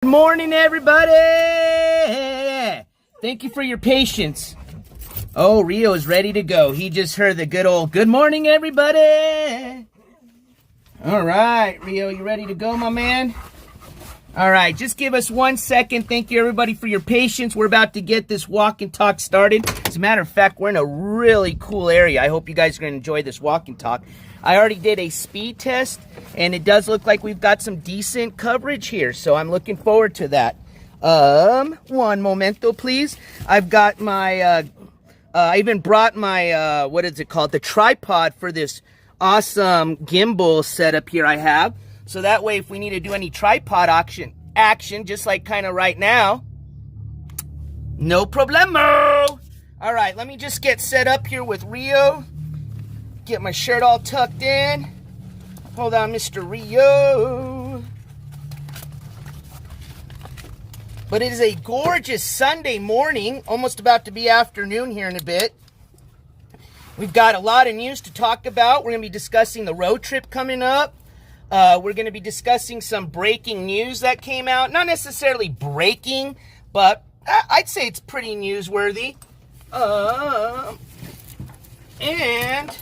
Good morning, everybody. Thank you for your patience. Oh, Rio is ready to go. He just heard the good old good morning, everybody. All right, Rio, you ready to go, my man? All right, just give us 1 second. Thank you, everybody, for your patience. We're about to get this walk and talk started. As a matter of fact, we're in a really cool area. I hope you guys are going to enjoy this walk and talk. I already did a speed test, and it does look like we've got some decent coverage here, so I'm looking forward to that. One momento, please. I've got my, I even brought my, what is it called? The tripod for this awesome gimbal setup here I have. So that way, if we need to do any tripod action, just like kind of right now, no problemo. All right, let me just get set up here with Rio. Get my shirt all tucked in. Hold on, Mr. Rio. But it is a gorgeous Sunday morning, almost about to be afternoon here in a bit. We've got a lot of news to talk about. We're going to be discussing the road trip coming up. We're going to be discussing some breaking news that came out. Not necessarily breaking, but I'd say it's pretty newsworthy. And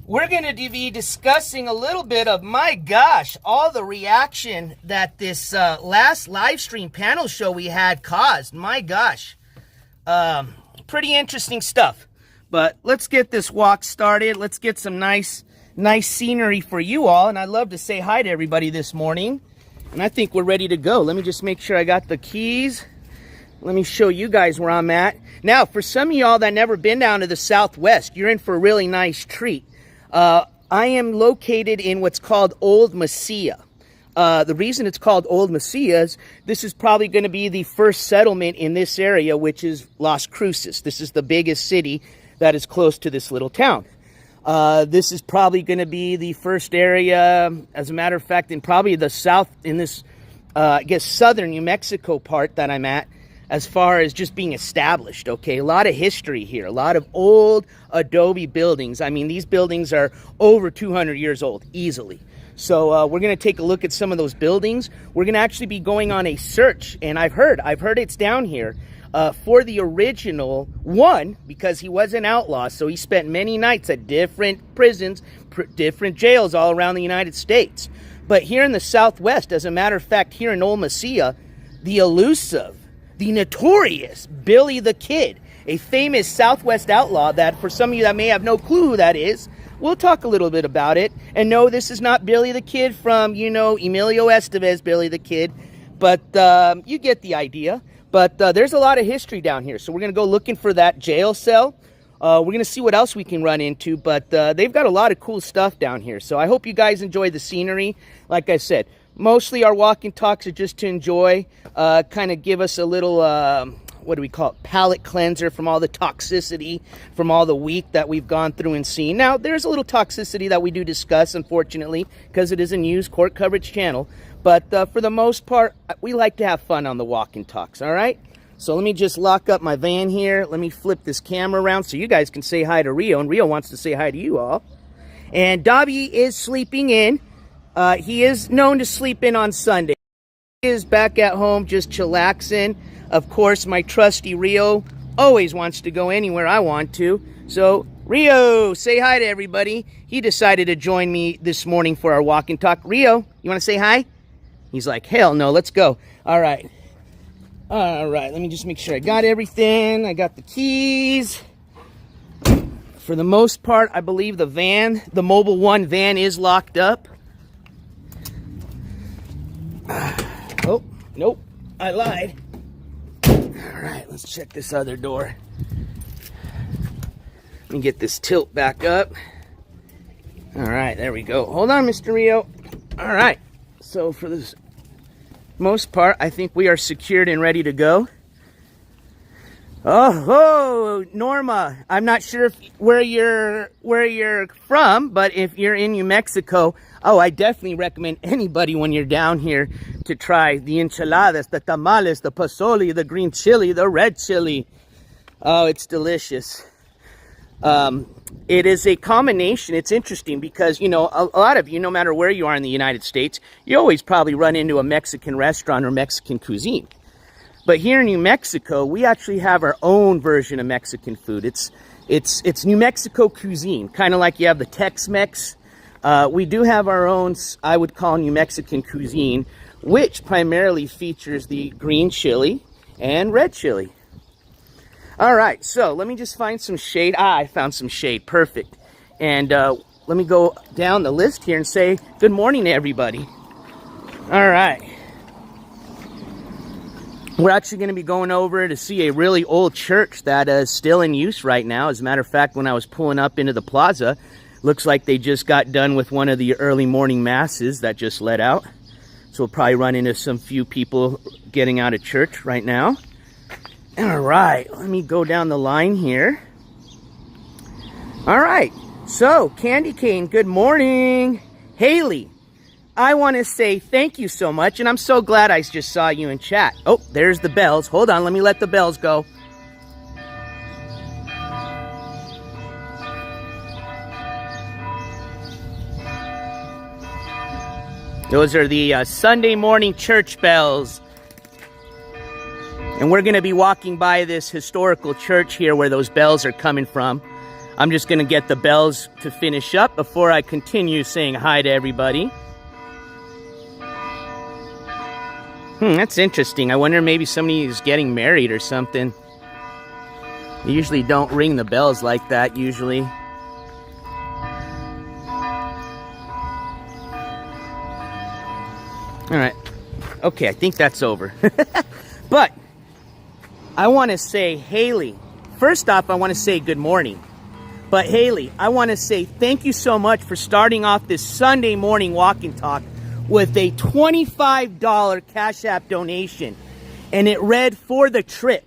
we're going to be discussing a little bit of, my gosh, all the reaction that this last live stream panel show we had caused. My gosh. Pretty interesting stuff. But let's get this walk started. Let's get some nice scenery for you all. And I'd love to say hi to everybody this morning. And I think we're ready to go. Let me just make sure I got the keys. Let me show you guys where I'm at. Now, for some of y'all that never been down to the Southwest, you're in for a really nice treat. I am located in what's called Old Mesilla. The reason it's called Old Mesilla is this is probably going to be the first settlement in this area, which is Las Cruces. This is the biggest city that is close to this little town. This is probably going to be the first area, as a matter of fact, in probably the south, in this, I guess, southern New Mexico part that I'm at, as far as just being established, okay? A lot of history here, a lot of old adobe buildings. I mean, these buildings are over 200 years old, easily. So we're going to take a look at some of those buildings. We're going to actually be going on a search, and I've heard it's down here, for the original one, because he was an outlaw, so he spent many nights at different prisons, different jails all around the United States. But here in the Southwest, as a matter of fact, here in Old Mesilla, the elusive, the notorious Billy the Kid, a famous Southwest outlaw that for some of you that may have no clue who that is, we'll talk a little bit about it. And no, this is not Billy the Kid from, you know, Emilio Estevez, Billy the Kid, but you get the idea. But there's a lot of history down here, so we're going to go looking for that jail cell. We're going to see what else we can run into, but they've got a lot of cool stuff down here. So I hope you guys enjoy the scenery. Like I said, mostly our walk and talks are just to enjoy, kind of give us a little, what do we call it, palate cleanser from all the toxicity, from all the week that we've gone through and seen. Now, there's a little toxicity that we do discuss, unfortunately, because it is a news court coverage channel. But for the most part, we like to have fun on the walk and talks, all right? So let me just lock up my van here. Let me flip this camera around so you guys can say hi to Rio, and Rio wants to say hi to you all. And Dobby is sleeping in. He is known to sleep in on Sunday. He is back at home just chillaxing. Of course, my trusty Rio always wants to go anywhere I want to. So, Rio, say hi to everybody. He decided to join me this morning for our walk and talk. Rio, you want to say hi? He's like, hell no, let's go. All right. All right, let me just make sure I got everything. I got the keys. For the most part, I believe the van, the Mobile One van is locked up. Oh, nope, I lied. All right, let's check this other door. Let me get this tilt back up. All right, there we go. Hold on, Mr. Rio. All right, so for this most part, I think we are secured and ready to go. Oh, Norma, I'm not sure where you're from, but if you're in New Mexico, oh, I definitely recommend anybody when you're down here to try the enchiladas, the tamales, the pozole, the green chili, the red chili. Oh, it's delicious. It is a combination. It's interesting because, you know, a lot of you, no matter where you are in the United States, you always probably run into a Mexican restaurant or Mexican cuisine. But here in New Mexico, we actually have our own version of Mexican food. It's New Mexico cuisine, kind of like you have the Tex-Mex. We do have our own, I would call, New Mexican cuisine, which primarily features the green chili and red chili. All right, so let me just find some shade. I found some shade. Perfect. And let me go down the list here and say good morning to everybody. All right. We're actually going to be going over to see a really old church that is still in use right now. As a matter of fact, when I was pulling up into the plaza, looks like they just got done with one of the early morning masses that just let out. So we'll probably run into some few people getting out of church right now. All right, let me go down the line here. All right, so Candy Cane, good morning. Haley, I want to say thank you so much, and I'm so glad I just saw you in chat. Oh, there's the bells. Hold on, let me let the bells go. Those are the Sunday morning church bells. And we're going to be walking by this historical church here where those bells are coming from. I'm just going to get the bells to finish up before I continue saying hi to everybody. That's interesting. I wonder maybe somebody is getting married or something. They usually don't ring the bells like that, usually. All right. Okay, I think that's over. But I want to say, Haley, first off, I want to say good morning. But Haley, I want to say thank you so much for starting off this Sunday morning walk and talk with a $25 Cash App donation. And it read for the trip.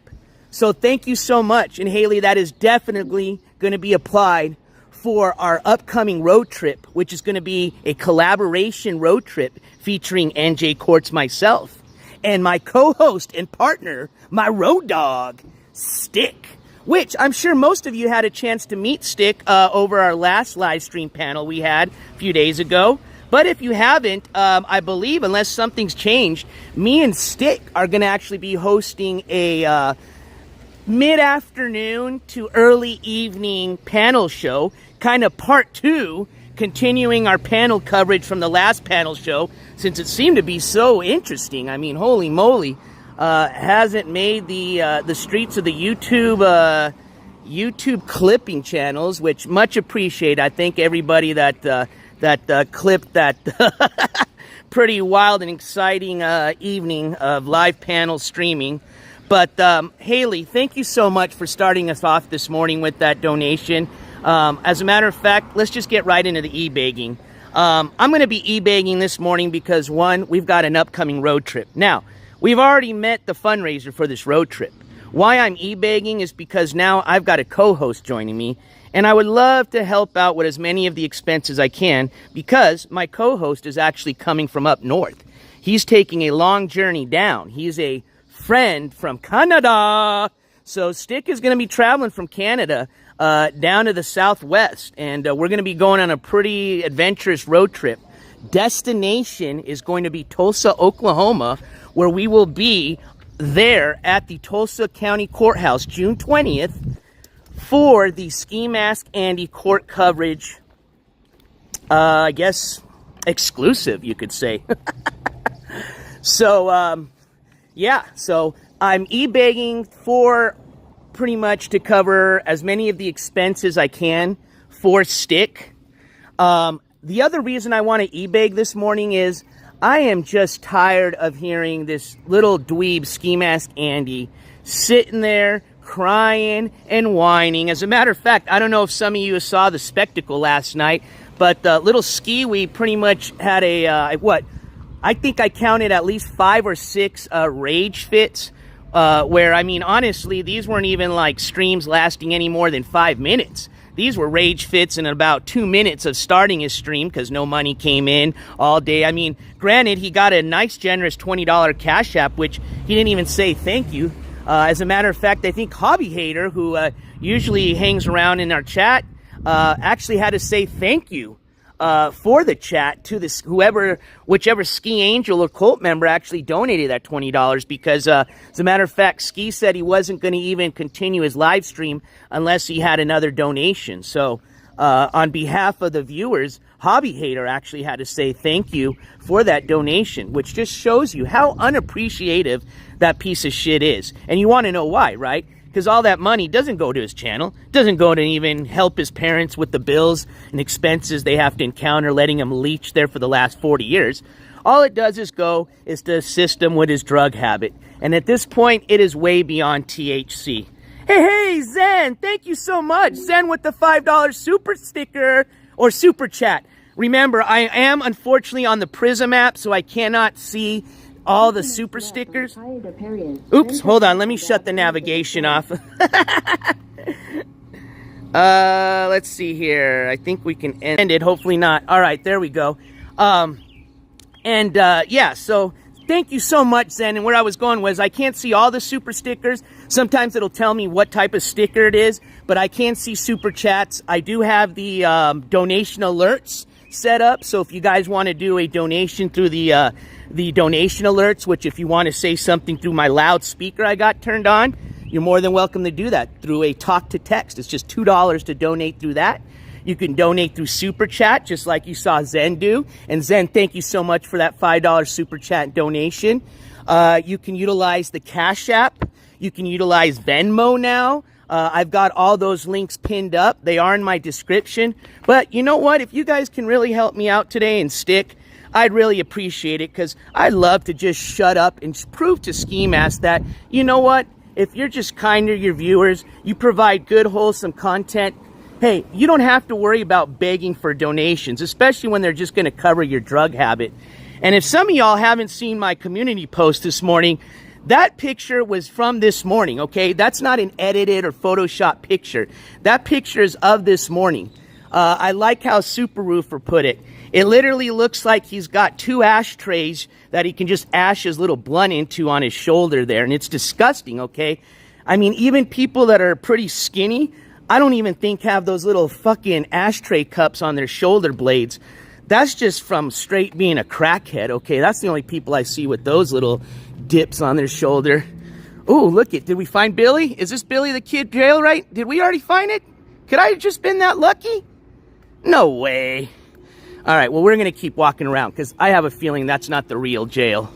So thank you so much. And Haley, that is definitely going to be applied for our upcoming road trip, which is going to be a collaboration road trip featuring NJCOURTS, myself, and my co-host and partner, my road dog, Stick, which I'm sure most of you had a chance to meet Stick over our last live stream panel we had a few days ago. But if you haven't, I believe, unless something's changed, me and Stick are going to actually be hosting a mid-afternoon to early evening panel show, kind of part 2, continuing our panel coverage from the last panel show, since it seemed to be so interesting. I mean, holy moly, hasn't made the streets of the YouTube clipping channels, which much appreciate. I thank everybody that clipped that pretty wild and exciting evening of live panel streaming. But Haley, thank you so much for starting us off this morning with that donation. As a matter of fact, let's just get right into the e-bagging. I'm going to be e-bagging this morning because, one, we've got an upcoming road trip. Now, we've already met the fundraiser for this road trip. Why I'm e-bagging is because now I've got a co-host joining me, and I would love to help out with as many of the expenses I can because my co-host is actually coming from up north. He's taking a long journey down. He's a friend from Canada. So Stick is going to be traveling from Canada down to the southwest, and we're going to be going on a pretty adventurous road trip. Destination is going to be Tulsa, Oklahoma, where we will be there at the Tulsa County Courthouse June 20th for the Skimask Andy court coverage, I guess exclusive, you could say. So yeah, so I'm e-bagging for pretty much to cover as many of the expenses I can for Stick. The other reason I want to e-bag this morning is I am just tired of hearing this little dweeb Skimask Andy sitting there crying and whining. As a matter of fact, I don't know if some of you saw the spectacle last night, but little Skiwee pretty much had a, I think I counted at least 5 or 6 rage fits, where, I mean, honestly, these weren't even like streams lasting any more than 5 minutes. These were rage fits in about 2 minutes of starting his stream because no money came in all day. I mean, granted, he got a nice, generous $20 Cash App, which he didn't even say thank you. As a matter of fact, I think Hobby Hater, who usually hangs around in our chat, actually had to say thank you for the chat to this whichever Ski Angel or Cult member actually donated that $20, because as a matter of fact, Ski said he wasn't going to even continue his live stream unless he had another donation. So on behalf of the viewers, Hobby Hater actually had to say thank you for that donation, which just shows you how unappreciative that piece of shit is. And you want to know why, right? Because all that money doesn't go to his channel, doesn't go to even help his parents with the bills and expenses they have to encounter letting him leech there for the last 40 years. All it does is to assist him with his drug habit. And at this point, it is way beyond THC. Hey, Zen, thank you so much. Zen with the $5 super sticker or super chat. Remember, I am unfortunately on the Prism app, so I cannot see all the super stickers. Oops, hold on. Let me shut the navigation off. Let's see here. I think we can end it. Hopefully not. All right, there we go. Yeah, so thank you so much, Zen. And where I was going was I can't see all the super stickers. Sometimes it'll tell me what type of sticker it is, but I can't see super chats. I do have the donation alerts set up, so if you guys want to do a donation through the donation alerts, which if you want to say something through my loudspeaker I got turned on, you're more than welcome to do that through a talk to text. It's just $2 to donate through that. You can donate through super chat, just like you saw Zen do. And Zen, thank you so much for that $5 super chat donation. You can utilize the Cash App. You can utilize Venmo now. I've got all those links pinned up. They are in my description. But you know what? If you guys can really help me out today and stick, I'd really appreciate it, because I'd love to just shut up and prove to Skimask that, you know what? If you're just kind to your viewers, you provide good, wholesome content, hey, you don't have to worry about begging for donations, especially when they're just going to cover your drug habit. And if some of y'all haven't seen my community post this morning, that picture was from this morning, okay? That's not an edited or Photoshop picture. That picture is of this morning. I like how Super Roofer put it. It literally looks like he's got 2 ashtrays that he can just ash his little blunt into on his shoulder there. And it's disgusting, okay? I mean, even people that are pretty skinny, I don't even think have those little fucking ashtray cups on their shoulder blades. That's just from straight being a crackhead, okay? That's the only people I see with those little dips on their shoulder. Oh, look it. Did we find Billy? Is this Billy the Kid jail, right? Did we already find it? Could I have just been that lucky? No way. All right, well, we're going to keep walking around because I have a feeling that's not the real jail.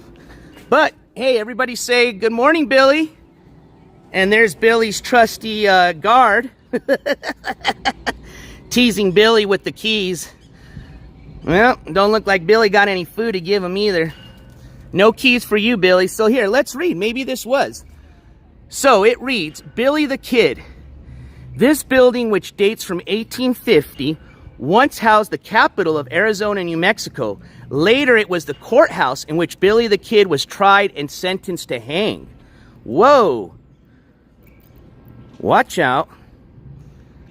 But, hey, everybody say good morning, Billy. And there's Billy's trusty guard. Teasing Billy with the keys. Well, don't look like Billy got any food to give him either. No keys for you, Billy. So here, let's read. Maybe this was. So it reads, Billy the Kid. This building, which dates from 1850, once housed the capital of Arizona and New Mexico. Later, it was the courthouse in which Billy the Kid was tried and sentenced to hang. Whoa. Watch out.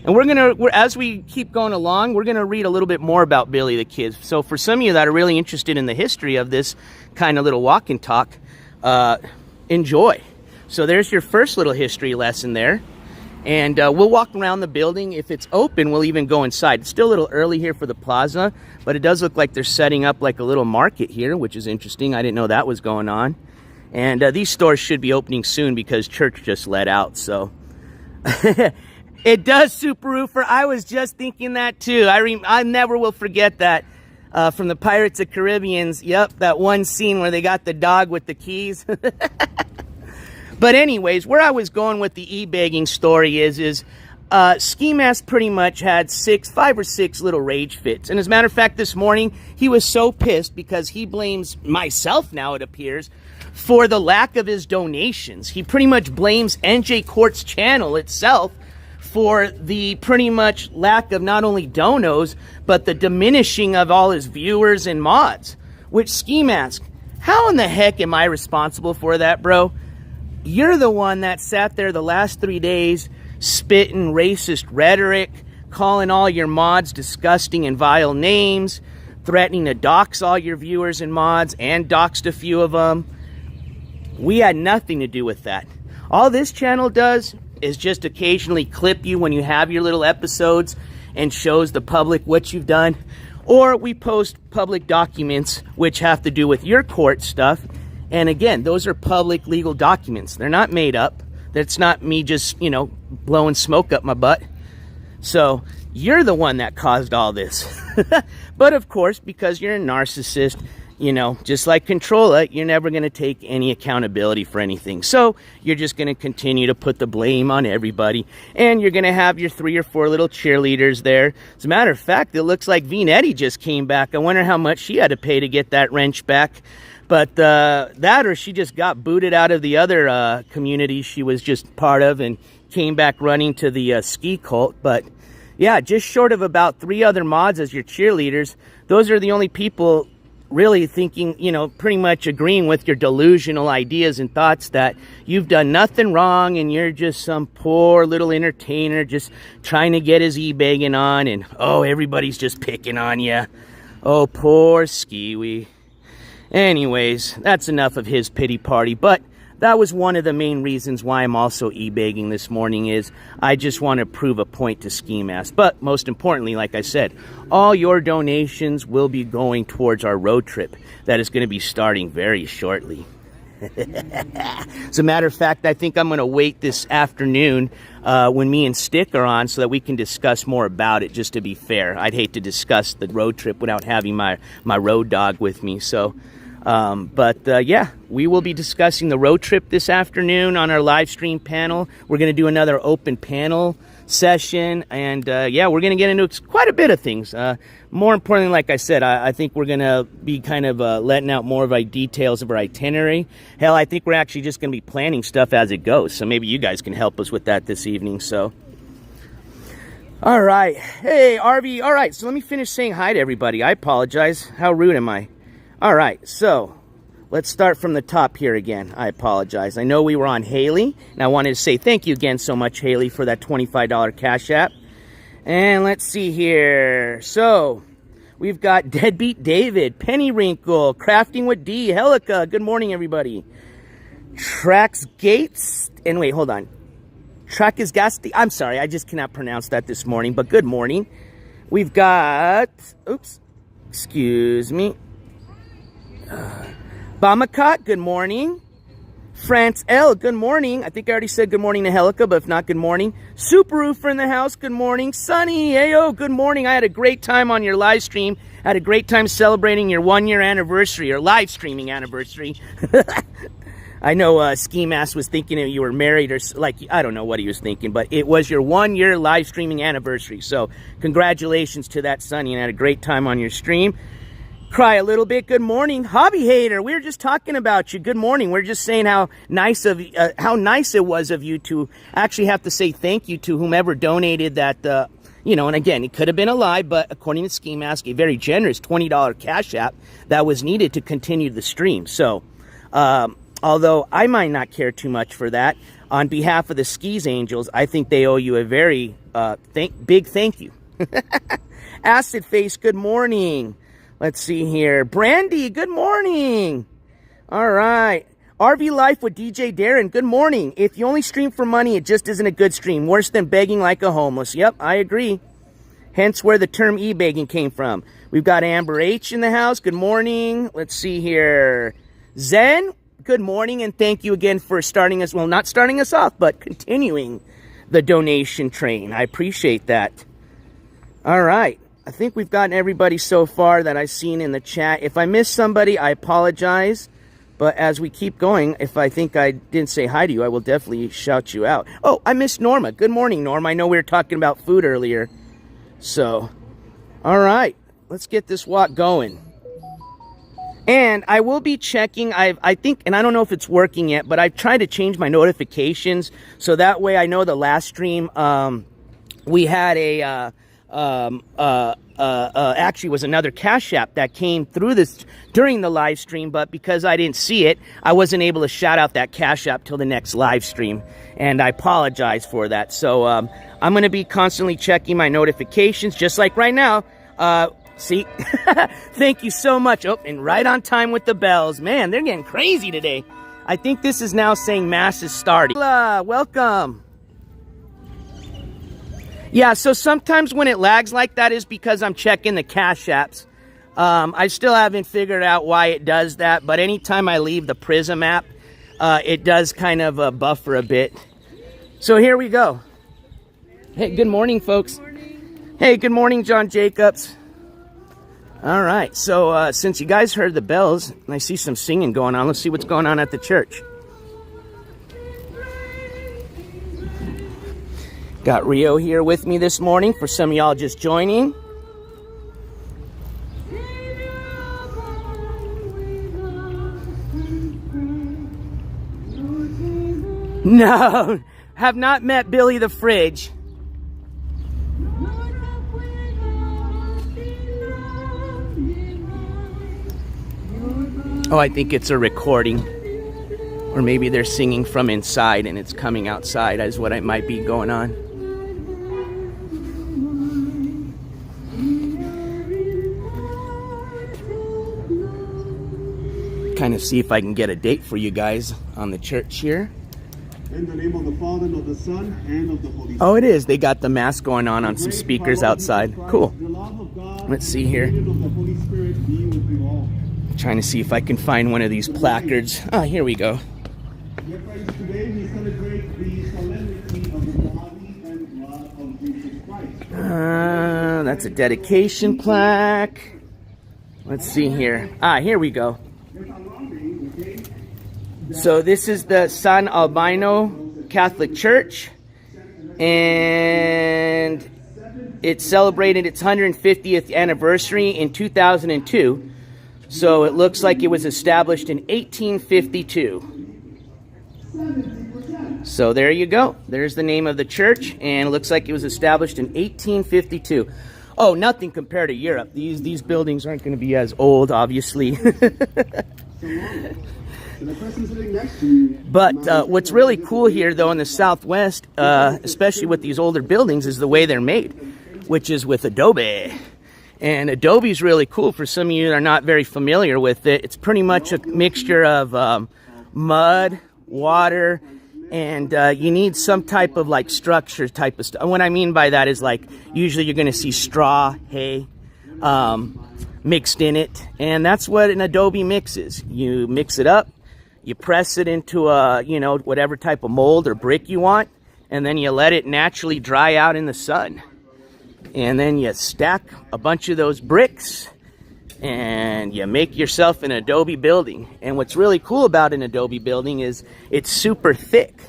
And as we keep going along, we're gonna read a little bit more about Billy the Kid. So for some of you that are really interested in the history of this kind of little walk and talk, enjoy. So there's your first little history lesson there. And we'll walk around the building. If it's open, we'll even go inside. It's still a little early here for the plaza, but it does look like they're setting up like a little market here, which is interesting. I didn't know that was going on. And these stores should be opening soon because church just let out, so. It does, Super Roofer. I was just thinking that too. I never will forget that from the Pirates of Caribbean's. Yep, that one scene where they got the dog with the keys. But anyways, where I was going with the e-begging story is Skimask pretty much had 5 or 6 little rage fits. And as a matter of fact, this morning, he was so pissed because he blames myself now, it appears, for the lack of his donations. He pretty much blames NJCOURTS channel itself for the pretty much lack of not only donos, but the diminishing of all his viewers and mods. Which, Skimask, how in the heck am I responsible for that, bro? You're the one that sat there the last 3 days spitting racist rhetoric, calling all your mods disgusting and vile names, threatening to dox all your viewers and mods, and doxed a few of them. We had nothing to do with that. All this channel does is just occasionally clip you when you have your little episodes and shows the public what you've done. Or we post public documents which have to do with your court stuff. And again, those are public legal documents. They're not made up. That's not me just, you know, blowing smoke up my butt. So you're the one that caused all this. But of course, because you're a narcissist, you know, just like Controlla, you're never going to take any accountability for anything. So you're just going to continue to put the blame on everybody. And you're going to have your 3 or 4 little cheerleaders there. As a matter of fact, it looks like Vinetti just came back. I wonder how much she had to pay to get that wrench back. But that, or she just got booted out of the other community she was just part of and came back running to the ski cult. But yeah, just short of about 3 other mods as your cheerleaders. Those are the only people really thinking, you know, pretty much agreeing with your delusional ideas and thoughts that you've done nothing wrong and you're just some poor little entertainer just trying to get his e-bagging on, and oh, everybody's just picking on you. Oh, poor Skiwee. Anyways, that's enough of his pity party, but that was one of the main reasons why I'm also e-bagging this morning, is I just want to prove a point to Skimask. But most importantly, like I said, all your donations will be going towards our road trip that is going to be starting very shortly. As a matter of fact, I think I'm going to wait this afternoon when me and Stick are on so that we can discuss more about it, just to be fair. I'd hate to discuss the road trip without having my road dog with me, so... yeah, we will be discussing the road trip this afternoon on our live stream panel. We're going to do another open panel session, and yeah, we're going to get into quite a bit of things. More importantly, like I said, I think we're going to be kind of letting out more of our details of our itinerary. Hell, I think we're actually just going to be planning stuff as it goes, so maybe you guys can help us with that this evening. So all right, hey RV, all right, so let me finish saying hi to everybody. I apologize, how rude am I? All right, so let's start from the top here again. I apologize. I know we were on Haley, and I wanted to say thank you again so much, Haley, for that $25 Cash App. And let's see here. So we've got Deadbeat David, Penny Wrinkle, Crafting with D, Helica. Good morning, everybody. Trax Gates, and wait, hold on. Trackis Gasti. I'm sorry, I just cannot pronounce that this morning, but good morning. We've got, oops, excuse me. Bamakot, good morning. France L, good morning. I think I already said good morning to Helica, but if not, good morning. Subaru in the house, good morning. Sunny, ayo, good morning. I had a great time on your live stream. I had a great time celebrating your 1-year anniversary, or live streaming anniversary. I know Skimask was thinking that you were married, or like, I don't know what he was thinking, but it was your 1-year live streaming anniversary. So congratulations to that, Sunny, and I had a great time on your stream. Cry a little bit, good morning. Hobby Hater, we were just talking about you. Good morning. We're just saying how nice it was of you to actually have to say thank you to whomever donated that, you know, and again, it could have been a lie, but according to Skimask, a very generous $20 Cash App that was needed to continue the stream. So, although I might not care too much for that, on behalf of the Skis Angels, I think they owe you a very big thank you. Acid Face, good morning. Let's see here. Brandy, good morning. All right. RV Life with DJ Darren, good morning. If you only stream for money, it just isn't a good stream. Worse than begging like a homeless. Yep, I agree. Hence where the term e-begging came from. We've got Amber H in the house. Good morning. Let's see here. Zen, good morning, and thank you again for starting us, well, not starting us off, but continuing the donation train. I appreciate that. All right. I think we've gotten everybody so far that I've seen in the chat. If I missed somebody, I apologize. But as we keep going, if I think I didn't say hi to you, I will definitely shout you out. Oh, I missed Norma. Good morning, Norma. I know we were talking about food earlier. So, all right. Let's get this walk going. And I will be checking. I think, and I don't know if it's working yet, but I've tried to change my notifications. So that way I know the last stream we had a... actually was another Cash App that came through this during the live stream, but because I didn't see it, I wasn't able to shout out that Cash App till the next live stream, and I apologize for that. So I'm going to be constantly checking my notifications, just like right now. See, thank you so much. Oh, and right on time with the bells. Man, they're getting crazy today. I think this is now saying mass is starting. Welcome. Yeah, so sometimes when it lags like that is because I'm checking the cash apps. I still haven't figured out why it does that, but anytime I leave the Prism app, it does kind of buffer a bit. So here we go. Hey, good morning, folks. Good morning. Hey, good morning, John Jacobs. All right, so since you guys heard the bells, and I see some singing going on, let's see what's going on at the church. Got Rio here with me this morning for some of y'all just joining. No, have not met Billy the Fridge. Oh, I think it's a recording. Or maybe they're singing from inside and it's coming outside is what it might be going on. Kind of see if I can get a date for you guys on the church here. In the name of the Father, and of the Son, and of the Holy Spirit. Oh, it is. They got the mass going on some speakers outside. Cool. Let's see here. Trying to see if I can find one of these placards. Oh, here we go. Dear friends, today we celebrate the solemnity of the body and blood of Jesus Christ. That's a dedication plaque. Let's see here. Here we go. So this is the San Albino Catholic Church, and it celebrated its 150th anniversary in 2002. So it looks like it was established in 1852. So there you go. There's the name of the church, and it looks like it was established in 1852. Oh, nothing compared to Europe. These buildings aren't going to be as old, obviously. But what's really cool here, though, in the Southwest, especially with these older buildings, is the way they're made, which is with adobe. And adobe is really cool for some of you that are not very familiar with it. It's pretty much a mixture of mud, water, and you need some type of like structure type of stuff. What I mean by that is like usually you're going to see straw, hay, mixed in it. And that's what an adobe mix is. You mix it up. You press it into a, whatever type of mold or brick you want, and then you let it naturally dry out in the sun. And then you stack a bunch of those bricks, and you make yourself an adobe building. And what's really cool about an adobe building is it's super thick,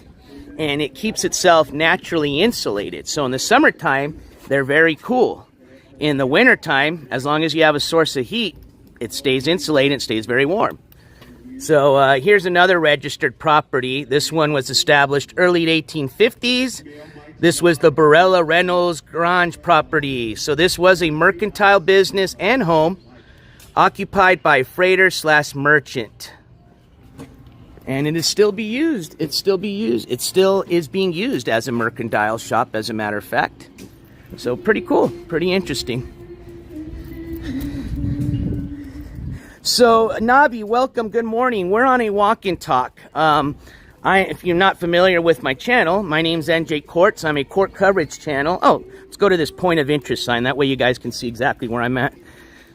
and it keeps itself naturally insulated. So in the summertime, they're very cool. In the wintertime, as long as you have a source of heat, it stays insulated, it stays very warm. So here's another registered property. This one was established early 1850s. This was the Barella Reynolds Grange property. So this was a mercantile business and home occupied by a freighter/merchant. And it is still be used. It still is being used as a mercantile shop, as a matter of fact. So pretty cool, pretty interesting. So, Nabi, welcome. Good morning. We're on a walk and talk. If you're not familiar with my channel, my name's NJ Courts. I'm a court coverage channel. Oh, let's go to this point of interest sign. That way you guys can see exactly where I'm at.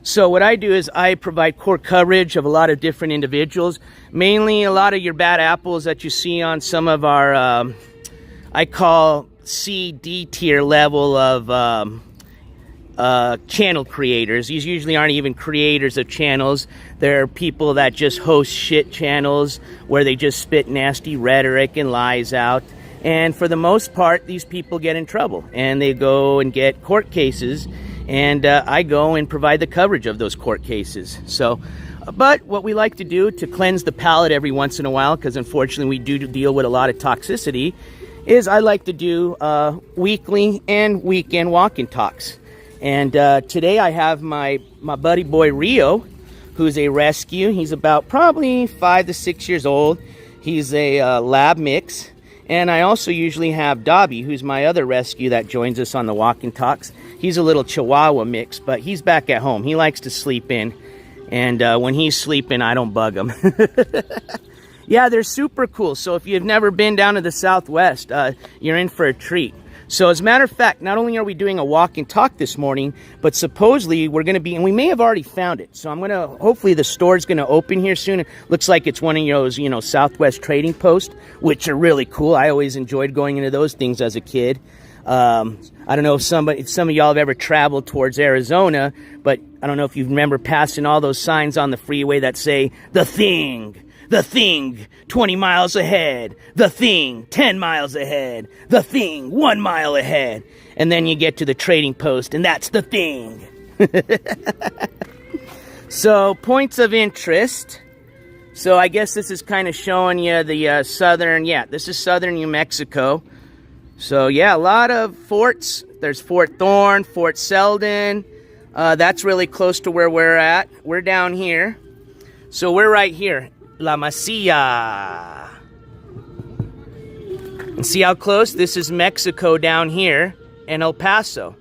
So what I do is I provide court coverage of a lot of different individuals, mainly a lot of your bad apples that you see on some of our, I call C, D tier level of channel creators. These usually aren't even creators of channels. They're people that just host shit channels where they just spit nasty rhetoric and lies out. And for the most part, these people get in trouble and they go and get court cases, and I go and provide the coverage of those court cases. So, but what we like to do to cleanse the palate every once in a while, because unfortunately we do deal with a lot of toxicity, is I like to do weekly and weekend walk-in talks. And today I have my buddy boy Rio, who's a rescue. He's about probably 5 to 6 years old. He's a lab mix. And I also usually have Dobby, who's my other rescue that joins us on the walk and talks. He's a little Chihuahua mix, but he's back at home. He likes to sleep in. And when he's sleeping, I don't bug him. Yeah, they're super cool. So if you've never been down to the Southwest, you're in for a treat. So as a matter of fact, not only are we doing a walk and talk this morning, but supposedly we're going to be, and we may have already found it. So I'm going to, hopefully the store's going to open here soon. It looks like it's one of those, you know, Southwest trading posts, which are really cool. I always enjoyed going into those things as a kid. I don't know if some of y'all have ever traveled towards Arizona, but I don't know if you remember passing all those signs on the freeway that say, the thing, 20 miles ahead, the thing, 10 miles ahead, the thing, 1 mile ahead. And then you get to the trading post, and that's the thing. So, points of interest. So, I guess this is kind of showing you the this is southern New Mexico. So, yeah, a lot of forts. There's Fort Thorne, Fort Selden. That's really close to where we're at. We're down here. So, we're right here. La Mesilla. And see how close? This is Mexico down here and El Paso.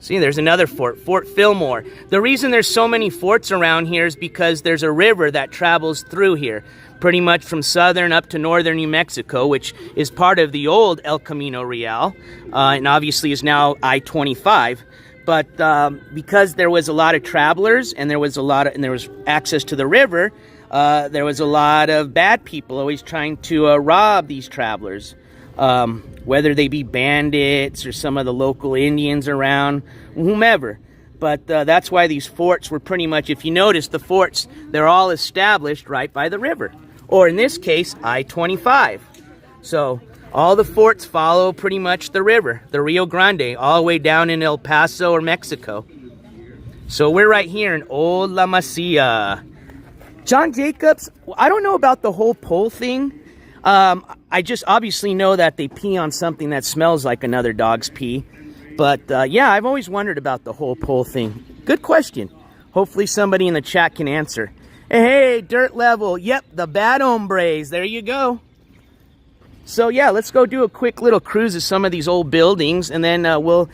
See, there's another fort, Fort Fillmore. The reason there's so many forts around here is because there's a river that travels through here, pretty much from southern up to northern New Mexico, which is part of the old El Camino Real, and obviously is now I-25. But because there was a lot of travelers and there was access to the river, there was a lot of bad people always trying to rob these travelers, whether they be bandits or some of the local Indians around, whomever. But that's why these forts were pretty much, if you notice, the forts, they're all established right by the river. Or in this case, I-25. So all the forts follow pretty much the river, the Rio Grande, all the way down in El Paso or Mexico. So we're right here in Old La Mesilla. John Jacobs, I don't know about the whole pole thing. I just obviously know that they pee on something that smells like another dog's pee. But yeah, I've always wondered about the whole pole thing. Good question. Hopefully somebody in the chat can answer. Hey, dirt level. Yep, the bad hombres. There you go. So yeah, let's go do a quick little cruise of some of these old buildings, and then we're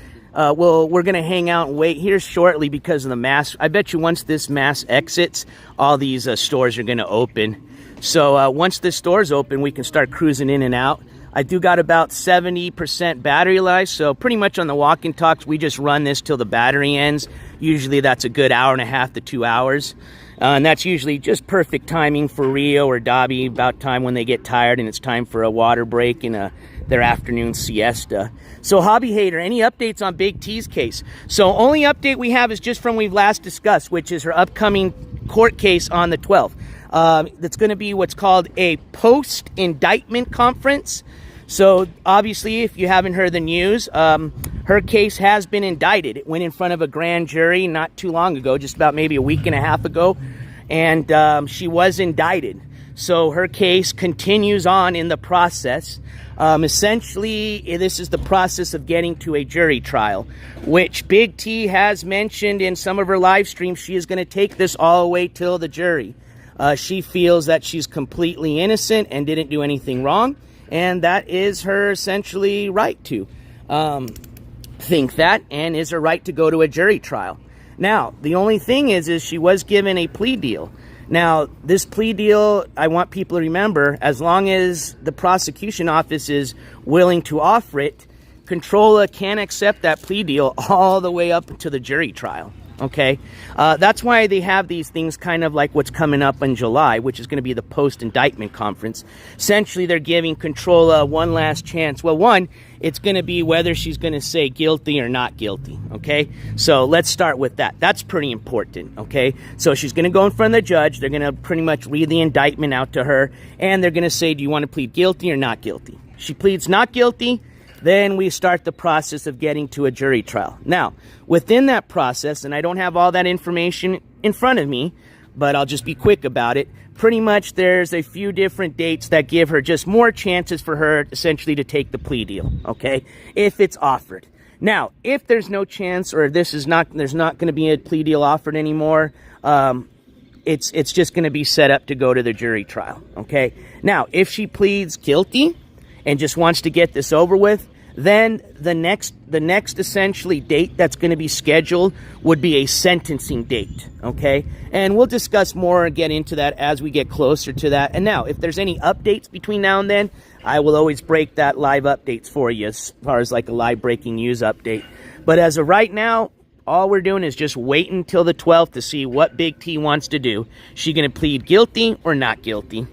gonna hang out and wait here shortly because of the mass. I bet you once this mass exits, all these stores are gonna open. So once this store's open, we can start cruising in and out. I do got about 70% battery life, so pretty much on the walk and talks, we just run this till the battery ends. Usually that's a good hour and a half to 2 hours. And that's usually just perfect timing for Rio or Dobby, about time when they get tired and it's time for a water break and their afternoon siesta. So Hobby Hater, any updates on Big T's case? So only update we have is just from we've last discussed, which is her upcoming court case on the 12th. That's going to be what's called a post-indictment conference. So obviously, if you haven't heard the news, her case has been indicted. It went in front of a grand jury not too long ago, just about maybe a week and a half ago, and she was indicted. So her case continues on in the process. Essentially, this is the process of getting to a jury trial, which Big T has mentioned in some of her live streams. She is going to take this all the way till the jury. She feels that she's completely innocent and didn't do anything wrong, and that is her essentially right to think that, and is her right to go to a jury trial. Now, the only thing is she was given a plea deal. Now, this plea deal, I want people to remember, as long as the prosecution office is willing to offer it, Controlla can accept that plea deal all the way up to the jury trial. Okay, that's why they have these things kind of like what's coming up in July, which is going to be the post-indictment conference. Essentially, they're giving Controlla one last chance. Well, one, it's going to be whether she's going to say guilty or not guilty, okay? So let's start with that. That's pretty important, okay? So she's going to go in front of the judge. They're going to pretty much read the indictment out to her, and they're going to say, do you want to plead guilty or not guilty? She pleads not guilty. Then we start the process of getting to a jury trial. Now, within that process, and I don't have all that information in front of me, but I'll just be quick about it. Pretty much there's a few different dates that give her just more chances for her essentially to take the plea deal, okay, if it's offered. Now, if there's no chance or there's not going to be a plea deal offered anymore, it's just going to be set up to go to the jury trial, okay? Now, if she pleads guilty and just wants to get this over with, Then the next essentially date that's going to be scheduled would be a sentencing date, okay? And we'll discuss more and get into that as we get closer to that. And now, if there's any updates between now and then, I will always break that live updates for you as far as like a live breaking news update. But as of right now, all we're doing is just waiting until the 12th to see what Big T wants to do. She going to plead guilty or not guilty?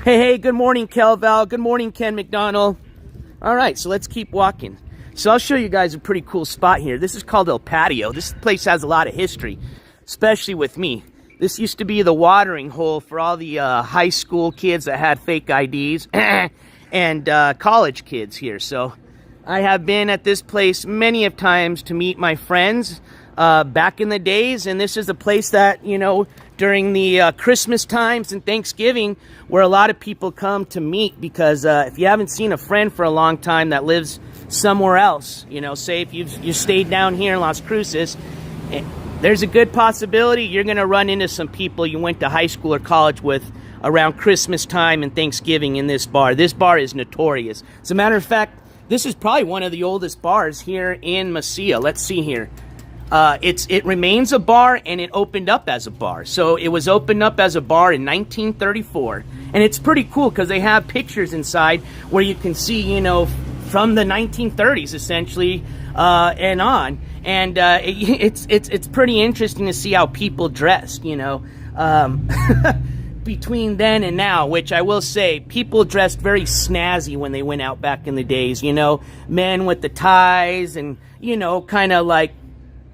Hey, good morning, Kelval. Good morning, Ken McDonald. All right, so let's keep walking. So I'll show you guys a pretty cool spot here. This is called El Patio. This place has a lot of history, especially with me. This used to be the watering hole for all the high school kids that had fake IDs and college kids here. So I have been at this place many of times to meet my friends back in the days. And this is a place that, you know, during the Christmas times and Thanksgiving, where a lot of people come to meet, because if you haven't seen a friend for a long time that lives somewhere else, you know, say if you stayed down here in Las Cruces, there's a good possibility you're going to run into some people you went to high school or college with around Christmas time and Thanksgiving in this bar. This bar is notorious. As a matter of fact, this is probably one of the oldest bars here in Mesilla. Let's see here. It remains a bar, and it opened up as a bar. So it was opened up as a bar in 1934. And it's pretty cool because they have pictures inside where you can see, you know, from the 1930s essentially and on. And it's pretty interesting to see how people dressed, you know, between then and now, which I will say, people dressed very snazzy when they went out back in the days, you know, men with the ties and, you know, kind of like,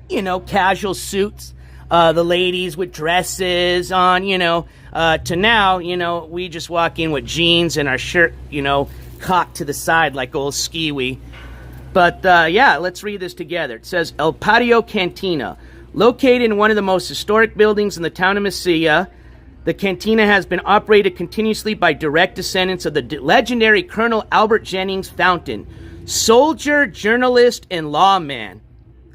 you know, casual suits, the ladies with dresses on, you know, to now, you know, we just walk in with jeans and our shirt, you know, cocked to the side like old skiwi. But, yeah, let's read this together. It says, El Patio Cantina. Located in one of the most historic buildings in the town of Mesilla, the cantina has been operated continuously by direct descendants of the legendary Colonel Albert Jennings Fountain, soldier, journalist, and lawman.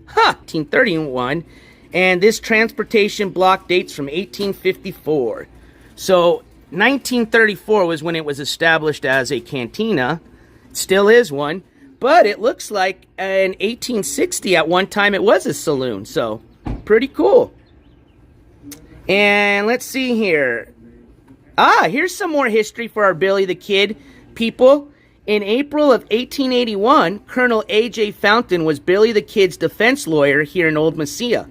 1831, and this transportation block dates from 1854. So 1934 was when it was established as a cantina. It still is one, but it looks like in 1860 at one time it was a saloon. So pretty cool. And let's see here. Here's some more history for our Billy the Kid people. In April of 1881, Colonel A.J. Fountain was Billy the Kid's defense lawyer here in Old Mesilla.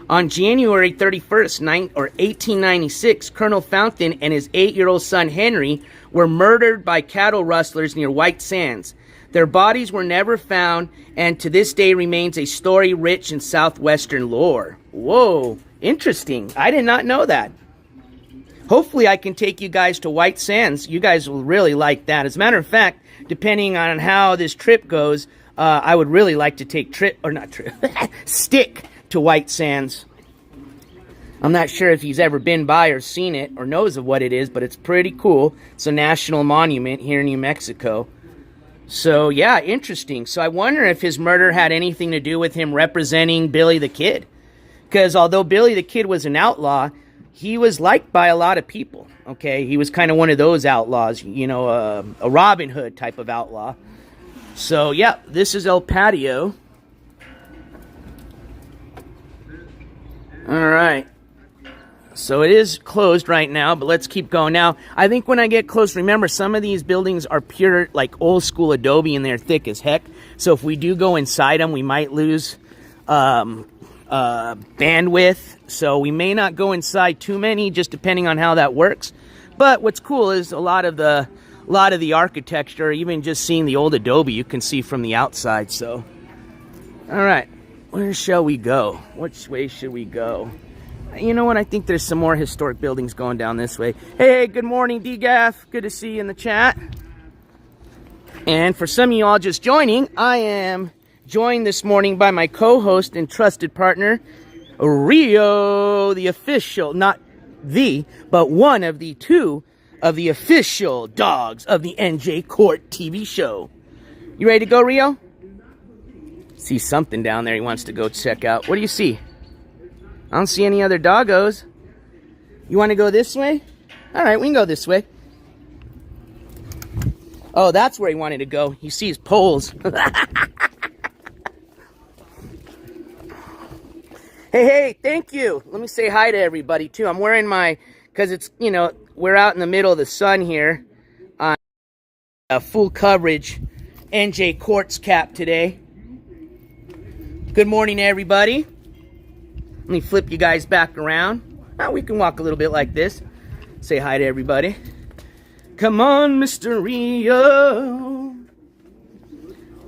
On January 31st, 1896, Colonel Fountain and his 8-year-old son Henry were murdered by cattle rustlers near White Sands. Their bodies were never found, and to this day remains a story rich in southwestern lore. Whoa, interesting. I did not know that. Hopefully I can take you guys to White Sands. You guys will really like that. As a matter of fact, depending on how this trip goes, I would really like to take stick to White Sands. I'm not sure if he's ever been by or seen it or knows of what it is, but it's pretty cool. It's a national monument here in New Mexico. So, yeah, interesting. So I wonder if his murder had anything to do with him representing Billy the Kid. Because although Billy the Kid was an outlaw, he was liked by a lot of people, okay? He was kind of one of those outlaws, you know, a Robin Hood type of outlaw. So, yeah, this is El Patio. All right. So it is closed right now, but let's keep going. Now, I think when I get close, remember, some of these buildings are pure, like, old-school adobe, and they're thick as heck. So if we do go inside them, we might lose bandwidth. So we may not go inside too many, just depending on how that works. But what's cool is a lot of the architecture, even just seeing the old adobe, you can see from the outside. So, all right, where shall we go? Which way should we go? You know what? I think there's some more historic buildings going down this way. Hey, good morning, DGAF. Good to see you in the chat. And for some of you all just joining, I am joined this morning by my co-host and trusted partner, Rio, the official, not the, but one of the two of the official dogs of the NJ Court TV show. You ready to go, Rio? See something down there he wants to go check out. What do you see? I don't see any other doggos. You want to go this way? All right, we can go this way. Oh, that's where he wanted to go. He sees poles. Hey, thank you. Let me say hi to everybody, too. I'm wearing my, because it's, you know, we're out in the middle of the sun here on full coverage NJCOURTS cap today. Good morning, everybody. Let me flip you guys back around. We can walk a little bit like this. Say hi to everybody. Come on, Mr. Rio.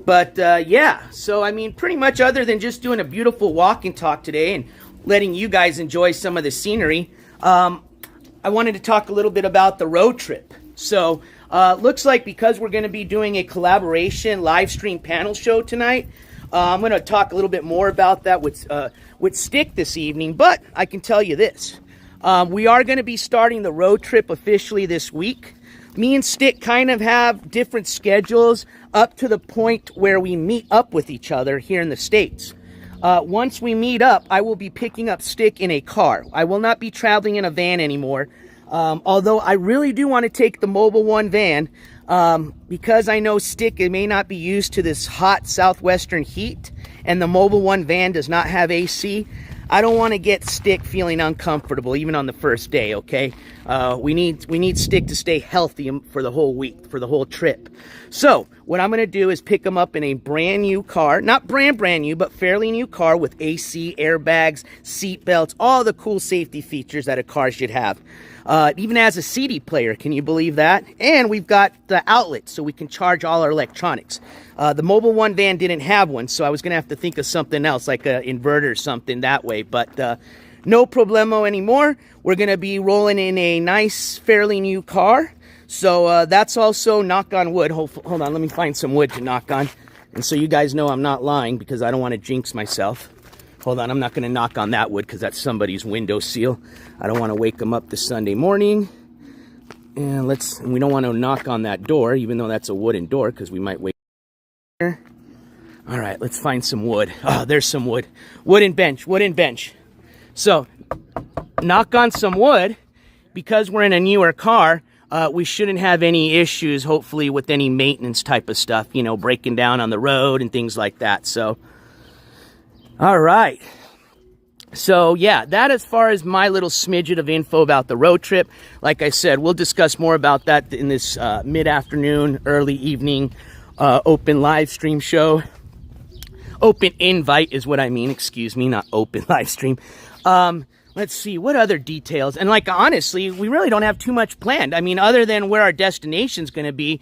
But, yeah. So, I mean, pretty much other than just doing a beautiful walk and talk today and letting you guys enjoy some of the scenery, I wanted to talk a little bit about the road trip. So, looks like because we're going to be doing a collaboration live stream panel show tonight, I'm going to talk a little bit more about that with Stick this evening. But I can tell you this. We are going to be starting the road trip officially this week. Me and Stick kind of have different schedules up to the point where we meet up with each other here in the States. Once we meet up, I will be picking up Stick in a car. I will not be traveling in a van anymore. Although I really do want to take the Mobile One van because I know Stick, it may not be used to this hot southwestern heat, and the Mobile One van does not have AC. I don't want to get Stick feeling uncomfortable even on the first day, okay? We need Stick to stay healthy for the whole week, for the whole trip. So, what I'm going to do is pick him up in a brand new car, not brand new, but fairly new car with AC, airbags, seat belts, all the cool safety features that a car should have. It even has a CD player, can you believe that? And we've got the outlet so we can charge all our electronics. The Mobile One van didn't have one, so I was going to have to think of something else, like an inverter or something that way. But no problemo anymore. We're going to be rolling in a nice, fairly new car. So that's also, knock on wood. Hold on, let me find some wood to knock on. And so you guys know I'm not lying because I don't want to jinx myself. Hold on, I'm not going to knock on that wood because that's somebody's window seal. I don't want to wake them up this Sunday morning. And we don't want to knock on that door, even though that's a wooden door, because we might wake here. All right, let's find some wood. Oh, there's some wood. Wooden bench. So, knock on some wood. Because we're in a newer car, we shouldn't have any issues, hopefully, with any maintenance type of stuff, you know, breaking down on the road and things like that. So, all right. So, yeah, that as far as my little smidget of info about the road trip. Like I said, we'll discuss more about that in this mid-afternoon, early evening open live stream show. Open invite is what I mean. Excuse me, not open live stream. Let's see, what other details? And, like, honestly, we really don't have too much planned. I mean, other than where our destination's going to be,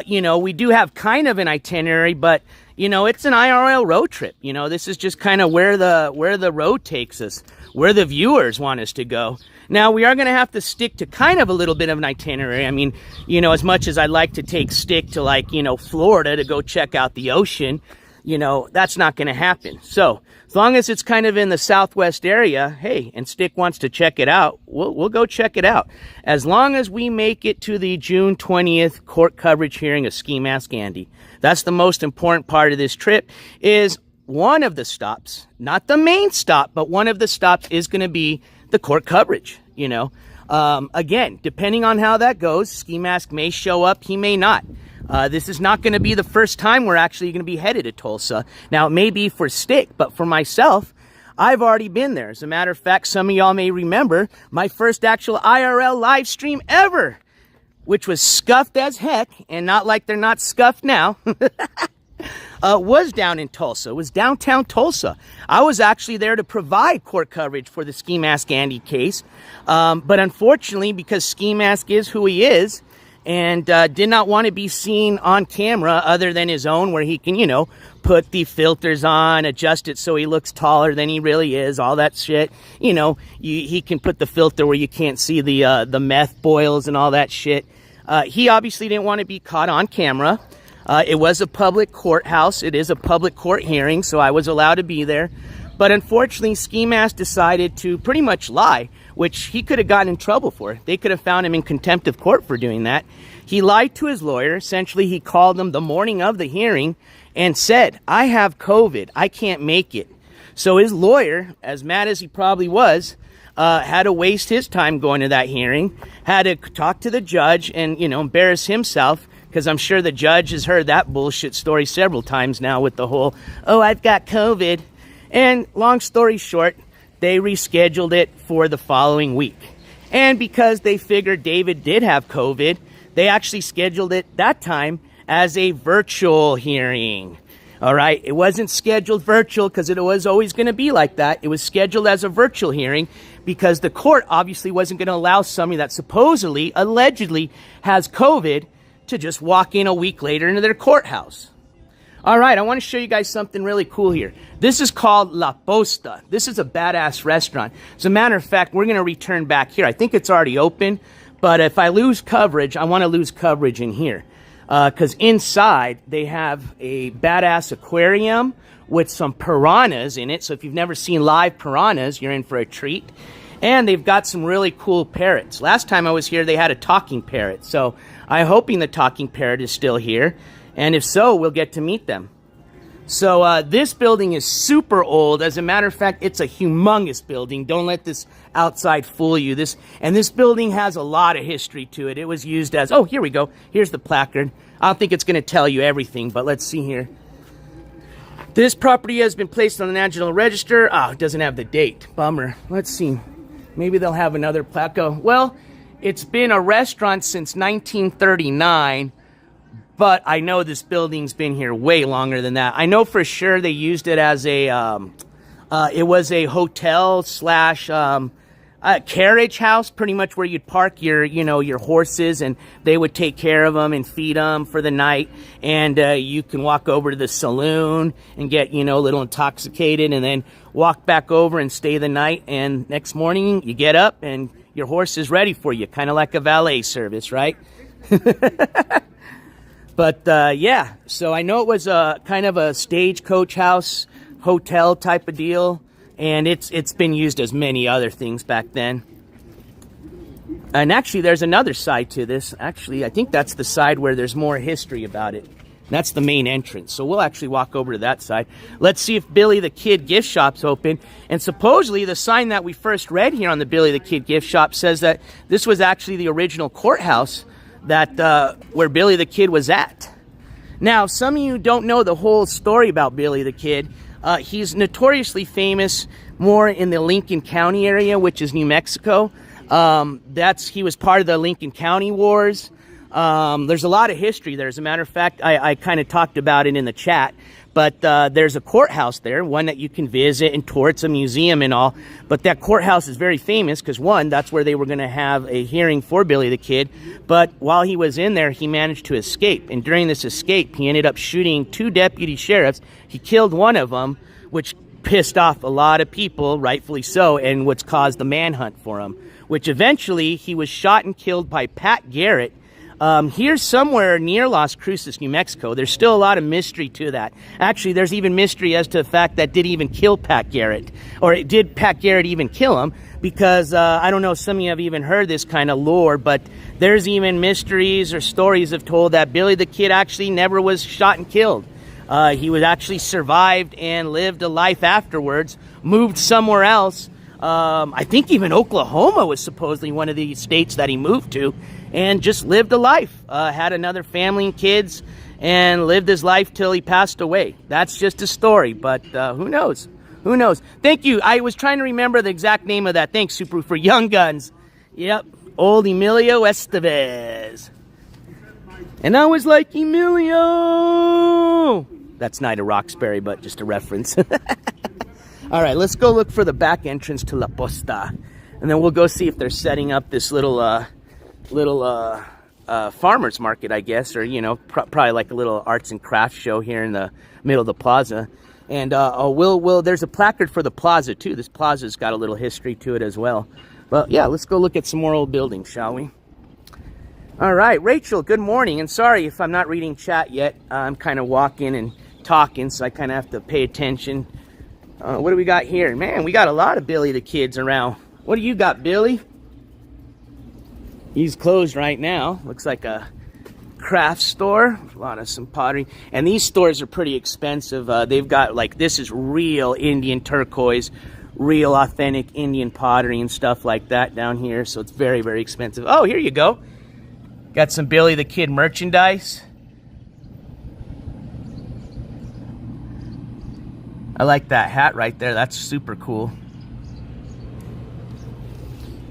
you know, we do have kind of an itinerary, but, you know, it's an IRL road trip. You know, this is just kind of where the road takes us, where the viewers want us to go. Now, we are going to have to stick to kind of a little bit of an itinerary. I mean, you know, as much as I'd like to take Stick to, like, you know, Florida to go check out the ocean, you know, that's not going to happen. So, as long as it's kind of in the southwest area, hey, and Stick wants to check it out, we'll go check it out. As long as we make it to the June 20th court coverage hearing of Skimask Andy. That's the most important part of this trip, is one of the stops, not the main stop, but one of the stops is going to be the court coverage, you know. Again, depending on how that goes, Skimask may show up, he may not. This is not going to be the first time we're actually going to be headed to Tulsa. Now, it may be for Stick, but for myself, I've already been there. As a matter of fact, some of y'all may remember my first actual IRL live stream ever, which was scuffed as heck, and not like they're not scuffed now, was down in Tulsa. It was downtown Tulsa. I was actually there to provide court coverage for the Skimask Andy case. But unfortunately, because Skimask is who he is, and did not want to be seen on camera other than his own, where he can, you know, put the filters on, adjust it so he looks taller than he really is, all that shit. You know, he can put the filter where you can't see the meth boils and all that shit. He obviously didn't want to be caught on camera. It was a public courthouse. It is a public court hearing, so I was allowed to be there. But unfortunately, Skimask decided to pretty much lie, which he could have gotten in trouble for. They could have found him in contempt of court for doing that. He lied to his lawyer. Essentially, he called him the morning of the hearing and said, "I have COVID. I can't make it." So his lawyer, as mad as he probably was, had to waste his time going to that hearing, had to talk to the judge and, you know, embarrass himself, because I'm sure the judge has heard that bullshit story several times now with the whole, oh, I've got COVID. And long story short, they rescheduled it for the following week. And because they figured David did have COVID, they actually scheduled it that time as a virtual hearing. All right, it wasn't scheduled virtual because it was always going to be like that. It was scheduled as a virtual hearing because the court obviously wasn't going to allow somebody that supposedly, allegedly has COVID to just walk in a week later into their courthouse. All right, I want to show you guys something really cool here. This is called La Posta. This is a badass restaurant. As a matter of fact, we're going to return back here. I think it's already open, but if I lose coverage, I want to lose coverage in here. Because inside, they have a badass aquarium with some piranhas in it. So if you've never seen live piranhas, you're in for a treat. And they've got some really cool parrots. Last time I was here, they had a talking parrot. So I'm hoping the talking parrot is still here. And if so, we'll get to meet them. So this building is super old. As a matter of fact, it's a humongous building. Don't let this outside fool you. This building has a lot of history to it. It was used as, oh, here we go. Here's the placard. I don't think it's going to tell you everything, but let's see here. This property has been placed on the National Register. Oh, it doesn't have the date. Bummer. Let's see. Maybe they'll have another plaque. Well, it's been a restaurant since 1939. But I know this building's been here way longer than that. I know for sure they used it as a, it was a hotel slash carriage house, pretty much where you'd park your, your horses, and they would take care of them and feed them for the night. And you can walk over to the saloon and get, a little intoxicated, and then walk back over and stay the night. And next morning you get up and your horse is ready for you, kind of like a valet service, right? But, yeah, so I know it was a kind of a stagecoach house, hotel type of deal, and it's been used as many other things back then. And actually, there's another side to this. Actually, I think that's the side where there's more history about it. That's the main entrance, so we'll actually walk over to that side. Let's see if Billy the Kid gift shop's open. And supposedly, the sign that we first read here on the Billy the Kid gift shop says that this was actually the original courthouse that where Billy the Kid was at. Now, some of you don't know the whole story about Billy the Kid. He's notoriously famous more in the Lincoln County area, which is New Mexico. He was part of the Lincoln County Wars. There's a lot of history there. As a matter of fact, I kind of talked about it in the chat. But there's a courthouse there, one that you can visit and tour. It's a museum and all. But that courthouse is very famous because, one, that's where they were going to have a hearing for Billy the Kid. But while he was in there, he managed to escape. And during this escape, he ended up shooting 2 deputy sheriffs. He killed one of them, which pissed off a lot of people, rightfully so, and what's caused the manhunt for him. Which eventually, he was shot and killed by Pat Garrett. Here's somewhere near Las Cruces, New Mexico. There's still a lot of mystery to that. Actually, there's even mystery as to the fact that did he even kill Pat Garrett? Or did Pat Garrett even kill him? Because I don't know if some of you have even heard this kind of lore, but there's even mysteries or stories have told that Billy the Kid actually never was shot and killed. He was actually survived and lived a life afterwards, moved somewhere else. I think even Oklahoma was supposedly one of the states that he moved to, and just lived a life, had another family and kids, and lived his life till he passed away. That's just a story, but who knows? Who knows? Thank you. I was trying to remember the exact name of that. Thanks, Subaru, for Young Guns. Yep, old Emilio Estevez. And I was like, Emilio! That's Nida Roxbury, but just a reference. All right, let's go look for the back entrance to La Posta. And then we'll go see if they're setting up this little farmer's market, I guess, or, probably like a little arts and crafts show here in the middle of the plaza. And there's a placard for the plaza, too. This plaza's got a little history to it as well. Well, yeah, let's go look at some more old buildings, shall we? All right, Rachel, good morning. And sorry if I'm not reading chat yet. I'm kind of walking and talking, so I kind of have to pay attention. What do we got here? Man, we got a lot of Billy the Kids around. What do you got, Billy? He's closed right now. Looks like a craft store. A lot of some pottery. And these stores are pretty expensive. They've got, this is real Indian turquoise, real authentic Indian pottery and stuff like that down here. So it's very, very expensive. Oh, here you go. Got some Billy the Kid merchandise. I like that hat right there. That's super cool.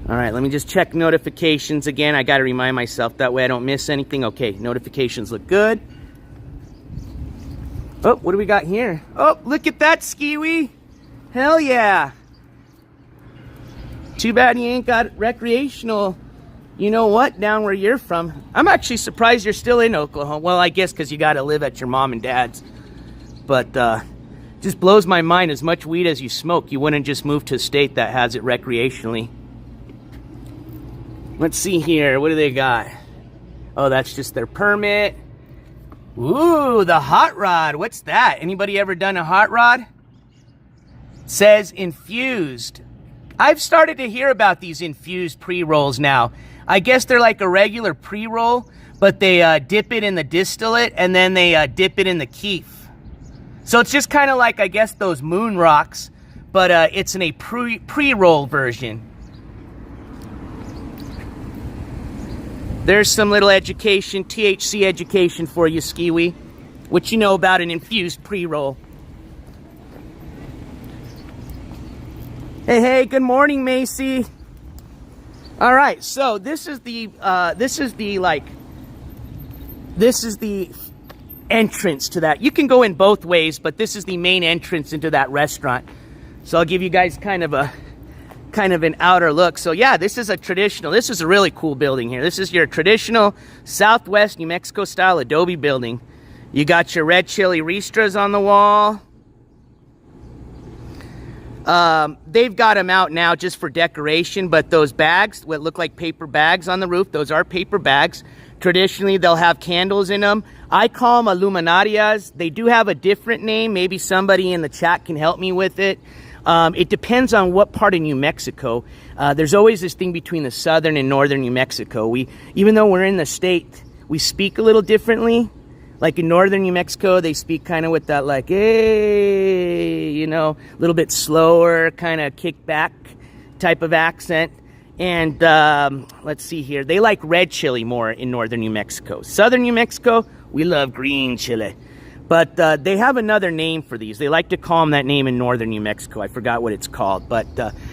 All right, let me just check notifications again. I got to remind myself that way I don't miss anything. Okay, notifications look good. Oh, what do we got here? Oh, look at that, Skiwee. Hell yeah. Too bad you ain't got recreational, you know what, down where you're from. I'm actually surprised you're still in Oklahoma. Well, I guess because you got to live at your mom and dad's. But just blows my mind, as much weed as you smoke, you wouldn't just move to a state that has it recreationally. Let's see here. What do they got? Oh, that's just their permit. Ooh, the hot rod. What's that? Anybody ever done a hot rod? It says infused. I've started to hear about these infused pre-rolls now. I guess they're like a regular pre-roll, but they dip it in the distillate and then they dip it in the keef. So it's just kind of like, I guess, those moon rocks, but it's in a pre-roll version. There's some little education, THC education for you, Skiwee. What you know about an infused pre-roll. Hey, good morning, Macy. All right, so this is the entrance to that. You can go in both ways, but this is the main entrance into that restaurant. So I'll give you guys kind of an outer look. So yeah, this is a really cool building here. This is your traditional Southwest New Mexico style adobe building. You got your red chili ristras on the wall. They've got them out now just for decoration, but those bags, what look like paper bags on the roof, those are paper bags. Traditionally, they'll have candles in them. I call them illuminarias. They do have a different name. Maybe somebody in the chat can help me with it. It depends on what part of New Mexico. There's always this thing between the southern and northern New Mexico. Even though we're in the state, we speak a little differently. Like in northern New Mexico, they speak kind of with that like, hey, you know, a little bit slower, kind of kick back type of accent. And let's see here. They like red chili more in northern New Mexico. Southern New Mexico, we love green chili. But they have another name for these. They like to call them that name in northern New Mexico. I forgot what it's called. But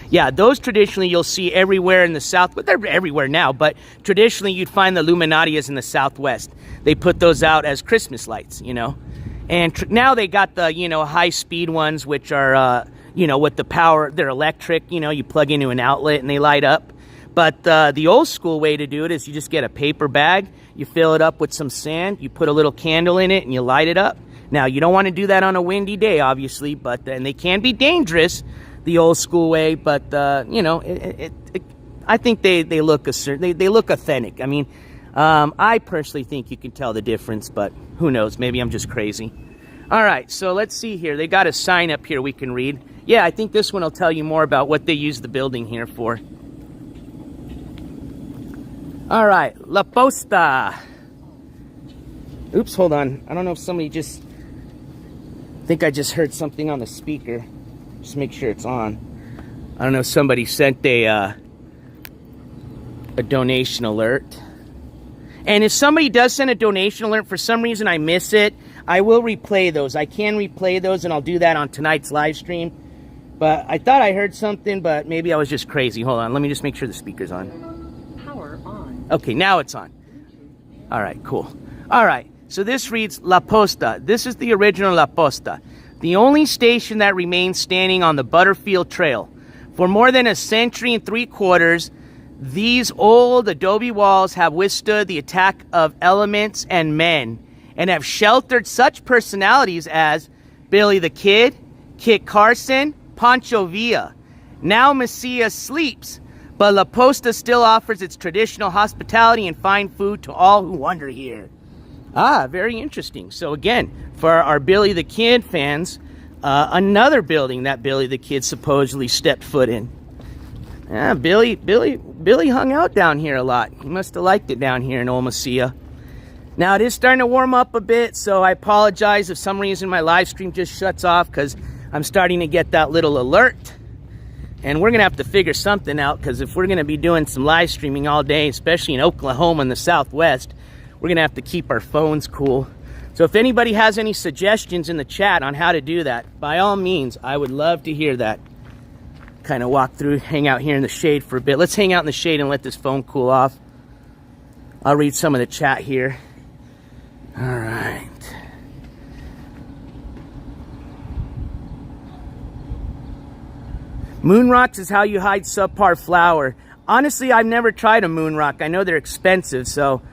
yeah, those traditionally you'll see everywhere in the south. But they're everywhere now. But traditionally you'd find the illuminarias in the southwest. They put those out as Christmas lights, you know. And now they got the, you know, high-speed ones, which are, you know, with the power. They're electric. You know, you plug into an outlet and they light up. But the old school way to do it is you just get a paper bag. You fill it up with some sand. You put a little candle in it and you light it up. Now, you don't want to do that on a windy day, obviously, but and they can be dangerous, the old school way. But you know, I think they look they look authentic. I mean, I personally think you can tell the difference, but who knows? Maybe I'm just crazy. All right, so let's see here. They got a sign up here we can read. Yeah, I think this one will tell you more about what they use the building here for. All right, La Posta. Oops, hold on. I don't know if somebody just... I think I just heard something on the speaker. Just make sure it's on. I don't know if somebody sent a donation alert. And if somebody does send a donation alert, for some reason I miss it, I will replay those. I can replay those, and I'll do that on tonight's live stream. But I thought I heard something, but maybe I was just crazy. Hold on, let me just make sure the speaker's on. Power on. Okay, now it's on. All right, cool. All right, so this reads La Posta. This is the original La Posta, the only station that remains standing on the Butterfield Trail. For more than a century and 3/4, these old adobe walls have withstood the attack of elements and men, and have sheltered such personalities as Billy the Kid, Kit Carson, Pancho Villa. Now Messia sleeps, but La Posta still offers its traditional hospitality and fine food to all who wander here. Ah, very interesting. So again, for our Billy the Kid fans, another building that Billy the Kid supposedly stepped foot in. Yeah, Billy hung out down here a lot. He must have liked it down here in Old Mesilla. Now it is starting to warm up a bit, so I apologize if some reason my live stream just shuts off because I'm starting to get that little alert. And we're going to have to figure something out, because if we're going to be doing some live streaming all day, especially in Oklahoma in the Southwest, we're going to have to keep our phones cool. So if anybody has any suggestions in the chat on how to do that, by all means, I would love to hear that. Kind of walk through, hang out here in the shade for a bit. Let's hang out in the shade and let this phone cool off. I'll read some of the chat here. All right. Moon rocks is how you hide subpar flour. Honestly, I've never tried a moon rock. I know they're expensive, so...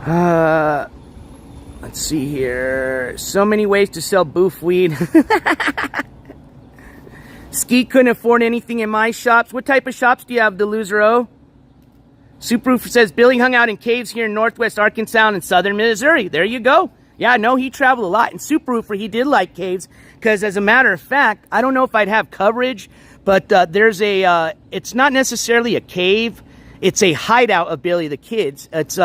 let's see here. So many ways to sell boof weed. Ski couldn't afford anything in my shops. What type of shops do you have, the loser O? Superroofer says, Billy hung out in caves here in northwest Arkansas and southern Missouri. There you go. Yeah, no, he traveled a lot. And Superroofer, he did like caves, because as a matter of fact, I don't know if I'd have coverage, but there's a, it's not necessarily a cave. It's a hideout of Billy the Kid's. It's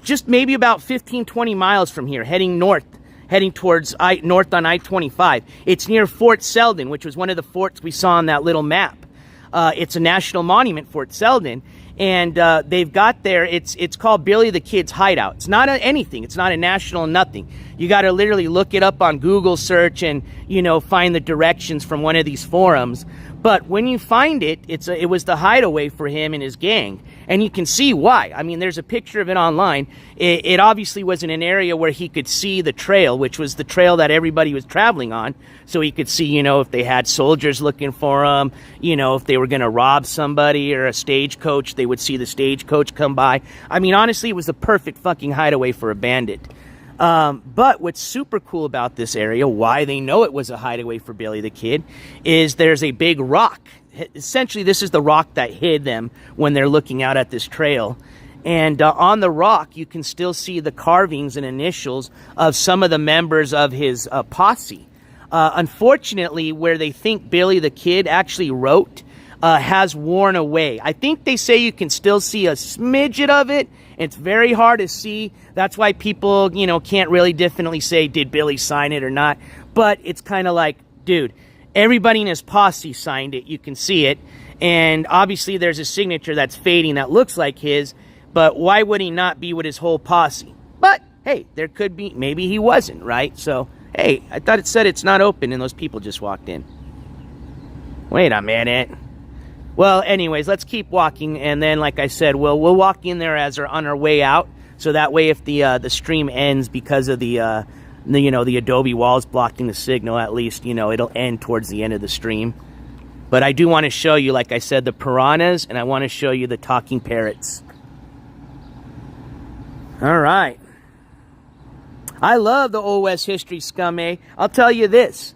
just maybe about 15, 20 miles from here, heading north. Heading towards north on I-25. It's near Fort Selden, which was one of the forts we saw on that little map. It's a national monument, Fort Selden, and they've got there, it's called Billy the Kid's Hideout. It's not anything. It's not a national nothing. You got to literally look it up on Google search and, you know, find the directions from one of these forums. But when you find it, it was the hideaway for him and his gang. And you can see why. I mean, there's a picture of it online. It obviously was in an area where he could see the trail, which was the trail that everybody was traveling on. So he could see, you know, if they had soldiers looking for him, you know, if they were going to rob somebody or a stagecoach, they would see the stagecoach come by. I mean, honestly, it was the perfect fucking hideaway for a bandit. But what's super cool about this area, why they know it was a hideaway for Billy the Kid, is there's a big rock. Essentially, this is the rock that hid them when they're looking out at this trail. And on the rock, you can still see the carvings and initials of some of the members of his posse. Unfortunately, where they think Billy the Kid actually wrote has worn away. I think they say you can still see a smidget of it. It's very hard to see. That's why people, you know, can't really definitely say, did Billy sign it or not? But it's kind of like, dude, everybody in his posse signed it. You can see it. And obviously there's a signature that's fading that looks like his. But why would he not be with his whole posse? But, hey, there could be, maybe he wasn't, right? So, hey, I thought it said it's not open and those people just walked in. Wait a minute. Well, anyways, let's keep walking, and then, like I said, we'll walk in there as we're on our way out, so that way, if the stream ends because of the Adobe walls blocking the signal, at least, you know, it'll end towards the end of the stream. But I do want to show you, like I said, the piranhas, and I want to show you the talking parrots. All right. I love the Old West history, scum, eh? I'll tell you this,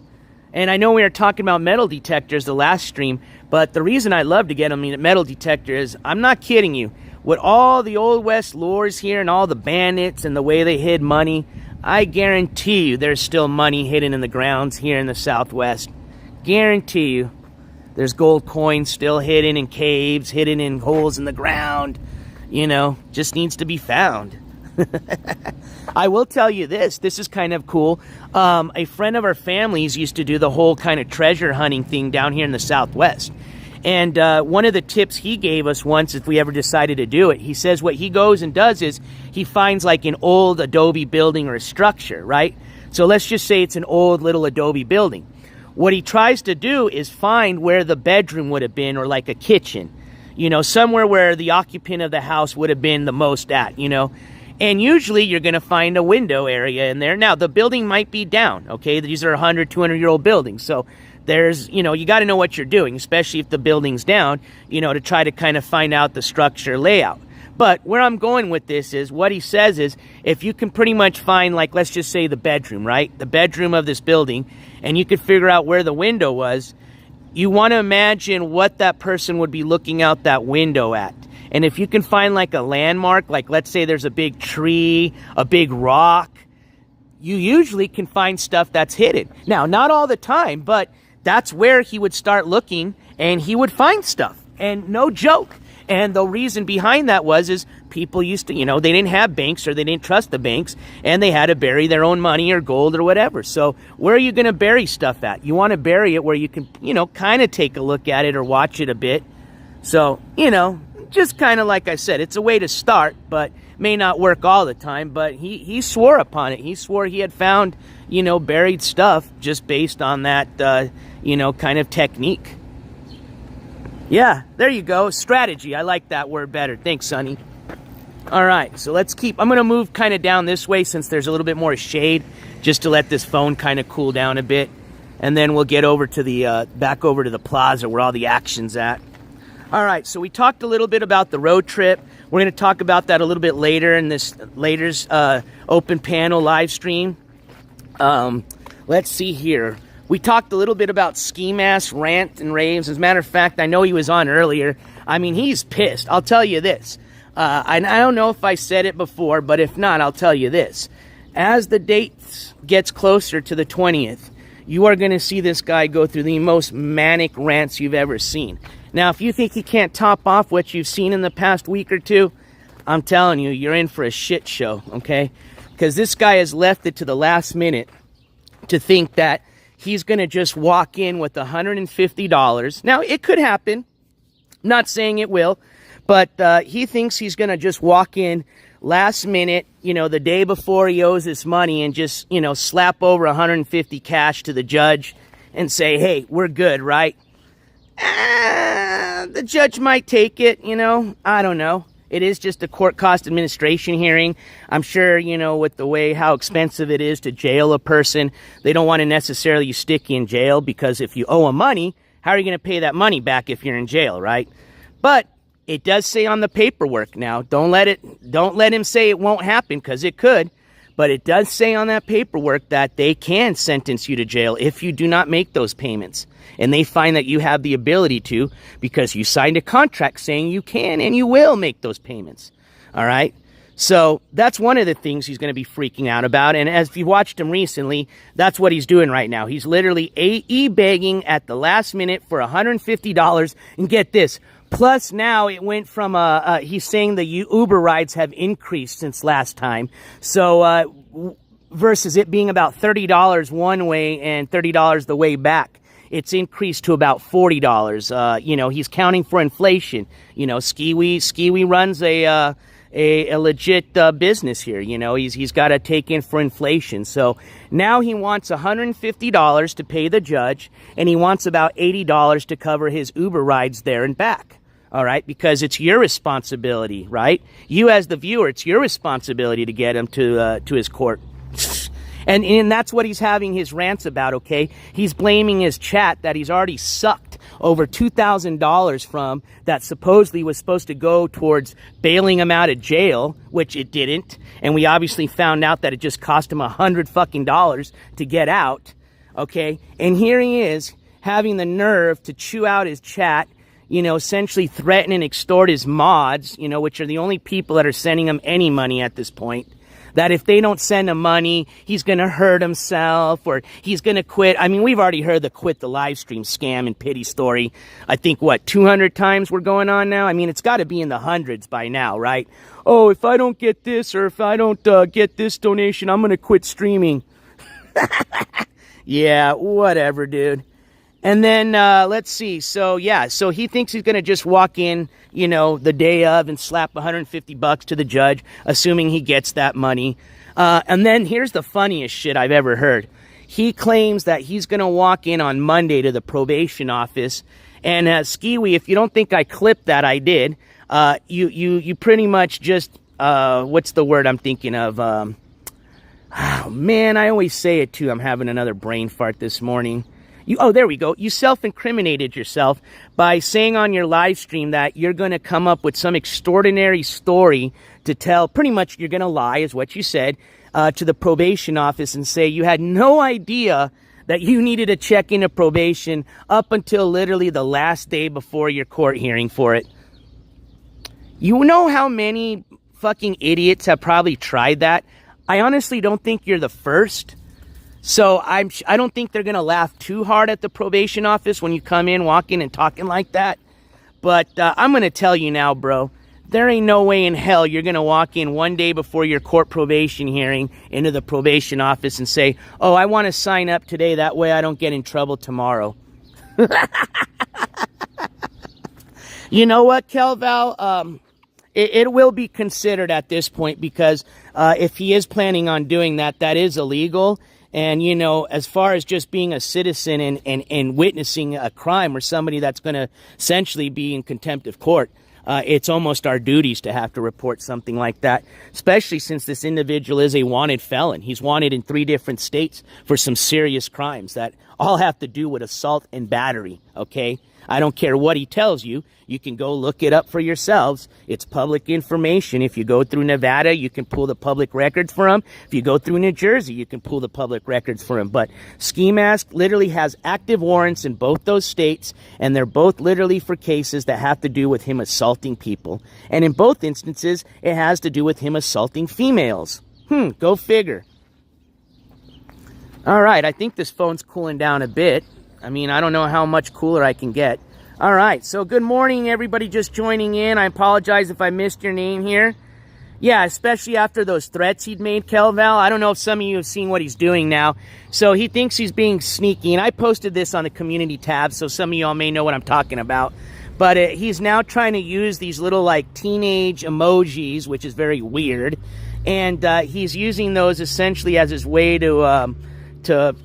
and I know we were talking about metal detectors the last stream, but the reason I love to get them in a metal detector is, I'm not kidding you, with all the Old West lores here and all the bandits and the way they hid money, I guarantee you there's still money hidden in the grounds here in the Southwest. Guarantee you. There's gold coins still hidden in caves, hidden in holes in the ground. You know, just needs to be found. I will tell you this is kind of cool. A friend of our family's used to do the whole kind of treasure hunting thing down here in the Southwest. And one of the tips he gave us once, if we ever decided to do it, he says what he goes and does is he finds like an old adobe building or a structure, right? So let's just say it's an old little adobe building. What he tries to do is find where the bedroom would have been, or like a kitchen, you know, somewhere where the occupant of the house would have been the most at, you know. And usually you're going to find a window area in there. Now, the building might be down, okay? These are 100, 200-year-old buildings. So there's, you know, you got to know what you're doing, especially if the building's down, you know, to try to kind of find out the structure layout. But where I'm going with this is, what he says is, if you can pretty much find, like, let's just say the bedroom, right? The bedroom of this building, and you could figure out where the window was, you want to imagine what that person would be looking out that window at. And if you can find like a landmark, like let's say there's a big tree, a big rock, you usually can find stuff that's hidden. Now, not all the time, but that's where he would start looking and he would find stuff. And no joke. And the reason behind that is people used to, they didn't have banks or they didn't trust the banks, and they had to bury their own money or gold or whatever. So where are you going to bury stuff at? You want to bury it where you can, kind of take a look at it or watch it a bit. So, just kind of like I said, it's a way to start, but may not work all the time. But he swore upon it. He swore he had found, buried stuff just based on that, kind of technique. Yeah, there you go. Strategy. I like that word better. Thanks, Sonny. All right, so I'm going to move kind of down this way since there's a little bit more shade, just to let this phone kind of cool down a bit. And then we'll get over to the, back over to the plaza where all the action's at. All right, so we talked a little bit about the road trip. We're going to talk about that a little bit later in this later's open panel live stream. Let's see here. We talked a little bit about Skimask, Rants, and Raves. As a matter of fact, I know he was on earlier. I mean, he's pissed. I'll tell you this. I don't know if I said it before, but if not, I'll tell you this. As the date gets closer to the 20th, you are going to see this guy go through the most manic rants you've ever seen. Now, if you think he can't top off what you've seen in the past week or two, I'm telling you, you're in for a shit show, okay? Because this guy has left it to the last minute to think that he's going to just walk in with $150. Now, it could happen. Not saying it will. But he thinks he's going to just walk in last minute, the day before he owes his money and just, slap over $150 cash to the judge and say, hey, we're good, right? The judge might take it, I don't know. It is just a court cost administration hearing. I'm sure, with the way how expensive it is to jail a person, they don't want to necessarily stick you in jail, because if you owe them money, how are you going to pay that money back if you're in jail, right? But it does say on the paperwork now, don't let him say it won't happen, because it could. But it does say on that paperwork that they can sentence you to jail if you do not make those payments. And they find that you have the ability to, because you signed a contract saying you can and you will make those payments. All right? So that's one of the things he's going to be freaking out about. And as you watched him recently, that's what he's doing right now. He's literally e-begging at the last minute for $150. And get this. Plus now it went from, he's saying the Uber rides have increased since last time. So versus it being about $30 one way and $30 the way back, it's increased to about $40. He's counting for inflation. Skiwi runs a legit business here. He's got to take in for inflation. So now he wants $150 to pay the judge, and he wants about $80 to cover his Uber rides there and back. All right, because it's your responsibility, right? You as the viewer, it's your responsibility to get him to his court. And that's what he's having his rants about, okay? He's blaming his chat that he's already sucked over $2,000 from, that supposedly was supposed to go towards bailing him out of jail, which it didn't. And we obviously found out that it just cost him $100 to get out, okay? And here he is having the nerve to chew out his chat, essentially threaten and extort his mods, which are the only people that are sending him any money at this point. That if they don't send him money, he's going to hurt himself or he's going to quit. I mean, we've already heard the quit the live stream scam and pity story. I think, 200 times we're going on now? I mean, it's got to be in the hundreds by now, right? Oh, if I don't get this or if I don't get this donation, I'm going to quit streaming. Yeah, whatever, dude. And then, let's see. So he thinks he's going to just walk in, the day of and slap $150 to the judge, assuming he gets that money. And then here's the funniest shit I've ever heard. He claims that he's going to walk in on Monday to the probation office. And, Skiwi, if you don't think I clipped that, I did. You pretty much just, what's the word I'm thinking of? Oh, man, I always say it too. I'm having another brain fart this morning. There we go. You self-incriminated yourself by saying on your live stream that you're going to come up with some extraordinary story to tell. Pretty much you're going to lie, is what you said, to the probation office and say you had no idea that you needed to check into probation up until literally the last day before your court hearing for it. You know how many fucking idiots have probably tried that? I honestly don't think you're the first. So I don't think they're going to laugh too hard at the probation office when you come in, walking and talking like that. But I'm going to tell you now, bro. There ain't no way in hell you're going to walk in one day before your court probation hearing into the probation office and say, oh, I want to sign up today. That way I don't get in trouble tomorrow. You know what, Kelval? It will be considered at this point because if he is planning on doing that, that is illegal. And, you know, as far as just being a citizen and witnessing a crime or somebody that's going to essentially be in contempt of court, it's almost our duties to have to report something like that, especially since this individual is a wanted felon. He's wanted in 3 different states for some serious crimes that all have to do with assault and battery, okay? I don't care what he tells you. You can go look it up for yourselves. It's public information. If you go through Nevada, you can pull the public records for him. If you go through New Jersey, you can pull the public records for him. But Skimask literally has active warrants in both those states, and they're both literally for cases that have to do with him assaulting people. And in both instances, it has to do with him assaulting females. Go figure. All right, I think this phone's cooling down a bit. I mean, I don't know how much cooler I can get. All right, so good morning, everybody just joining in. I apologize if I missed your name here. Yeah, especially after those threats he'd made, Kelval. I don't know if some of you have seen what he's doing now. So he thinks he's being sneaky, and I posted this on the community tab, so some of y'all may know what I'm talking about. But he's now trying to use these little, like, teenage emojis, which is very weird. And he's using those essentially as his way to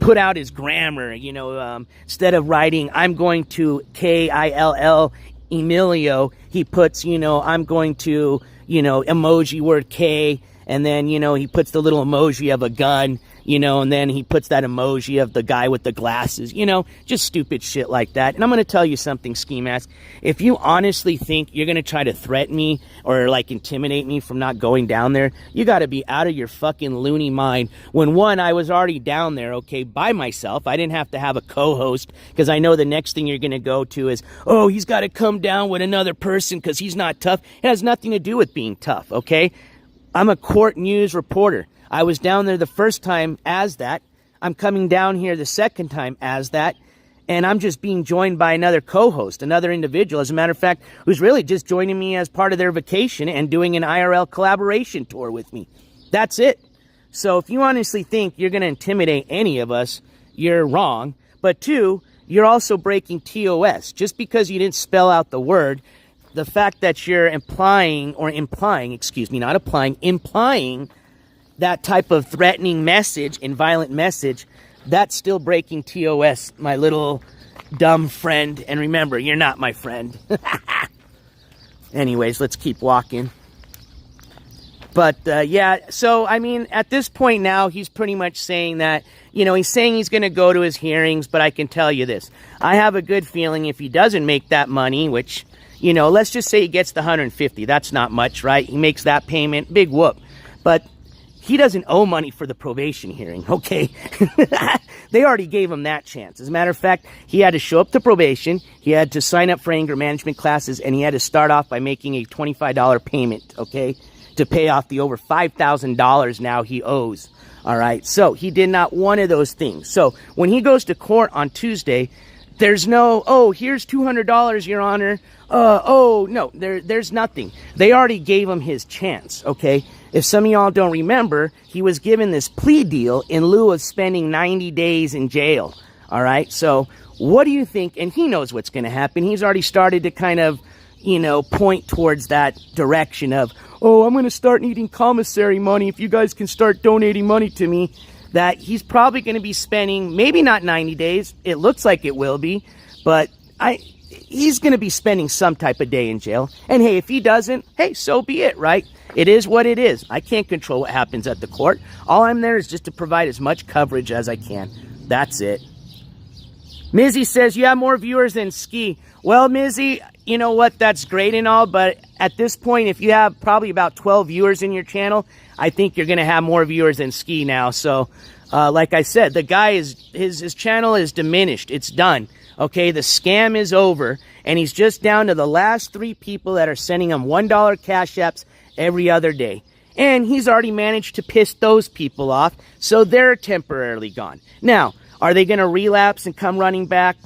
put out his grammar, you know, instead of writing, I'm going to Kill Emilio, he puts, you know, I'm going to, you know, emoji word K, and then, you know, he puts the little emoji of a gun, you know, and then he puts that emoji of the guy with the glasses, you know, just stupid shit like that. And I'm going to tell you something, Skimask. If you honestly think you're going to try to threaten me or, like, intimidate me from not going down there, you got to be out of your fucking loony mind. When, one, I was already down there, okay, by myself. I didn't have to have a co-host because I know the next thing you're going to go to is, oh, he's got to come down with another person because he's not tough. It has nothing to do with being tough, okay? I'm a court news reporter. I was down there the first time as that. I'm coming down here the second time as that. And I'm just being joined by another co-host, another individual, as a matter of fact, who's really just joining me as part of their vacation and doing an IRL collaboration tour with me. That's it. So if you honestly think you're going to intimidate any of us, you're wrong. But 2, you're also breaking TOS. Just because you didn't spell out the word, the fact that you're implying that type of threatening message and violent message, that's still breaking TOS, my little dumb friend. And remember, you're not my friend. Anyways, let's keep walking. But, yeah, so, I mean, at this point now, he's pretty much saying that, you know, he's saying he's going to go to his hearings, but I can tell you this. I have a good feeling if he doesn't make that money, which, you know, let's just say he gets the $150. That's not much, right? He makes that payment, big whoop. But he doesn't owe money for the probation hearing, okay? They already gave him that chance. As a matter of fact, he had to show up to probation, he had to sign up for anger management classes, and he had to start off by making a $25 payment, okay, to pay off the over $5,000 now he owes, all right? So he did not one of those things. So when he goes to court on Tuesday, there's no, oh, here's $200, Your Honor. Oh, no, there's nothing. They already gave him his chance, okay? If some of y'all don't remember, he was given this plea deal in lieu of spending 90 days in jail, all right? So what do you think? And he knows what's going to happen. He's already started to kind of, you know, point towards that direction of, oh, I'm going to start needing commissary money if you guys can start donating money to me. That he's probably going to be spending, maybe not 90 days. It looks like it will be, but he's going to be spending some type of day in jail. And hey, if he doesn't, hey, so be it, right? It is what it is. I can't control what happens at the court. All I'm there is just to provide as much coverage as I can. That's it. Mizzy says, you have more viewers than Ski. Well, Mizzy, you know what? That's great and all, but at this point, if you have probably about 12 viewers in your channel, I think you're going to have more viewers than Ski now. So, like I said, the guy is, his channel is diminished. It's done. Okay, the scam is over, and he's just down to the last 3 people that are sending him $1 cash apps every other day. And he's already managed to piss those people off, so they're temporarily gone. Now, are they going to relapse and come running back?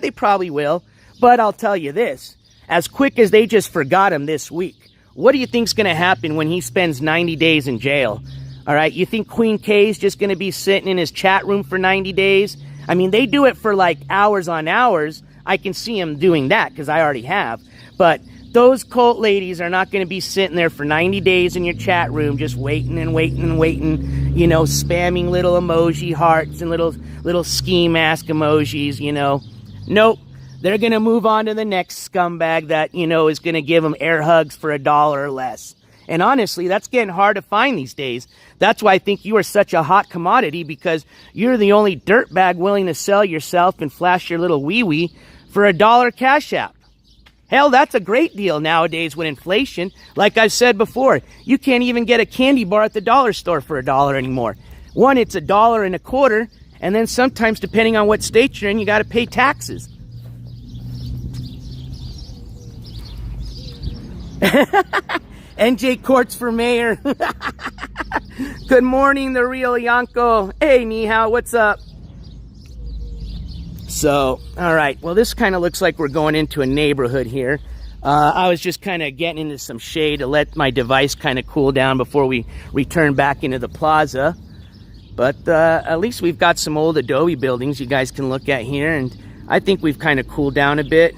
They probably will. But I'll tell you this. as quick as they just forgot him this week. What do you think's going to happen when he spends 90 days in jail? All right, you think Queen K's just going to be sitting in his chat room for 90 days? I mean, they do it for like hours on hours. I can see him doing that because I already have. But those cult ladies are not going to be sitting there for 90 days in your chat room just waiting and waiting and waiting, you know, spamming little emoji hearts and little ski mask emojis, you know. Nope. They're going to move on to the next scumbag that, you know, is going to give them air hugs for $1 or less. And honestly, that's getting hard to find these days. That's why I think you are such a hot commodity, because you're the only dirtbag willing to sell yourself and flash your little wee-wee for $1 cash app. Hell, that's a great deal nowadays with inflation. Like I've said before, you can't even get a candy bar at the dollar store for $1 anymore. One, it's $1.25, and then sometimes, depending on what state you're in, you got to pay taxes. NJ Courts for mayor. Good morning, the real Yanko. Hey, ni hao, what's up? So, all right. Well, this kind of looks like we're going into a neighborhood here. I was just kind of getting into some shade to let my device kind of cool down before we return back into the plaza. But at least we've got some old adobe buildings you guys can look at here, and I think we've kind of cooled down a bit.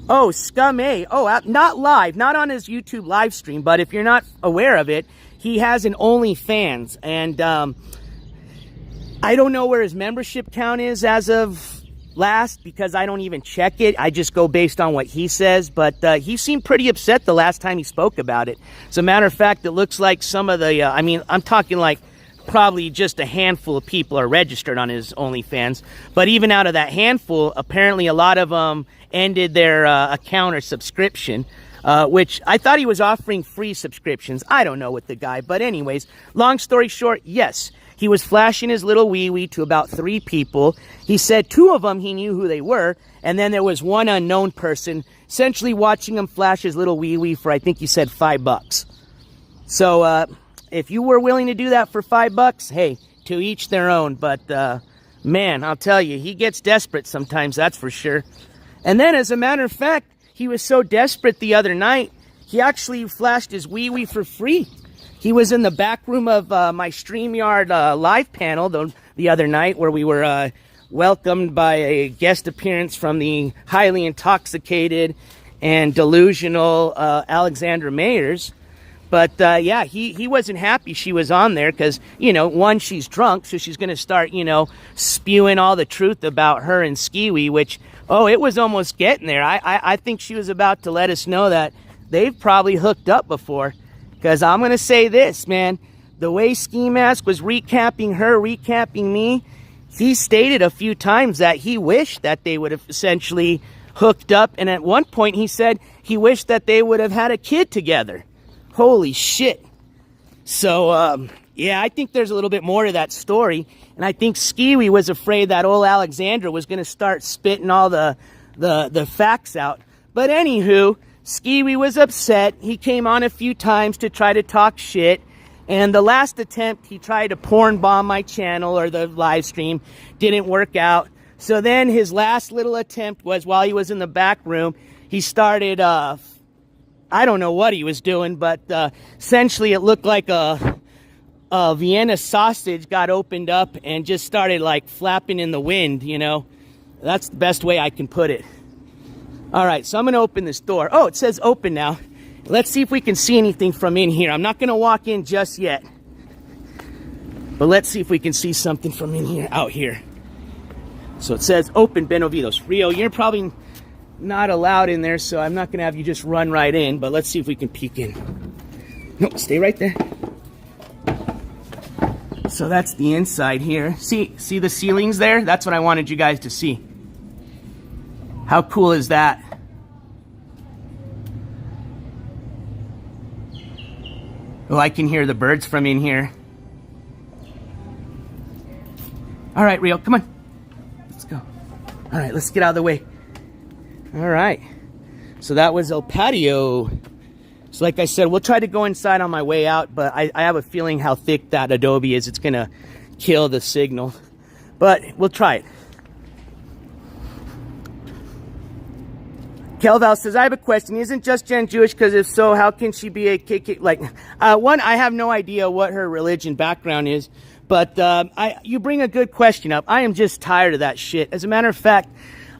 Oh, Scum A. Oh, not live, not on his YouTube live stream, but if you're not aware of it, he has an OnlyFans, and I don't know where his membership count is as of last, because I don't even check it. I just go based on what he says, but he seemed pretty upset the last time he spoke about it. As a matter of fact, it looks like some of the, I mean, I'm talking like probably just a handful of people are registered on his OnlyFans, but even out of that handful, apparently a lot of them ended their account or subscription, which I thought he was offering free subscriptions. I don't know with the guy, but anyways, long story short, yes, he was flashing his little wee-wee to about 3 people. He said 2 of them he knew who they were, and then there was one unknown person essentially watching him flash his little wee-wee for, I think he said, $5. So if you were willing to do that for $5, hey, to each their own. But man, I'll tell you, he gets desperate sometimes, that's for sure. And then, as a matter of fact, he was so desperate the other night, he actually flashed his wee-wee for free. He was in the back room of my StreamYard live panel the other night, where we were welcomed by a guest appearance from the highly intoxicated and delusional Alexandra Mayers. But yeah, he wasn't happy she was on there because, you know, one, she's drunk, so she's going to start, you know, spewing all the truth about her and Skiwi, which, oh, it was almost getting there. I think she was about to let us know that they've probably hooked up before. Because I'm going to say this, man, the way Skimask was recapping her, recapping me, he stated a few times that he wished that they would have essentially hooked up. And at one point he said he wished that they would have had a kid together. Holy shit. So, yeah, I think there's a little bit more to that story. And I think Skiwi was afraid that old Alexandra was going to start spitting all the facts out. But anywho, Skiwi was upset. He came on a few times to try to talk shit. And the last attempt, he tried to porn bomb my channel or the live stream. Didn't work out. So then his last little attempt was while he was in the back room, he started... I don't know what he was doing, but essentially it looked like a Vienna sausage got opened up and just started like flapping in the wind, you know. That's the best way I can put it. All right, so I'm going to open this door. Oh, it says open now. Let's see if we can see anything from in here. I'm not going to walk in just yet. But let's see if we can see something from in here, out here. So it says open Benavides. Rio, you're probably... not allowed in there, so I'm not gonna have you just run right in, but let's see if we can peek in. No, stay right there. So that's the inside here. See the ceilings there? That's what I wanted you guys to see. How cool is that? Oh, I can hear the birds from in here. All right, Rio, come on. Let's go. All right, let's get out of the way. All right, so that was El Patio. So like I said, we'll try to go inside on my way out, but I have a feeling how thick that adobe is. It's going to kill the signal, but we'll try it. Kelval says, I have a question. Isn't Just Jen Jewish? Because if so, how can she be a KK? Like, one, I have no idea what her religion background is. But you bring a good question up. I am just tired of that shit. As a matter of fact,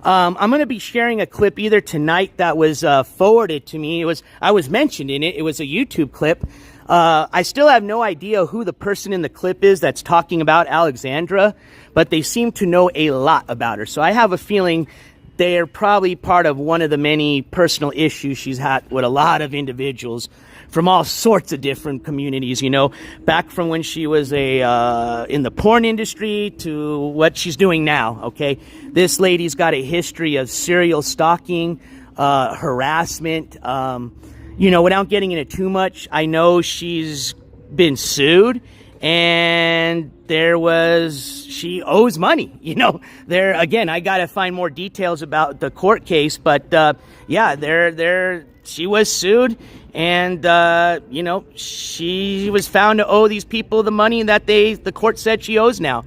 I'm going to be sharing a clip either tonight that was forwarded to me. I was mentioned in it. It was a YouTube clip. I still have no idea who the person in the clip is that's talking about Alexandra, but they seem to know a lot about her. So I have a feeling they are probably part of one of the many personal issues she's had with a lot of individuals from all sorts of different communities, you know, back from when she was in the porn industry to what she's doing now, okay? This lady's got a history of serial stalking, harassment. You know, without getting into too much, I know she's been sued, and she owes money, you know. Again, I got to find more details about the court case, but yeah, she was sued, and you know, she was found to owe these people the money that the court said she owes now.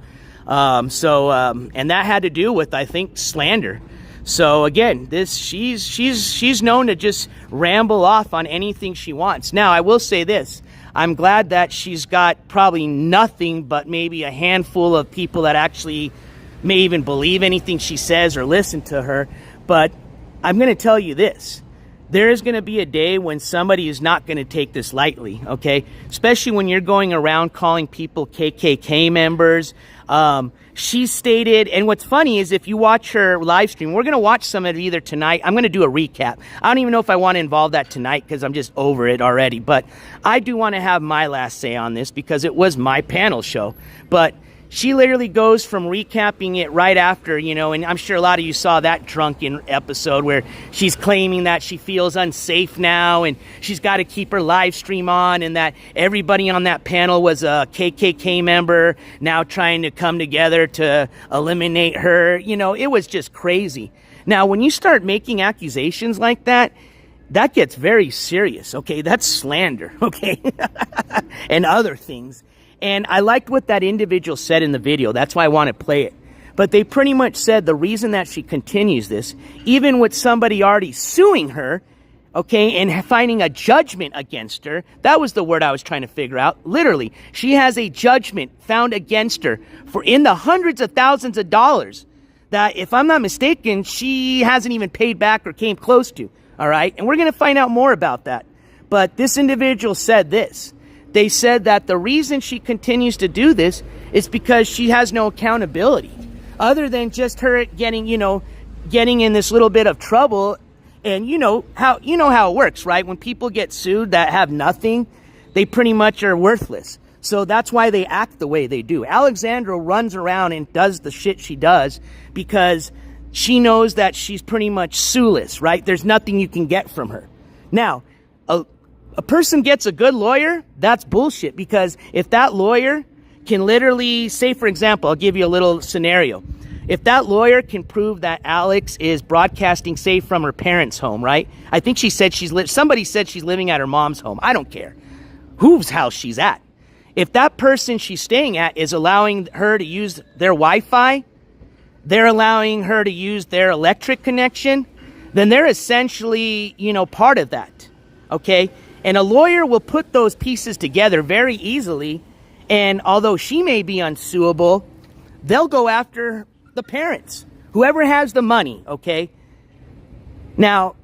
And that had to do with, I think, slander. So again, she's known to just ramble off on anything she wants. Now, I will say this. I'm glad that she's got probably nothing but maybe a handful of people that actually may even believe anything she says or listen to her. But I'm going to tell you this. There is going to be a day when somebody is not going to take this lightly, okay? Especially when you're going around calling people KKK members. She stated, and what's funny is if you watch her live stream, we're going to watch some of it either tonight. I'm going to do a recap. I don't even know if I want to involve that tonight because I'm just over it already. But I do want to have my last say on this because it was my panel show. But she literally goes from recapping it right after, you know, and I'm sure a lot of you saw that drunken episode where she's claiming that she feels unsafe now and she's got to keep her live stream on, and that everybody on that panel was a KKK member now trying to come together to eliminate her. You know, it was just crazy. Now, when you start making accusations like that, that gets very serious, okay? That's slander, okay? And other things. And I liked what that individual said in the video. That's why I want to play it. But they pretty much said the reason that she continues this, even with somebody already suing her, okay, and finding a judgment against her, that was the word I was trying to figure out. Literally, she has a judgment found against her for in the hundreds of thousands of dollars that, if I'm not mistaken, she hasn't even paid back or came close to, all right? And we're going to find out more about that. But this individual said this. They said that the reason she continues to do this is because she has no accountability other than just her getting in this little bit of trouble. And you know how it works, right? When people get sued that have nothing, they pretty much are worthless. So that's why they act the way they do. Alexandra runs around and does the shit she does because she knows that she's pretty much sueless, right? There's nothing you can get from her. Now, a person gets a good lawyer, that's bullshit, because if that lawyer can literally, say for example, I'll give you a little scenario. If that lawyer can prove that Alex is broadcasting, say, from her parents' home, right? I think she said somebody said she's living at her mom's home. I don't care whose house she's at. If that person she's staying at is allowing her to use their Wi-Fi, they're allowing her to use their electric connection, then they're essentially, part of that, okay? And a lawyer will put those pieces together very easily, and although she may be unsuable, they'll go after the parents, whoever has the money, okay? Now,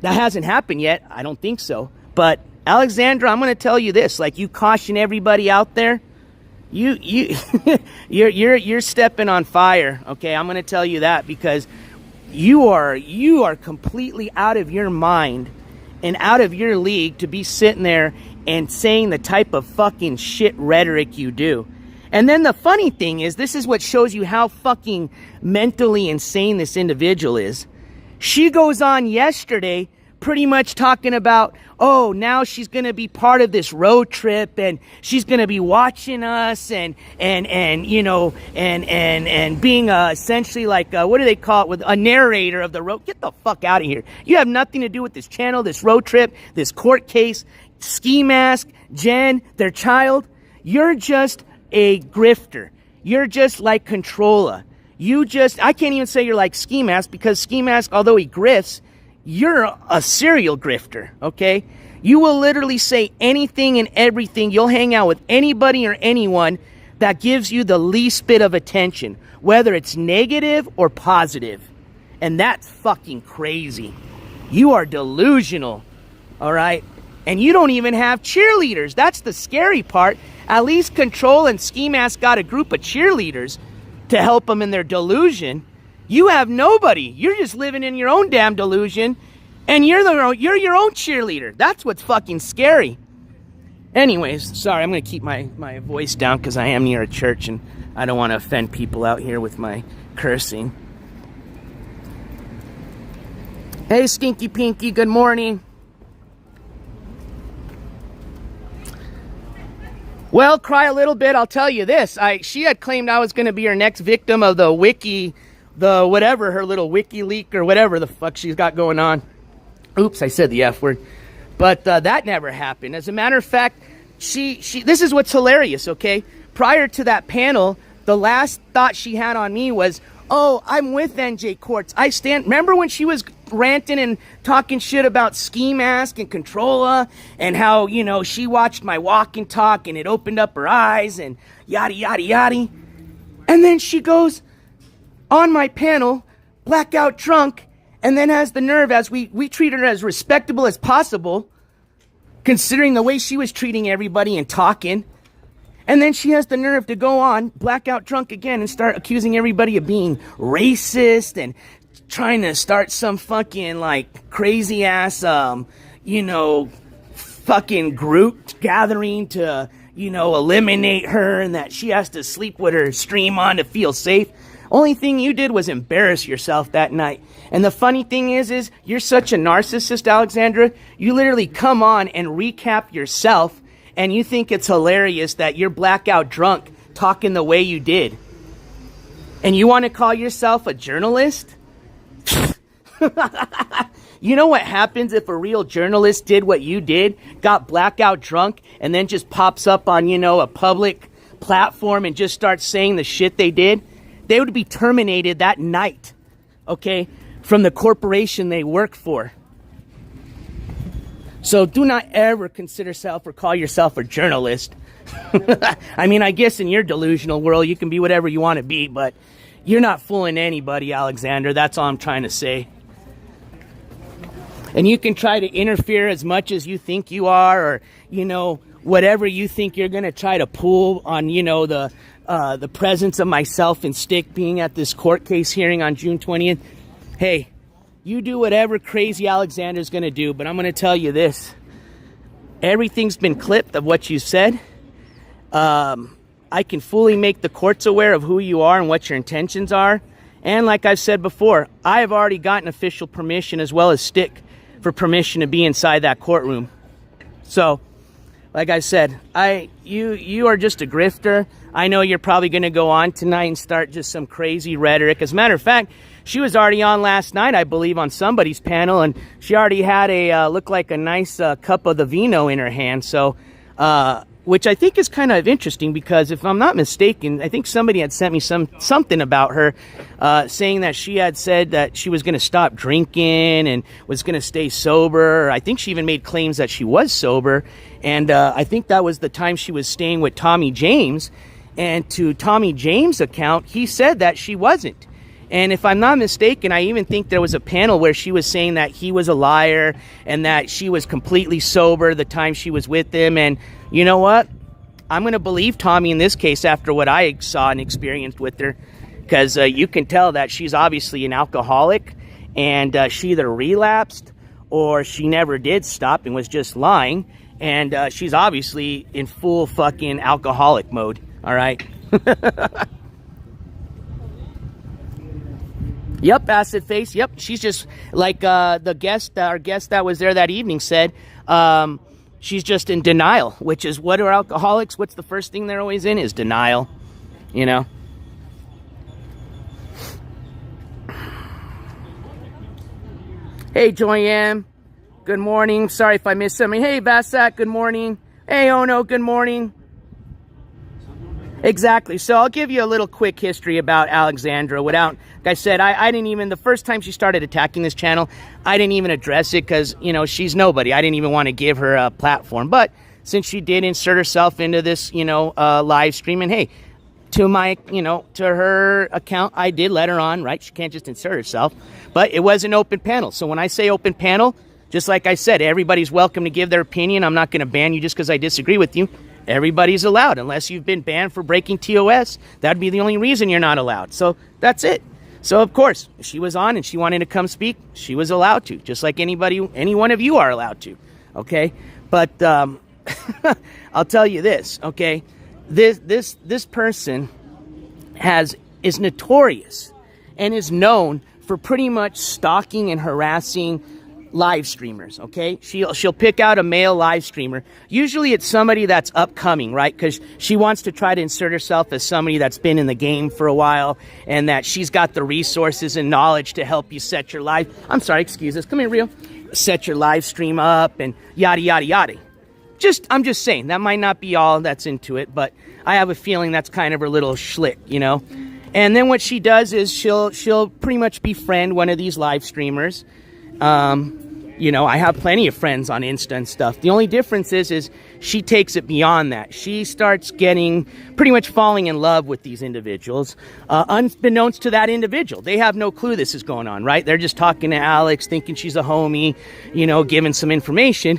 that hasn't happened yet. I don't think so. But Alexandra, I'm going to tell you this, like, you caution everybody out there, you're stepping on fire, okay? I'm going to tell you that because you are completely out of your mind and out of your league to be sitting there and saying the type of fucking shit rhetoric you do. And then the funny thing is, this is what shows you how fucking mentally insane this individual is. She goes on yesterday pretty much talking about, oh, now she's going to be part of this road trip and she's going to be watching us and being essentially like, what do they call it, with a narrator of the road. Get the fuck out of here. You have nothing to do with this channel, this road trip, this court case, Skimask, Jen, their child. You're just a grifter. You're just like Controlla. I can't even say you're like Skimask because Skimask, although he grifts, you're a serial grifter, okay? You will literally say anything and everything. You'll hang out with anybody or anyone that gives you the least bit of attention, whether it's negative or positive. And that's fucking crazy. You are delusional, all right? And you don't even have cheerleaders. That's the scary part. At least Control and Skimask got a group of cheerleaders to help them in their delusion. You have nobody. You're just living in your own damn delusion, and you're your own cheerleader. That's what's fucking scary. Anyways, sorry, I'm going to keep my voice down because I am near a church, and I don't want to offend people out here with my cursing. Hey, Stinky Pinky, good morning. Well, cry a little bit, I'll tell you this. She had claimed I was going to be her next victim of the wiki, the whatever, her little wiki leak or whatever the fuck she's got going on. Oops, I said the F word. But that never happened. As a matter of fact, this is what's hilarious, okay? Prior to that panel, the last thought she had on me was, oh, I'm with NJCOURTS. I stand. Remember when she was ranting and talking shit about Skimask and Controlla and how, you know, she watched my walk and talk and it opened up her eyes and yada, yada, yada. And then she goes on my panel, blackout drunk, and then has the nerve, as we treat her as respectable as possible, considering the way she was treating everybody and talking. And then she has the nerve to go on, blackout drunk again, and start accusing everybody of being racist and trying to start some fucking, like, crazy ass, you know, fucking group gathering to, you know, eliminate her and that she has to sleep with her stream on to feel safe. Only thing you did was embarrass yourself that night. And the funny thing is you're such a narcissist, Alexandra. You literally come on and recap yourself, and you think it's hilarious that you're blackout drunk talking the way you did. And you want to call yourself a journalist? You know what happens if a real journalist did what you did, got blackout drunk, and then just pops up on, you know, a public platform and just starts saying the shit they did? They would be terminated that night, okay, from the corporation they work for. So do not ever consider yourself or call yourself a journalist. I mean, I guess in your delusional world, you can be whatever you want to be, but you're not fooling anybody, Alexander. That's all I'm trying to say. And you can try to interfere as much as you think you are, or, you know, whatever you think you're going to try to pull on, you know, the presence of myself and Stick being at this court case hearing on June 20th. Hey, you do whatever crazy Alexander's going to do, but I'm going to tell you this. Everything's been clipped of what you said. I can fully make the courts aware of who you are and what your intentions are. And like I've said before, I have already gotten official permission, as well as Stick, for permission to be inside that courtroom. So, like I said, you are just a grifter. I know you're probably going to go on tonight and start just some crazy rhetoric. As a matter of fact, she was already on last night, I believe, on somebody's panel, and she already had looked like a nice cup of the vino in her hand. So, which I think is kind of interesting, because if I'm not mistaken, I think somebody had sent me something about her, saying that she had said that she was going to stop drinking and was going to stay sober. I think she even made claims that she was sober, and I think that was the time she was staying with Tommy James. And to Tommy James' account, he said that she wasn't. And if I'm not mistaken, I even think there was a panel where she was saying that he was a liar and that she was completely sober the time she was with him. And you know what? I'm going to believe Tommy in this case after what I saw and experienced with her, because you can tell that she's obviously an alcoholic, and she either relapsed or she never did stop and was just lying. And she's obviously in full fucking alcoholic mode. All right. Yep, acid face. Yep, she's just like our guest that was there that evening said. She's just in denial, which is what are alcoholics? What's the first thing they're always in? Is denial, you know. Hey, Joyanne. Good morning. Sorry if I missed something. Hey, Vasak. Good morning. Hey, Ono. Good morning. Exactly. So I'll give you a little quick history about Alexandra without, like I said, I didn't even, the first time she started attacking this channel, I didn't even address it because, you know, she's nobody. I didn't even want to give her a platform. But since she did insert herself into this, you know, live stream, and hey, to my, you know, to her account, I did let her on, right? She can't just insert herself. But it was an open panel. So when I say open panel, just like I said, everybody's welcome to give their opinion. I'm not going to ban you just because I disagree with you. Everybody's allowed, unless you've been banned for breaking TOS. That'd be the only reason you're not allowed. So that's it. So of course, if she was on and she wanted to come speak, she was allowed to, just like anybody, any one of you are allowed to. Okay, but I'll tell you this. Okay, this person is notorious and is known for pretty much stalking and harassing live streamers. Okay, she'll pick out a male live streamer. Usually it's somebody that's upcoming, right? Because she wants to try to insert herself as somebody that's been in the game for a while and that she's got the resources and knowledge to help you set your live, excuse us, come here, Rio, set your live stream up and yada yada yada. I'm just saying, that might not be all that's into it, but I have a feeling that's kind of her little schlick, you know. And then what she does is she'll pretty much befriend one of these live streamers. You know, I have plenty of friends on Insta and stuff. The only difference is she takes it beyond that. She starts getting pretty much falling in love with these individuals, unbeknownst to that individual. They have no clue this is going on, right? They're just talking to Alex, thinking she's a homie, you know, giving some information.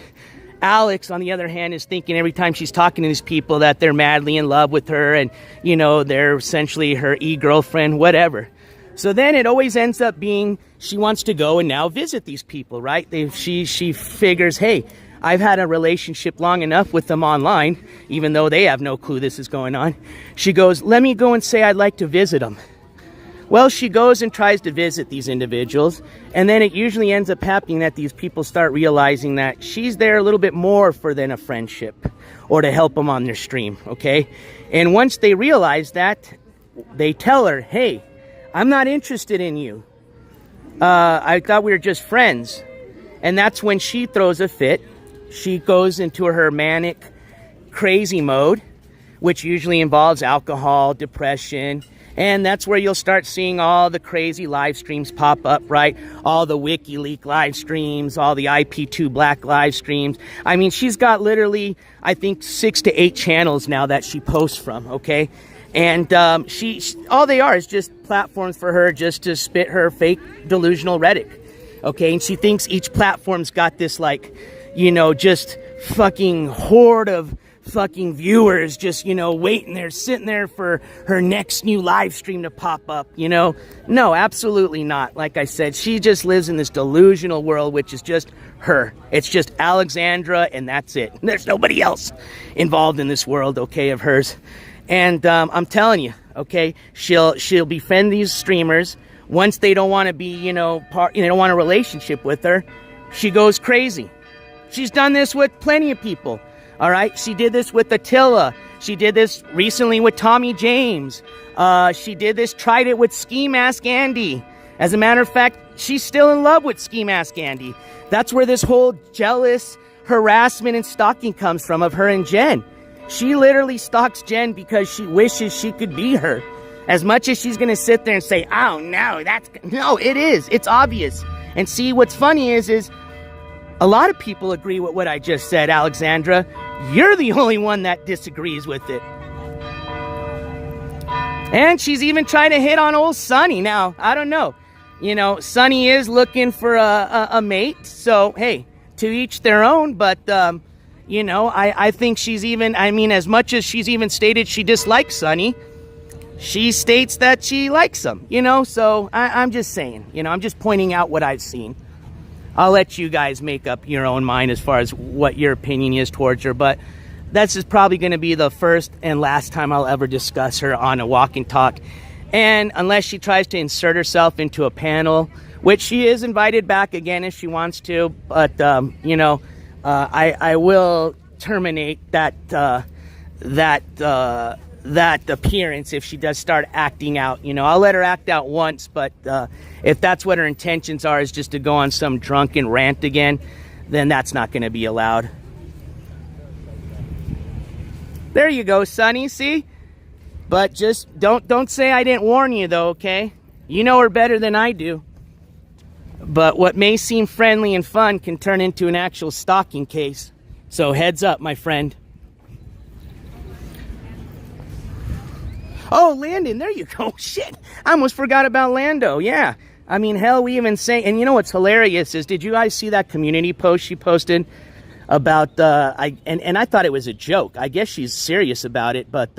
Alex, on the other hand, is thinking every time she's talking to these people that they're madly in love with her and, you know, they're essentially her e-girlfriend, whatever. So then it always ends up being she wants to go and now visit these people, right? She figures, hey, I've had a relationship long enough with them online, even though they have no clue this is going on. She goes, let me go and say I'd like to visit them. Well, she goes and tries to visit these individuals, and then it usually ends up happening that these people start realizing that she's there a little bit more for than a friendship or to help them on their stream, okay? And once they realize that, they tell her, hey, I'm not interested in you. I thought we were just friends. And that's when she throws a fit. She goes into her manic, crazy mode, which usually involves alcohol, depression. And that's where you'll start seeing all the crazy live streams pop up, right? All the WikiLeaks live streams, all the IP2 Black live streams. I mean, she's got literally, I think, 6 to 8 channels now that she posts from, okay? And she all they are is just platforms for her just to spit her fake delusional rhetoric, okay? And she thinks each platform's got this, like, you know, just fucking horde of fucking viewers just, you know, waiting there, sitting there for her next new live stream to pop up, you know? No, absolutely not. Like I said, she just lives in this delusional world, which is just her. It's just Alexandra, and that's it. There's nobody else involved in this world, okay, of hers. And I'm telling you, okay, she'll befriend these streamers. Once they don't want to be, you know, they don't want a relationship with her, she goes crazy. She's done this with plenty of people. All right, she did this with Attila. She did this recently with Tommy James. She did this, tried it with Skimask Andy. As a matter of fact, she's still in love with Skimask Andy. That's where this whole jealous harassment and stalking comes from of her and Jen. She literally stalks Jen because she wishes she could be her. As much as she's going to sit there and say, oh, no, no, it is. It's obvious. And see, what's funny is a lot of people agree with what I just said, Alexandra. You're the only one that disagrees with it. And she's even trying to hit on old Sonny. Now, I don't know. You know, Sonny is looking for a mate. So, hey, to each their own. But, you know, I think she's even, I mean, as much as she's even stated she dislikes Sonny, she states that she likes him, you know? So, I'm just saying, you know, I'm just pointing out what I've seen. I'll let you guys make up your own mind as far as what your opinion is towards her, but this is probably going to be the first and last time I'll ever discuss her on a walk and talk. And unless she tries to insert herself into a panel, which she is invited back again if she wants to, but, you know, I will terminate that appearance if she does start acting out. You know, I'll let her act out once, but if that's what her intentions are, is just to go on some drunken rant again, then that's not going to be allowed. There you go, Sonny. See? But just don't say I didn't warn you, though, okay? You know her better than I do. But what may seem friendly and fun can turn into an actual stalking case. So heads up, my friend. Oh, Landon, there you go. Shit, I almost forgot about Lando. Yeah, I mean, hell, we even say, and you know what's hilarious is, did you guys see that community post she posted about, and I thought it was a joke. I guess she's serious about it, but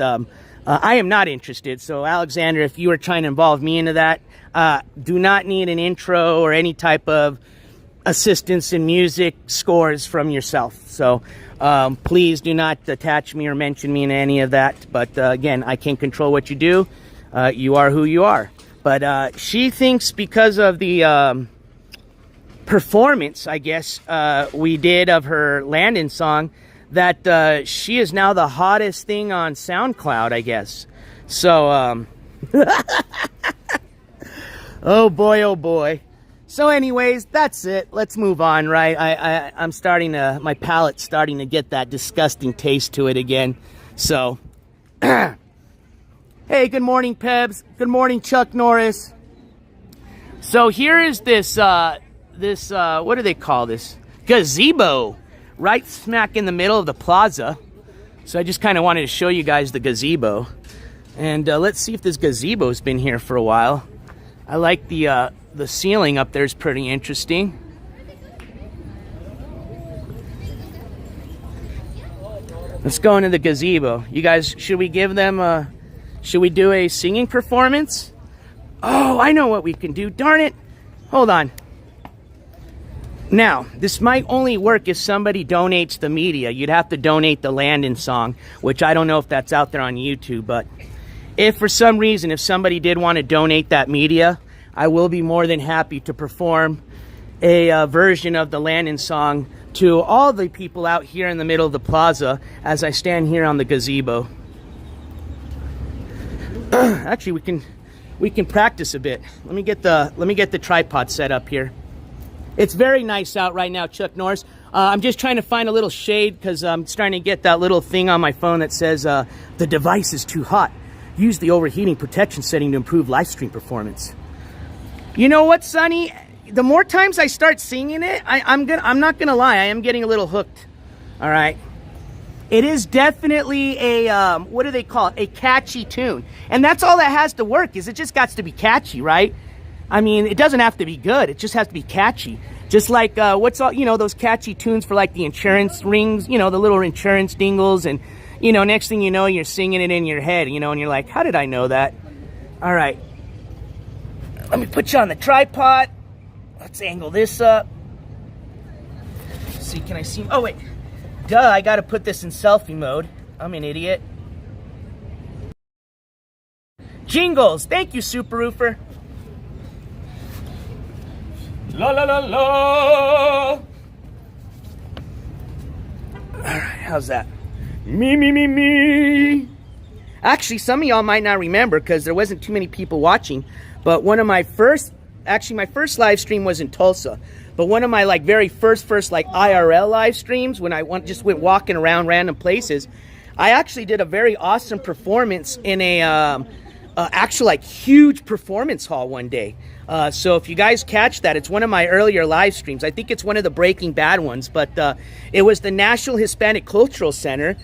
I am not interested. So, Alexander, if you are trying to involve me into that, do not need an intro or any type of assistance in music scores from yourself. So, please do not attach me or mention me in any of that. But again, I can't control what you do. You are who you are. But she thinks because of the performance, I guess, we did of her Landon song, that she is now the hottest thing on SoundCloud, I guess. So, oh boy, oh boy. So anyways, that's it. Let's move on, right? I'm starting to, my palate's starting to get that disgusting taste to it again. So, hey, good morning, Pebs. Good morning, Chuck Norris. So here is this, what do they call this? Gazebo, right smack in the middle of the plaza. So I just kind of wanted to show you guys the gazebo. And let's see if this gazebo's been here for a while. I like the ceiling up there is pretty interesting. Let's go into the gazebo. You guys, should we give them should we do a singing performance? Oh, I know what we can do. Darn it. Hold on. Now, this might only work if somebody donates the media. You'd have to donate the Landon song, which I don't know if that's out there on YouTube, but if for some reason, if somebody did want to donate that media, I will be more than happy to perform a version of the Landon song to all the people out here in the middle of the plaza as I stand here on the gazebo. Actually, we can practice a bit. Let me get the tripod set up here. It's very nice out right now, Chuck Norris. I'm just trying to find a little shade because I'm starting to get that little thing on my phone that says the device is too hot. Use the overheating protection setting to improve live stream performance. You know what, Sonny? The more times I start singing it, I'm not gonna lie, I am getting a little hooked. All right. It is definitely a what do they call it? A catchy tune, and that's all that has to work. Is it just got to be catchy, right? I mean, it doesn't have to be good. It just has to be catchy. Just like what's all, you know, those catchy tunes for like the insurance rings, you know, the little insurance dingles, and you know, next thing you know, you're singing it in your head, you know, and you're like, how did I know that? All right. Let me put you on the tripod. Let's angle this up. Let's see, can I see? Oh, wait. Duh, I got to put this in selfie mode. I'm an idiot. Jingles. Thank you, Super Roofer. La, la, la, la. All right, how's that? Me. Actually, some of y'all might not remember because there wasn't too many people watching. But one of my first, actually my first live stream was in Tulsa. But one of my like very first like IRL live streams when I just went walking around random places, I actually did a very awesome performance in a actual like huge performance hall one day. So if you guys catch that, it's one of my earlier live streams. I think it's one of the Breaking Bad ones, but it was the National Hispanic Cultural Center.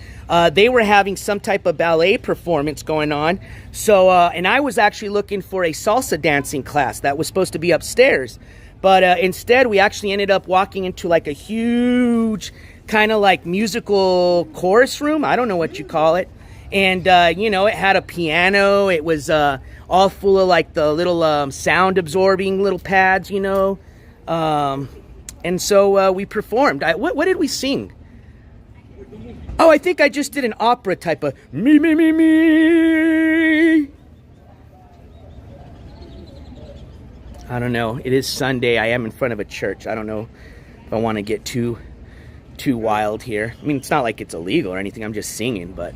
They were having some type of ballet performance going on. So, and I was actually looking for a salsa dancing class that was supposed to be upstairs. But instead, we actually ended up walking into like a huge kind of like musical chorus room. I don't know what you call it. And, you know, it had a piano. It was all full of like the little sound absorbing little pads, you know. And so we performed. What did we sing? Oh, I think I just did an opera type of me. I don't know. It is Sunday. I am in front of a church. I don't know if I want to get too wild here. I mean, it's not like it's illegal or anything. I'm just singing, but...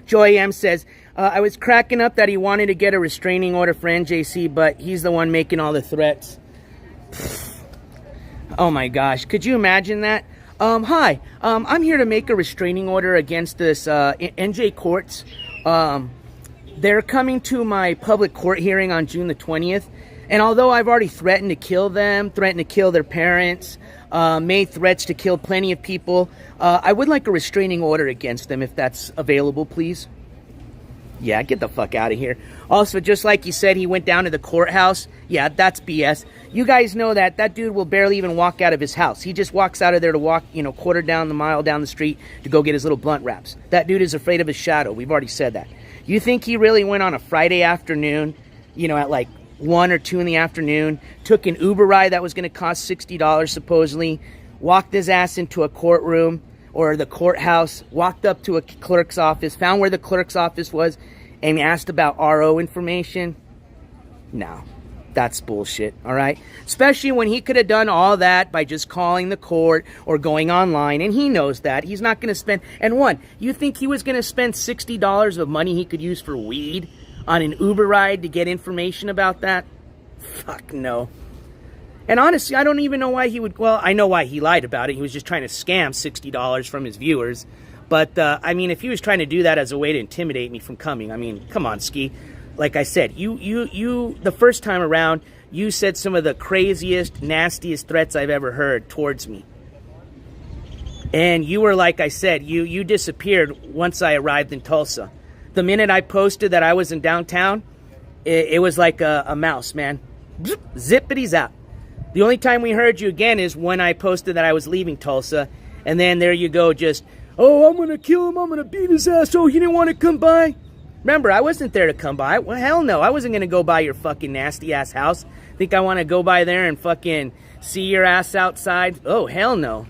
Joy M says, I was cracking up that he wanted to get a restraining order for NJC, but he's the one making all the threats. Oh my gosh. Could you imagine that? Hi. I'm here to make a restraining order against this NJ Courts. They're coming to my public court hearing on June the 20th. And although I've already threatened to kill them, threatened to kill their parents, made threats to kill plenty of people, I would like a restraining order against them if that's available, please. Yeah, get the fuck out of here. Also, just like you said, he went down to the courthouse. Yeah, that's BS. You guys know that that dude will barely even walk out of his house. He just walks out of there to walk, you know, quarter down the mile down the street to go get his little blunt wraps. That dude is afraid of his shadow. We've already said that. You think he really went on a Friday afternoon, you know, at like 1 or 2 in the afternoon, took an Uber ride that was going to cost $60 supposedly, walked his ass into a courtroom or the courthouse, walked up to a clerk's office, found where the clerk's office was, and asked about RO information? No, that's bullshit, all right? Especially when he could have done all that by just calling the court or going online, and he knows that. He's not going to spend... And one, you think he was going to spend $60 of money he could use for weed on an Uber ride to get information about that? Fuck no. And honestly, I don't even know why he would... Well, I know why he lied about it. He was just trying to scam $60 from his viewers. But, I mean, if he was trying to do that as a way to intimidate me from coming, I mean, come on, Ski. Like I said, you, the first time around, you said some of the craziest, nastiest threats I've ever heard towards me. And you were, like I said, you disappeared once I arrived in Tulsa. The minute I posted that I was in downtown, it was like a mouse, man. Zippity zap. The only time we heard you again is when I posted that I was leaving Tulsa. And then there you go, just, oh, I'm going to kill him, I'm going to beat his ass, oh, he didn't want to come by? Remember, I wasn't there to come by. Well, hell no, I wasn't going to go by your fucking nasty-ass house. Think I want to go by there and fucking see your ass outside? Oh, hell no.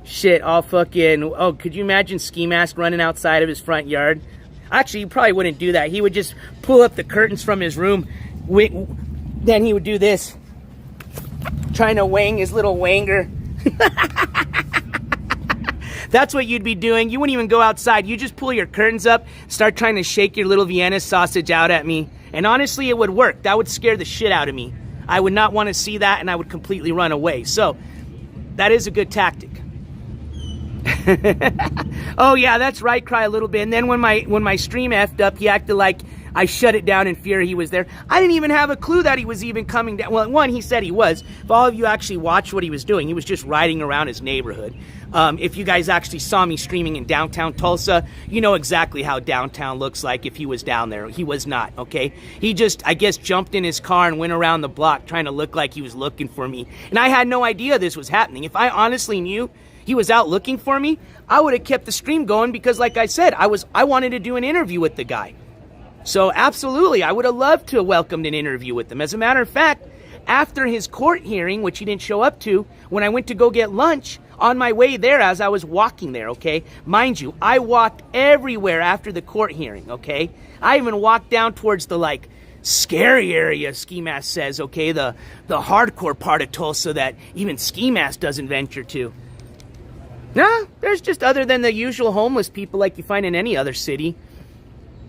Shit, all fucking... Oh, could you imagine Skimask running outside of his front yard? Actually, he probably wouldn't do that. He would just pull up the curtains from his room. Then he would do this. Trying to wang his little wanger. That's what you'd be doing. You wouldn't even go outside. You just pull your curtains up, start trying to shake your little Vienna sausage out at me. And honestly, it would work. That would scare the shit out of me. I would not want to see that, and I would completely run away. So, that is a good tactic. Oh yeah, that's right, cry a little bit. And then when my stream effed up, he acted like I shut it down in fear he was there. I didn't even have a clue that he was even coming down. Well, one, he said he was. If all of you actually watched what he was doing, he was just riding around his neighborhood. If you guys actually saw me streaming in downtown Tulsa, you know exactly how downtown looks like if he was down there. He was not, okay? He just, I guess, jumped in his car and went around the block trying to look like he was looking for me. And I had no idea this was happening. If I honestly knew he was out looking for me, I would have kept the stream going because, like I said, I wanted to do an interview with the guy. So, absolutely, I would have loved to have welcomed an interview with him. As a matter of fact, after his court hearing, which he didn't show up to, when I went to go get lunch, on my way there as I was walking there, okay? Mind you, I walked everywhere after the court hearing, okay? I even walked down towards the, like, scary area, Skimask says, okay? The hardcore part of Tulsa that even Skimask doesn't venture to. Nah, there's just other than the usual homeless people like you find in any other city.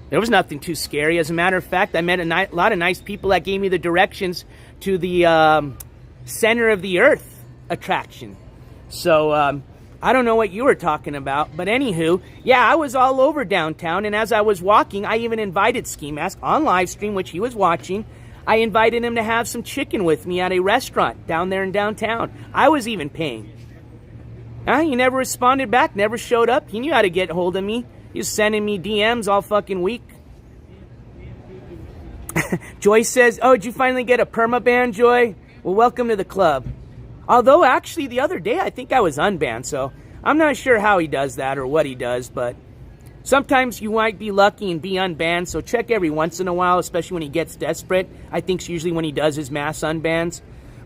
There was nothing too scary. As a matter of fact, I met a lot of nice people that gave me the directions to the center of the earth attraction. So, I don't know what you were talking about, but anywho, yeah, I was all over downtown, and as I was walking, I even invited Skimask on live stream, which he was watching. I invited him to have some chicken with me at a restaurant down there in downtown. I was even paying. He never responded back, never showed up. He knew how to get hold of me. He was sending me DMs all fucking week. Joy says, oh, did you finally get a permaban, Joy? Well, welcome to the club. Although, actually, the other day, I think I was unbanned, so I'm not sure how he does that or what he does, but sometimes you might be lucky and be unbanned, so check every once in a while, especially when he gets desperate. I think it's usually when he does his mass unbans.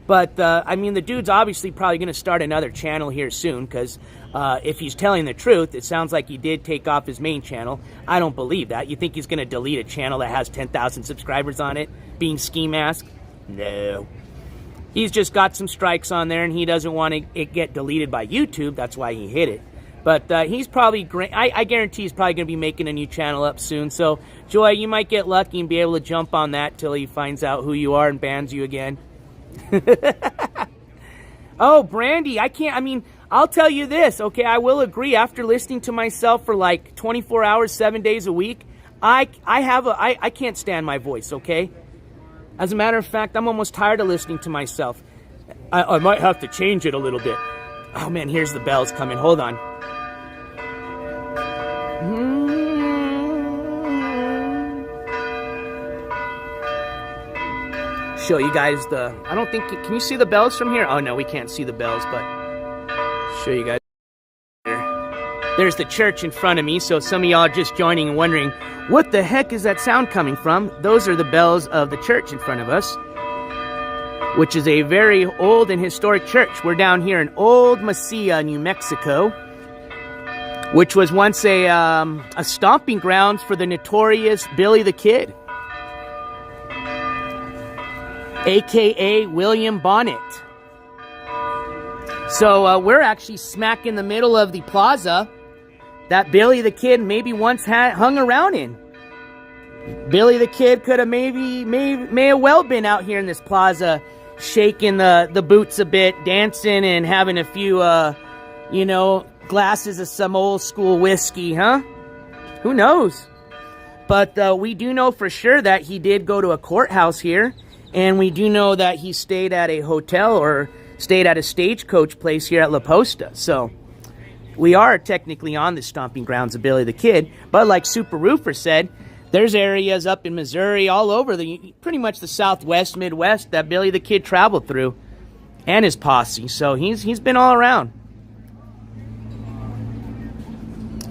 But, I mean, the dude's obviously probably going to start another channel here soon, because if he's telling the truth, it sounds like he did take off his main channel. I don't believe that. You think he's going to delete a channel that has 10,000 subscribers on it, being Skimask? No. He's just got some strikes on there, and he doesn't want it get deleted by YouTube. That's why he hid it. But he's probably... I guarantee he's probably going to be making a new channel up soon. So, Joy, you might get lucky and be able to jump on that till he finds out who you are and bans you again. Oh, Brandy, I I'll tell you this, okay, I will agree, after listening to myself for like 24 hours, 7 days a week, I can't stand my voice, okay? As a matter of fact, I'm almost tired of listening to myself. I might have to change it a little bit. Oh man, here's the bells coming, hold on. Show you guys the, I don't think, can you see the bells from here? Oh no, we can't see the bells, but show you guys. There's the church in front of me, so some of y'all are just joining and wondering, what the heck is that sound coming from? Those are the bells of the church in front of us, which is a very old and historic church. We're down here in Old Mesilla, New Mexico, which was once a stomping grounds for the notorious Billy the Kid, aka William Bonnet. So we're actually smack in the middle of the plaza that Billy the Kid maybe once hung around in. Billy the Kid could have may have well been out here in this plaza, shaking the boots a bit, dancing and having a few, you know, glasses of some old school whiskey, huh? Who knows? But we do know for sure that he did go to a courthouse here, and we do know that he stayed at a hotel or stayed at a stagecoach place here at La Posta. So we are technically on the stomping grounds of Billy the Kid. But like Super Roofer said, there's areas up in Missouri, all over pretty much the Southwest, Midwest, that Billy the Kid traveled through, and his posse. So he's been all around.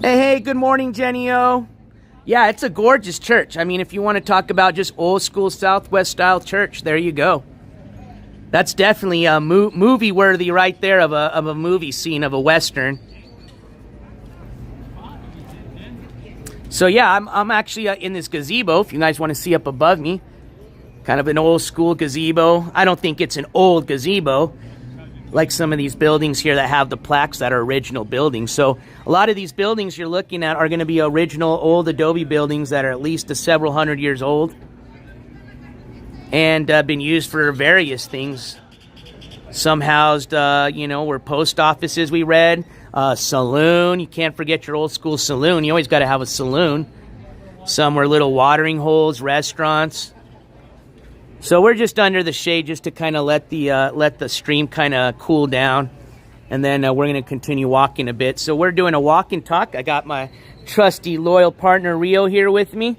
Hey, good morning, Jenny-O. Yeah, it's a gorgeous church. I mean, if you want to talk about just old school Southwest style church, there you go. That's definitely a movie worthy right there of a movie scene of a Western. So yeah, I'm actually in this gazebo, if you guys want to see up above me. Kind of an old school gazebo. I don't think it's an old gazebo, like some of these buildings here that have the plaques that are original buildings. So a lot of these buildings you're looking at are going to be original old adobe buildings that are at least several hundred years old and been used for various things. Some housed, you know, were post offices, we read. Saloon, you can't forget your old school saloon. You always got to have a saloon. Some were little watering holes, restaurants. So we're just under the shade just to kind of let the stream kind of cool down, and then we're going to continue walking a bit. So we're doing a walk and talk. I got my trusty loyal partner Rio here with me.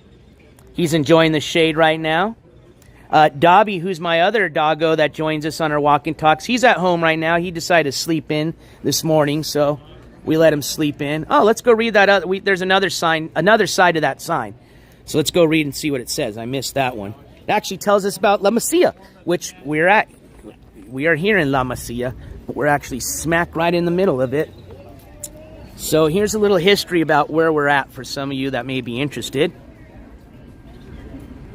He's enjoying the shade right now. Dobby, who's my other doggo that joins us on our walk and talks, he's at home right now. He decided to sleep in this morning, so we let him sleep in. Oh, let's go read that other. There's another sign, another side of that sign. So let's go read and see what it says. I missed that one. It actually tells us about La Mesilla, which we're at. We are here in La Mesilla, but we're actually smack right in the middle of it. So here's a little history about where we're at for some of you that may be interested.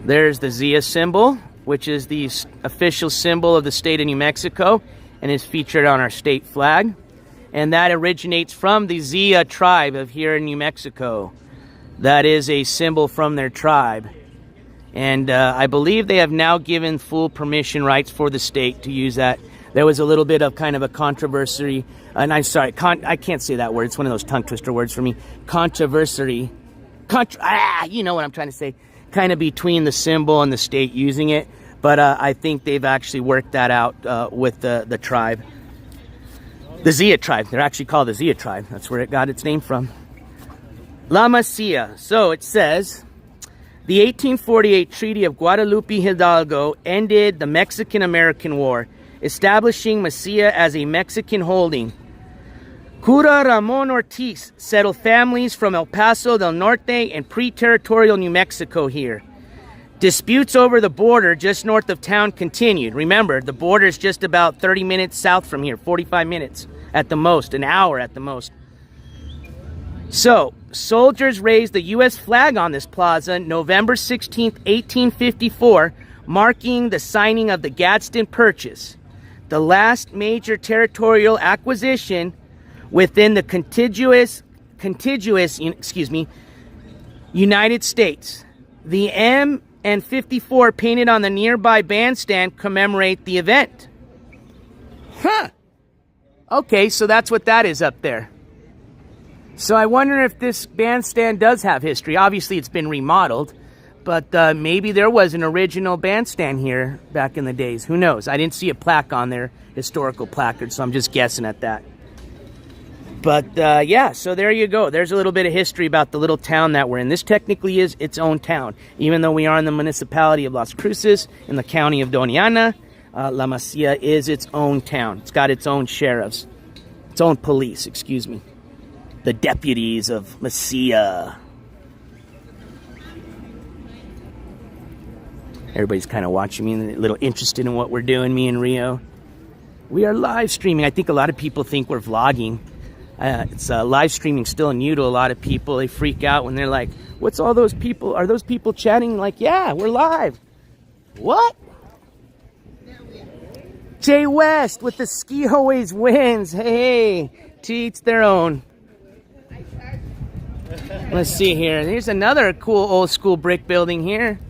There's the Zia symbol, which is the official symbol of the state of New Mexico and is featured on our state flag. And that originates from the Zia tribe of here in New Mexico. That is a symbol from their tribe. And I believe they have now given full permission rights for the state to use that. There was a little bit of kind of a controversy, and I'm sorry, I can't say that word. It's one of those tongue twister words for me. Controversy. You know what I'm trying to say. Kind of between the symbol and the state using it. But I think they've actually worked that out with the tribe. The Zia tribe. They're actually called the Zia tribe. That's where it got its name from. La Mesilla. So it says, the 1848 Treaty of Guadalupe Hidalgo ended the Mexican-American War, establishing Mesilla as a Mexican holding. Cura Ramon Ortiz settled families from El Paso del Norte and pre-territorial New Mexico here. Disputes over the border just north of town continued. Remember, the border is just about 30 minutes south from here, 45 minutes at the most, an hour at the most. So, soldiers raised the U.S. flag on this plaza November 16, 1854, marking the signing of the Gadsden Purchase, the last major territorial acquisition within the contiguous United States. The M and 54 painted on the nearby bandstand commemorate the event. Huh. Okay, so that's what that is up there. So I wonder if this bandstand does have history. Obviously, it's been remodeled, but maybe there was an original bandstand here back in the days. Who knows? I didn't see a plaque on there, historical placard, so I'm just guessing at that. But yeah, so there you go. There's a little bit of history about the little town that we're in. This technically is its own town, even though we are in the municipality of Las Cruces in the county of Doñana. La Masia is its own town. It's got its own sheriffs, its own police, excuse me. The deputies of Masia. Everybody's kind of watching me, a little interested in what we're doing, me and Rio. We are live streaming. I think a lot of people think we're vlogging. It's live streaming still new to a lot of people. They freak out when they're like, what's all those people? Are those people chatting? Like, yeah, we're live. What? Jay West with the ski always wins. Hey, to each their own. Let's see here. Here's another cool old school brick building here.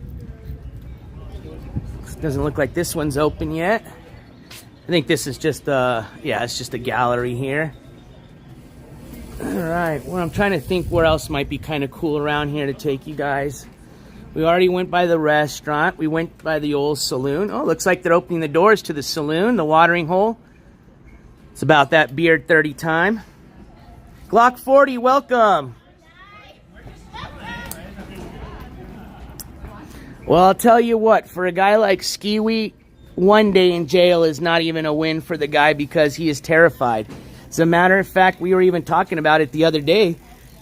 Doesn't look like this one's open yet. I think this is just yeah, it's just a gallery here. All right, well, I'm trying to think where else might be kind of cool around here to take you guys. We already went by the restaurant. We went by the old saloon. Oh, looks like they're opening the doors to the saloon, the watering hole. It's about that beard 30 time. Glock 40, welcome. Well, I'll tell you what, for a guy like Skiwi, one day in jail is not even a win for the guy because he is terrified. As a matter of fact, we were even talking about it the other day.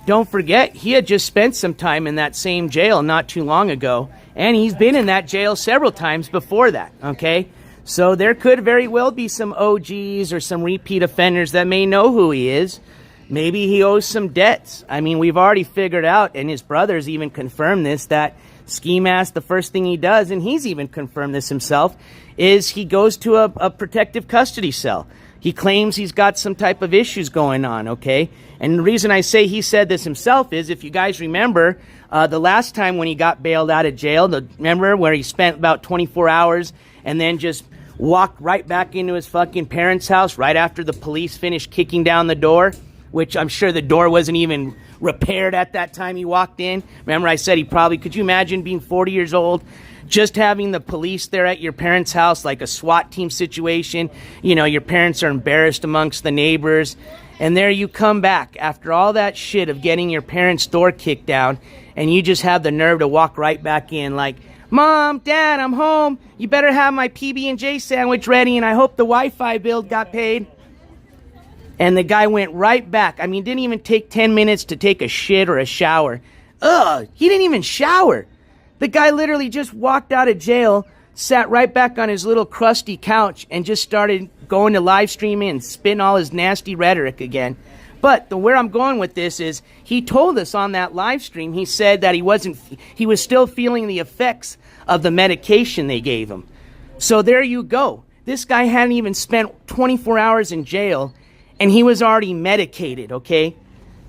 Don't forget, he had just spent some time in that same jail not too long ago, and he's been in that jail several times before that, okay? So there could very well be some OGs or some repeat offenders that may know who he is. Maybe he owes some debts. I mean, we've already figured out, and his brothers even confirmed this, that Skimask, the first thing he does, and he's even confirmed this himself, is he goes to a protective custody cell. He claims he's got some type of issues going on, okay? And the reason I say he said this himself is, if you guys remember, the last time when he got bailed out of jail, remember where he spent about 24 hours and then just walked right back into his fucking parents' house right after the police finished kicking down the door, which I'm sure the door wasn't even repaired at that time he walked in. Remember I said he probably, could you imagine being 40 years old, just having the police there at your parents' house, like a SWAT team situation? You know, your parents are embarrassed amongst the neighbors, and there you come back after all that shit of getting your parents' door kicked down, and you just have the nerve to walk right back in like, Mom, Dad, I'm home. You better have my PB&J sandwich ready, and I hope the Wi-Fi bill got paid. And the guy went right back. I mean, didn't even take 10 minutes to take a shit or a shower. Ugh, he didn't even shower. The guy literally just walked out of jail, sat right back on his little crusty couch, and just started going to live streaming and spitting all his nasty rhetoric again. But where I'm going with this is, he told us on that live stream, he said that he was still feeling the effects of the medication they gave him. So there you go. This guy hadn't even spent 24 hours in jail, and he was already medicated, okay?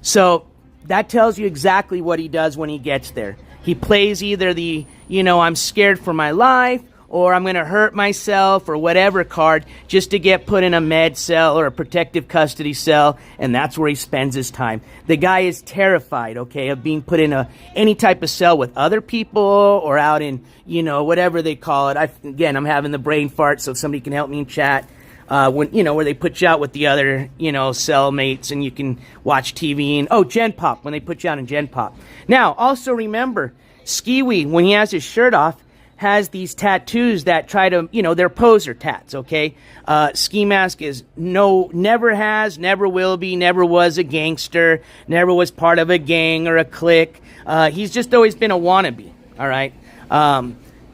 So that tells you exactly what he does when he gets there. He plays either the, you know, I'm scared for my life, or I'm going to hurt myself, or whatever card, just to get put in a med cell or a protective custody cell, and that's where he spends his time. The guy is terrified, okay, of being put in any type of cell with other people, or out in, you know, whatever they call it. Again, I'm having the brain fart, so if somebody can help me in chat. When, you know, where they put you out with the other, you know, cellmates, and you can watch TV, and, oh, Gen Pop, when they put you out in Gen Pop. Now, also remember, Skiwi, when he has his shirt off, has these tattoos that try to, you know, they're poser tats, okay? Skimask is never has, never will be, never was a gangster, never was part of a gang or a clique. He's just always been a wannabe, all right?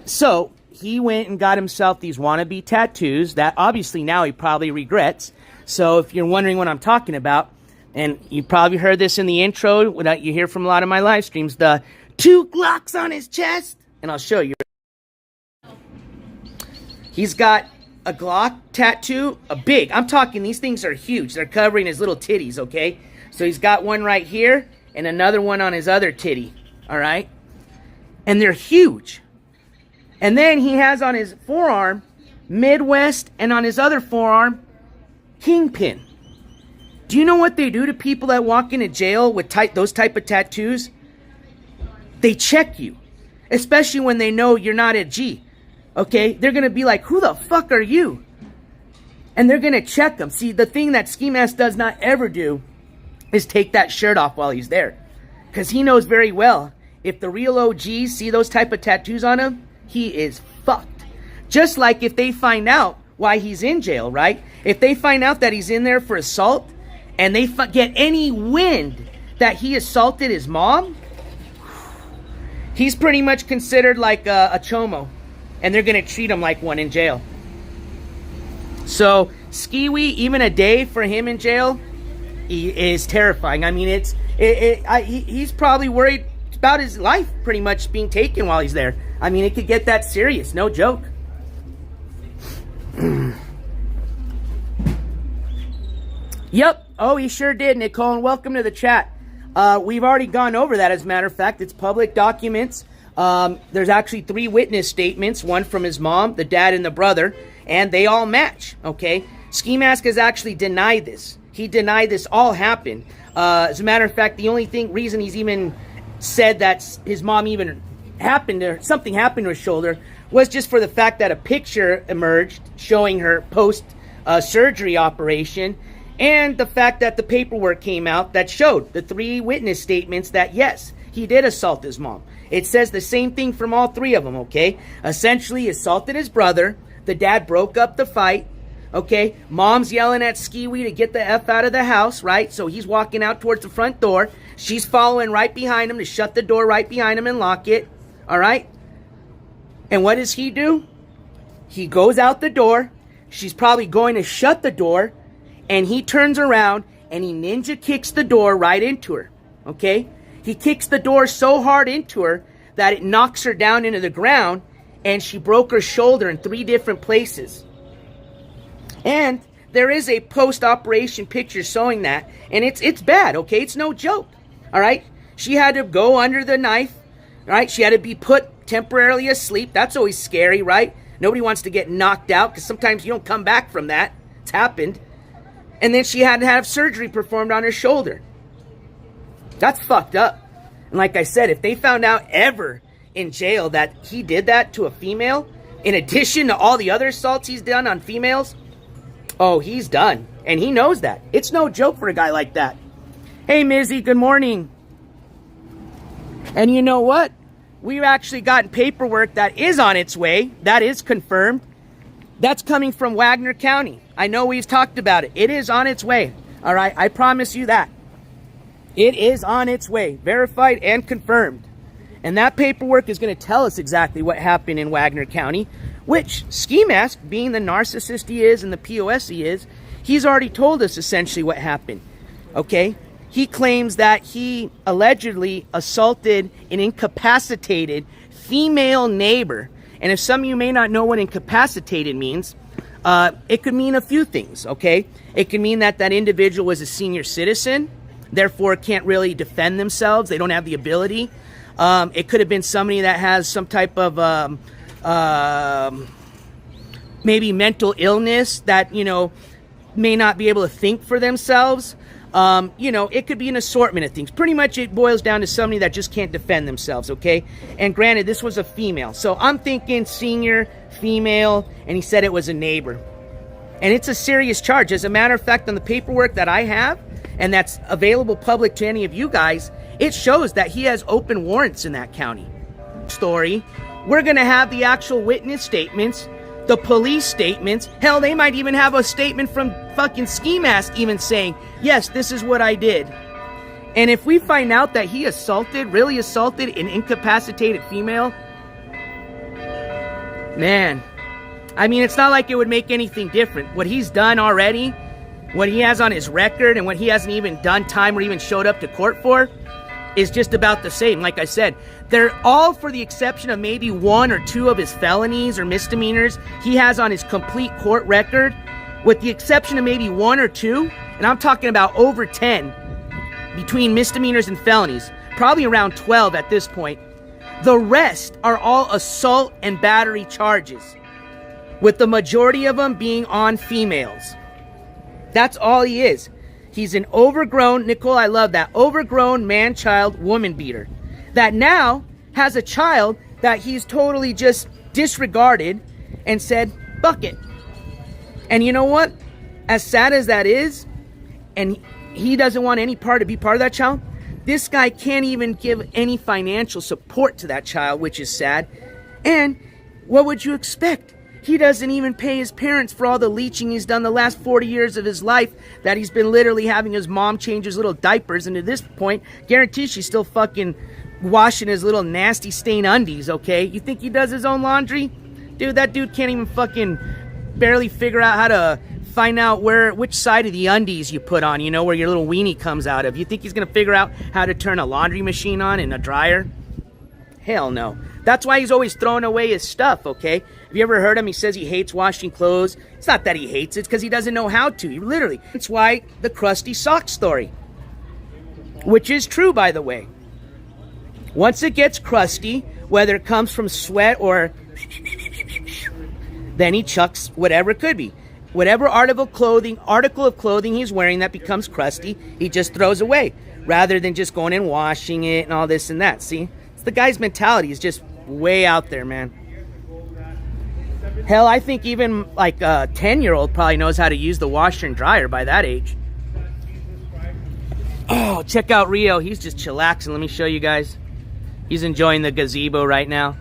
So he went and got himself these wannabe tattoos that obviously now he probably regrets. So if you're wondering what I'm talking about, and you probably heard this in the intro, what you hear from a lot of my live streams, the 2 Glocks on his chest, and I'll show you. He's got a Glock tattoo, I'm talking, these things are huge. They're covering his little titties, okay? So he's got one right here and another one on his other titty, all right? And they're huge. And then he has on his forearm, Midwest, and on his other forearm, Kingpin. Do you know what they do to people that walk into jail with those type of tattoos? They check you, especially when they know you're not a G. Okay, they're gonna be like, "Who the fuck are you?" And they're gonna check them. See, the thing that Skimask does not ever do is take that shirt off while he's there, because he knows very well if the real OGs see those type of tattoos on him, he is fucked. Just like if they find out why he's in jail, right? If they find out that he's in there for assault, and they get any wind that he assaulted his mom, he's pretty much considered like a chomo, and they're going to treat him like one in jail. So Skiwi, even a day for him in jail, is terrifying. I mean, he's probably worried about his life pretty much being taken while he's there. I mean, it could get that serious, no joke. Yep. Oh, he sure did, Nicole, and welcome to the chat. We've already gone over that, as a matter of fact. It's public documents. There's actually 3 witness statements, one from his mom, the dad, and the brother, and they all match, okay? Skimask has actually denied this. He denied this all happened. As a matter of fact, the only reason he's even said that his mom even happened, or something happened to her shoulder, was just for the fact that a picture emerged showing her post-surgery operation, and the fact that the paperwork came out that showed the 3 witness statements that, yes, he did assault his mom. It says the same thing from all 3 of them, okay? Essentially, he assaulted his brother. The dad broke up the fight, okay? Mom's yelling at Skiwi to get the F out of the house, right? So he's walking out towards the front door. She's following right behind him to shut the door right behind him and lock it, all right? And what does he do? He goes out the door. She's probably going to shut the door. And he turns around and he ninja kicks the door right into her, okay? He kicks the door so hard into her that it knocks her down into the ground, and she broke her shoulder in 3 different places. And there is a post-operation picture showing that, and it's bad, okay? It's no joke, all right? She had to go under the knife, all right? She had to be put temporarily asleep. That's always scary, right? Nobody wants to get knocked out, because sometimes you don't come back from that. It's happened. And then she had to have surgery performed on her shoulder. That's fucked up. And like I said, if they found out ever in jail that he did that to a female, in addition to all the other assaults he's done on females, oh, he's done. And he knows that. It's no joke for a guy like that. Hey, Mizzy, good morning. And you know what? We've actually gotten paperwork that is on its way. That is confirmed. That's coming from Wagner County. I know we've talked about it. It is on its way. All right, I promise you that. It is on its way, verified and confirmed. And that paperwork is going to tell us exactly what happened in Wagner County, which Skimask, being the narcissist he is and the POS he is, he's already told us essentially what happened. Okay? He claims that he allegedly assaulted an incapacitated female neighbor. And if some of you may not know what incapacitated means, it could mean a few things, okay? It could mean that that individual was a senior citizen, therefore can't really defend themselves. They don't have the ability. It could have been somebody that has some type of maybe mental illness that, you know, may not be able to think for themselves. You know, it could be an assortment of things. Pretty much it boils down to somebody that just can't defend themselves, okay? And granted, this was a female. So I'm thinking senior, female, and he said it was a neighbor. And it's a serious charge. As a matter of fact, on the paperwork that I have, and that's available public to any of you guys, it shows that he has open warrants in that county. Story. We're going to have the actual witness statements, the police statements. Hell, they might even have a statement from fucking Skimask even saying, yes, this is what I did. And if we find out that he really assaulted an incapacitated female, man, I mean, it's not like it would make anything different. What he's done already, what he has on his record, and what he hasn't even done time or even showed up to court for, is just about the same. Like I said, they're all, for the exception of maybe 1 or 2 of his felonies or misdemeanors he has on his complete court record, with the exception of maybe 1 or 2, and I'm talking about over 10 between misdemeanors and felonies, probably around 12 at this point. The rest are all assault and battery charges, with the majority of them being on females. That's all he is. He's an overgrown, Nicole, I love that, overgrown man-child woman beater that now has a child that he's totally just disregarded and said, fuck it. And you know what? As sad as that is, and he doesn't want any part to be part of that child, this guy can't even give any financial support to that child, which is sad. And what would you expect? He doesn't even pay his parents for all the leeching he's done the last 40 years of his life, that he's been literally having his mom change his little diapers, and at this point, guarantee she's still fucking washing his little nasty stain undies, okay? You think he does his own laundry? Dude, that dude can't even fucking barely figure out how to find out which side of the undies you put on, you know, where your little weenie comes out of. You think he's gonna figure out how to turn a laundry machine on and a dryer? Hell no. That's why he's always throwing away his stuff, okay? Have you ever heard him? He says he hates washing clothes. It's not that he hates it, it's because he doesn't know how to. Literally. That's why the crusty sock story. Which is true, by the way. Once it gets crusty, whether it comes from sweat or... then he chucks whatever it could be. Whatever article of clothing he's wearing that becomes crusty, he just throws away. Rather than just going and washing it and all this and that. See? It's the guy's mentality is just way out there, man. Hell, I think even like a 10-year-old probably knows how to use the washer and dryer by that age. Oh, check out Rio. He's just chillaxing. Let me show you guys. He's enjoying the gazebo right now.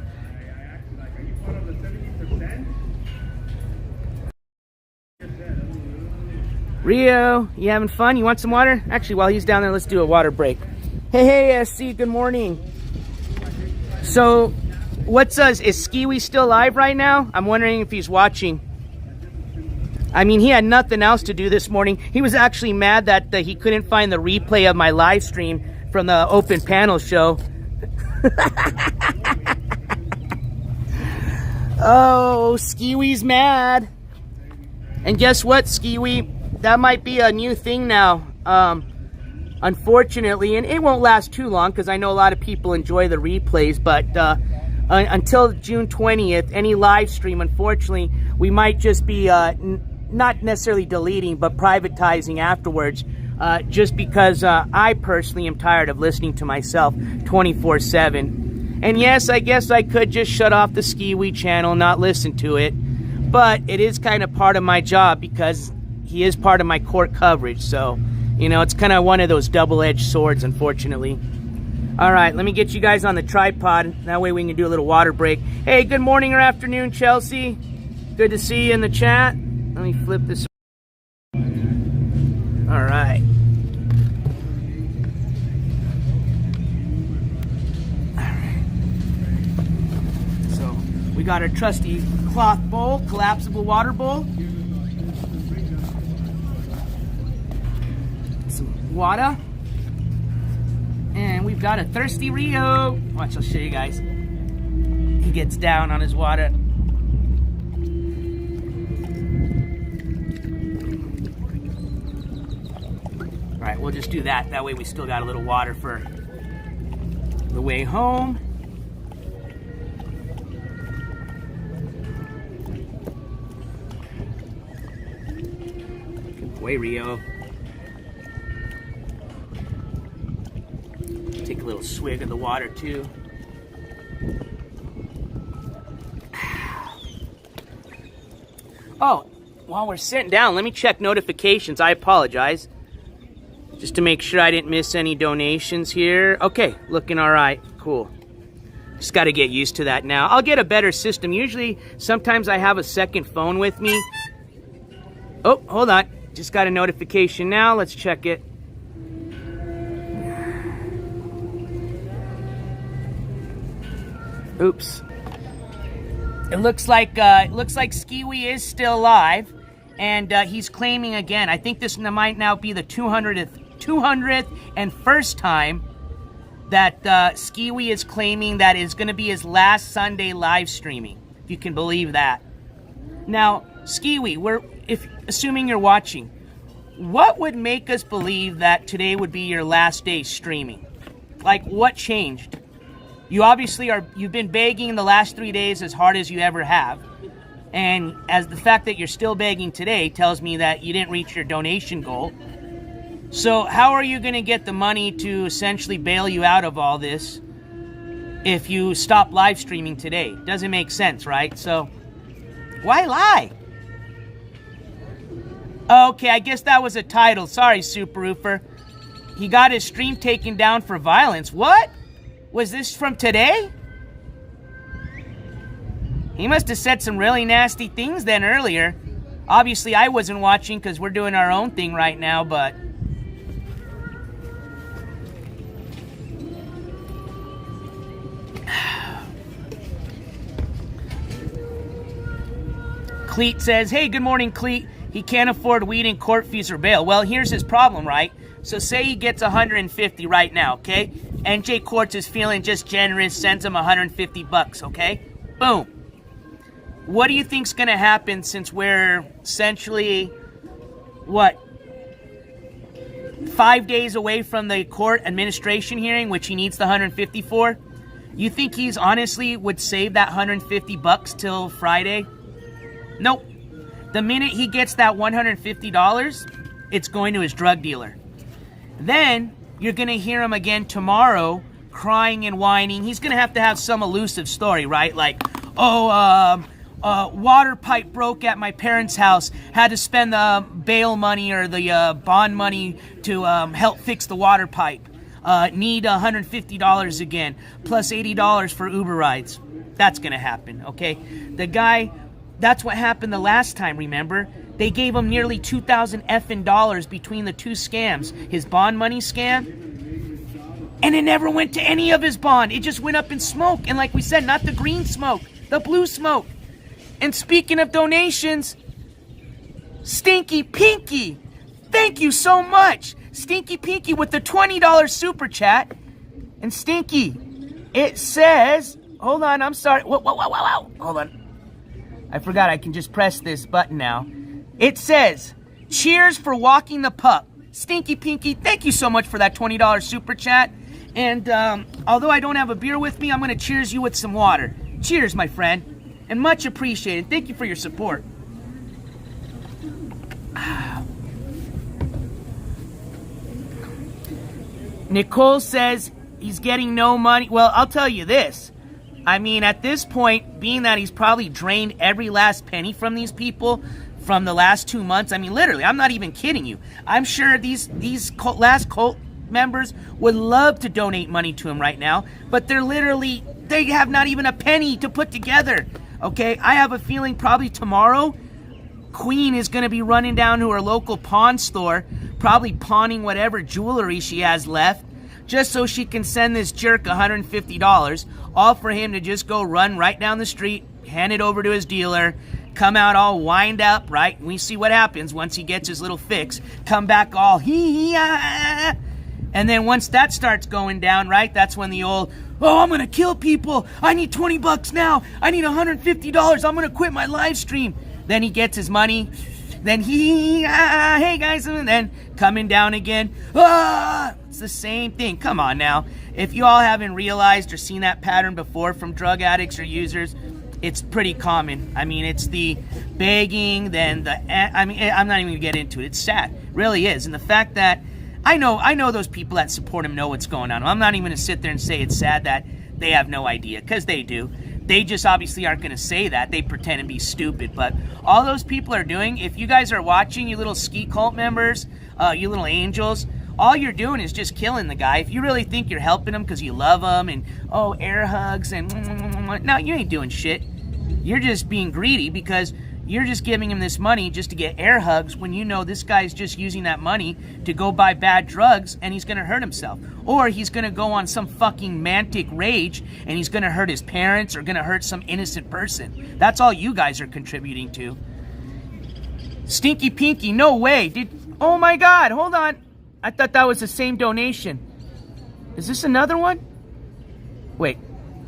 Rio, you having fun? You want some water? Actually, while he's down there, let's do a water break. Hey, SC, good morning. So, is Skiwi still live right now? I'm wondering if he's watching. I mean, he had nothing else to do this morning. He was actually mad that he couldn't find the replay of my live stream from the open panel show. Oh, Skiwi's mad. And guess what, Skiwi? That might be a new thing now. Unfortunately, and it won't last too long because I know a lot of people enjoy the replays, but until June 20th, any live stream, unfortunately, we might just be not necessarily deleting, but privatizing afterwards, just because I personally am tired of listening to myself 24/7. And yes, I guess I could just shut off the Skiwi channel, not listen to it, but it is kind of part of my job because he is part of my court coverage, so, you know, it's kind of one of those double-edged swords, unfortunately. All right, let me get you guys on the tripod. That way we can do a little water break. Hey, good morning or afternoon, Chelsea. Good to see you in the chat. Let me flip this. All right. So we got our trusty cloth bowl, collapsible water bowl. Some water. And we've got a thirsty Rio. Watch, I'll show you guys. He gets down on his water. All right, we'll just do that. That way we still got a little water for the way home. Good boy, Rio. Take a little swig of the water too. Oh, while we're sitting down, let me check notifications. I apologize. Just to make sure I didn't miss any donations here. Okay, looking all right. Cool. Just got to get used to that now. I'll get a better system. Usually, sometimes I have a second phone with me. Oh, hold on. Just got a notification now. Let's check it. Oops. It looks like Skiwi is still alive, and he's claiming again. I think this might now be the 200th and first time that Skiwi is claiming that is going to be his last Sunday live streaming. If you can believe that. Now, Skiwi, assuming you're watching, what would make us believe that today would be your last day streaming? Like, what changed? You obviously you've been begging the last 3 days as hard as you ever have. And as the fact that you're still begging today tells me that you didn't reach your donation goal. So how are you going to get the money to essentially bail you out of all this if you stop live streaming today? Doesn't make sense, right? So why lie? Okay, I guess that was a title. Sorry, Super Roofer. He got his stream taken down for violence. What? Was this from today? He must have said some really nasty things then earlier. Obviously, I wasn't watching because we're doing our own thing right now, but... Cleet says, hey, good morning, Cleet. He can't afford weed and court fees or bail. Well, here's his problem, right? So say he gets 150 right now, okay? NJ Courts is feeling just generous, sends him 150 bucks, okay? Boom. What do you think's going to happen since we're essentially, what, 5 days away from the court administration hearing, which he needs the 150 for? You think he's honestly would save that 150 bucks till Friday? Nope. The minute he gets that $150, it's going to his drug dealer. Then you're going to hear him again tomorrow crying and whining. He's going to have some elusive story, right? Like, water pipe broke at my parents' house. Had to spend the bail money or the bond money to help fix the water pipe. Need $150 again, plus $80 for Uber rides. That's going to happen, okay? The guy, that's what happened the last time, remember? They gave him nearly $2,000 effing dollars between the two scams. His bond money scam, and it never went to any of his bond. It just went up in smoke. And like we said, not the green smoke, the blue smoke. And speaking of donations, Stinky Pinky, thank you so much. Stinky Pinky with the $20 super chat. And Stinky, it says, hold on, I'm sorry. Whoa. Hold on. I forgot I can just press this button now. It says, cheers for walking the pup. Stinky Pinky, thank you so much for that $20 super chat. And although I don't have a beer with me, I'm going to cheers you with some water. Cheers, my friend. And much appreciated. Thank you for your support. Nicole says he's getting no money. Well, I'll tell you this. I mean, at this point, being that he's probably drained every last penny from these people from the last 2 months. I mean, literally, I'm not even kidding you. I'm sure these last cult members would love to donate money to him right now, but they have not even a penny to put together. Okay, I have a feeling probably tomorrow, Queen is going to be running down to her local pawn store, probably pawning whatever jewelry she has left, just so she can send this jerk $150, all for him to just go run right down the street, hand it over to his dealer, come out all wind up, right? We see what happens once he gets his little fix. Come back all hee-hee-ah. And then once that starts going down, right, that's when the old, oh, I'm going to kill people. I need 20 bucks now. I need $150. I'm going to quit my live stream. Then he gets his money. Then hey guys, and then coming down again. It's the same thing. Come on now. If you all haven't realized or seen that pattern before from drug addicts or users, it's pretty common. I mean, it's the begging, then I'm not even going to get into it. It's sad. It really is. And the fact that I know those people that support him know what's going on. I'm not even going to sit there and say it's sad that they have no idea, because they do. They just obviously aren't going to say that. They pretend to be stupid. But all those people are doing, if you guys are watching, you little ski cult members, you little angels, all you're doing is just killing the guy. If you really think you're helping him because you love him and, air hugs and, no, you ain't doing shit. You're just being greedy because you're just giving him this money just to get air hugs when you know this guy's just using that money to go buy bad drugs and he's going to hurt himself. Or he's going to go on some fucking manic rage and he's going to hurt his parents or going to hurt some innocent person. That's all you guys are contributing to. Stinky Pinky, no way. Oh my God, hold on. I thought that was the same donation. Is this another one? Wait,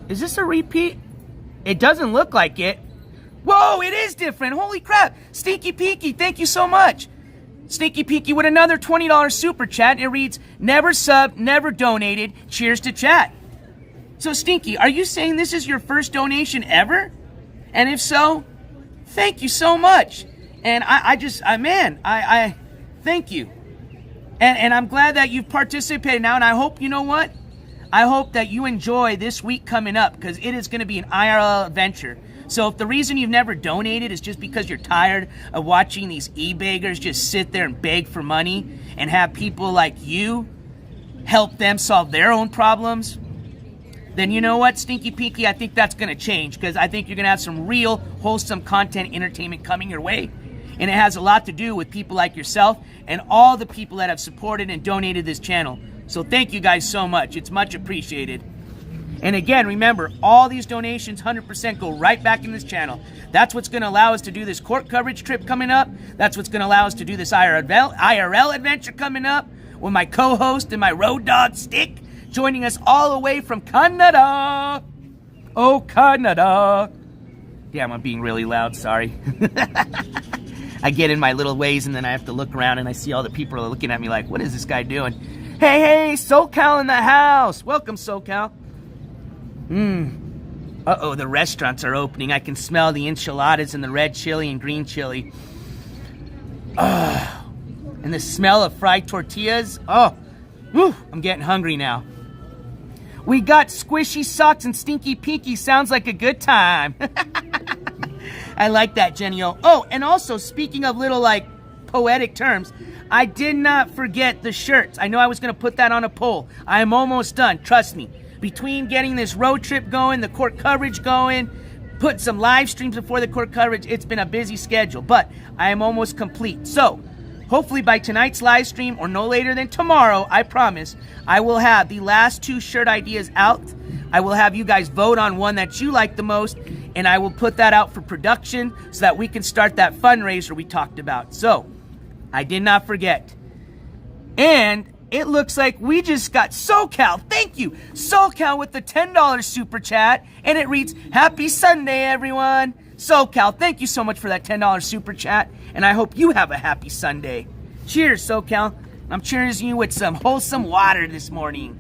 is this a repeat? It doesn't look like it. Whoa, it is different. Holy crap. Stinky Pinky, thank you so much. Stinky Pinky with another $20 super chat. It reads, never subbed, never donated. Cheers to chat. So, Stinky, are you saying this is your first donation ever? And if so, thank you so much. And I thank you. And I'm glad that you've participated now, and I hope, you know what? I hope that you enjoy this week coming up, because it is going to be an IRL adventure. So if the reason you've never donated is just because you're tired of watching these e-beggars just sit there and beg for money and have people like you help them solve their own problems, then you know what, Stinky Pinky, I think that's going to change, because I think you're going to have some real wholesome content entertainment coming your way. And it has a lot to do with people like yourself and all the people that have supported and donated this channel. So thank you guys so much. It's much appreciated. And again, remember, all these donations 100% go right back in this channel. That's what's going to allow us to do this court coverage trip coming up. That's what's going to allow us to do this IRL adventure coming up with my co-host and my road dog Stick joining us all the way from Canada. Oh, Canada. Damn, I'm being really loud, sorry. I get in my little ways and then I have to look around and I see all the people are looking at me like, what is this guy doing? Hey, hey, SoCal in the house. Welcome, SoCal. Uh-oh, the restaurants are opening. I can smell the enchiladas and the red chili and green chili. And the smell of fried tortillas. Oh, whew, I'm getting hungry now. We got squishy socks and Stinky Pinky. Sounds like a good time. I like that, Jenny O. Oh, and also, speaking of little, like, poetic terms, I did not forget the shirts. I know I was going to put that on a poll. I am almost done, trust me. Between getting this road trip going, the court coverage going, put some live streams before the court coverage, it's been a busy schedule, but I am almost complete. So, hopefully by tonight's live stream, or no later than tomorrow, I promise, I will have the last 2 shirt ideas out. I will have you guys vote on one that you like the most, and I will put that out for production so that we can start that fundraiser we talked about. So, I did not forget. And it looks like we just got SoCal. Thank you, SoCal, with the $10 super chat. And it reads, Happy Sunday, everyone. SoCal, thank you so much for that $10 super chat. And I hope you have a happy Sunday. Cheers, SoCal. I'm cheering you with some wholesome water this morning.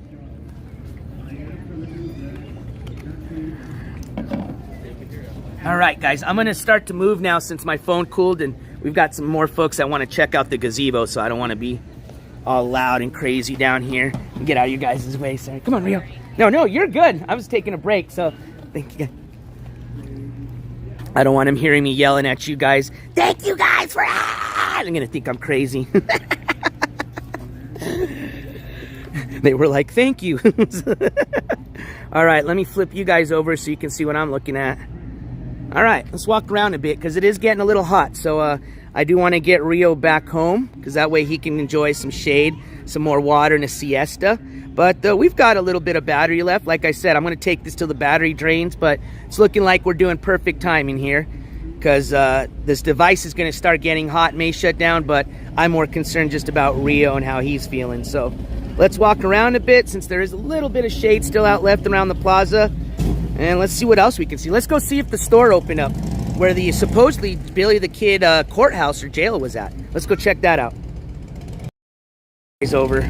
All right, guys, I'm going to start to move now since my phone cooled. And we've got some more folks that want to check out the gazebo, so I don't want to be all loud and crazy down here. Get out of you guys' way, sorry. Come on, Rio. No, you're good. I was taking a break, so thank you. I don't want him hearing me yelling at you guys. Thank you guys for I'm going to think I'm crazy. They were like, thank you. All right, let me flip you guys over so you can see what I'm looking at. All right, let's walk around a bit because it is getting a little hot. So I do want to get Rio back home because that way he can enjoy some shade, some more water, and a siesta. But we've got a little bit of battery left. Like I said, I'm going to take this till the battery drains, but it's looking like we're doing perfect timing here because this device is going to start getting hot, may shut down, but I'm more concerned just about Rio and how he's feeling. So let's walk around a bit since there is a little bit of shade still out left around the plaza. And let's see what else we can see. Let's go see if the store opened up where the supposedly Billy the Kid courthouse or jail was at. Let's go check that out. It's over.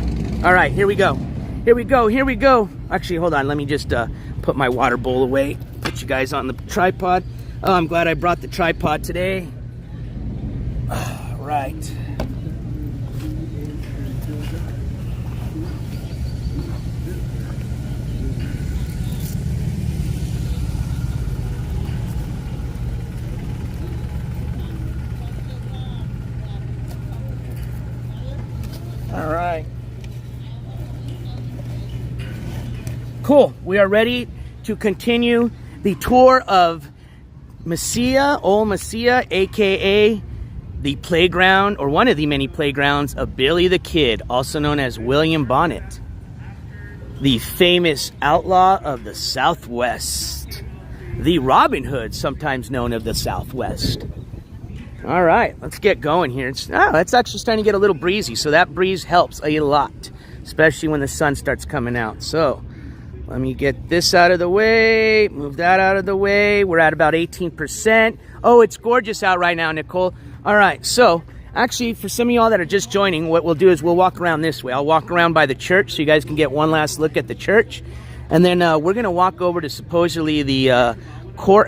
All right, here we go. Here we go. Here we go. Actually, hold on. Let me just put my water bowl away. Put you guys on the tripod. Oh, I'm glad I brought the tripod today. All right. All right. Cool. We are ready to continue the tour of Messia, Old Messia, aka the playground, or one of the many playgrounds of Billy the Kid, also known as William Bonnet, the famous outlaw of the Southwest, the Robin Hood, sometimes known of the Southwest. All right, let's get going here. It's actually starting to get a little breezy, so that breeze helps a lot, especially when the sun starts coming out. So let me get this out of the way, move that out of the way. We're at about 18%. Oh, it's gorgeous out right now, Nicole. All right, so actually, for some of y'all that are just joining, what we'll do is we'll walk around this way. I'll walk around by the church so you guys can get one last look at the church. And then we're going to walk over to supposedly the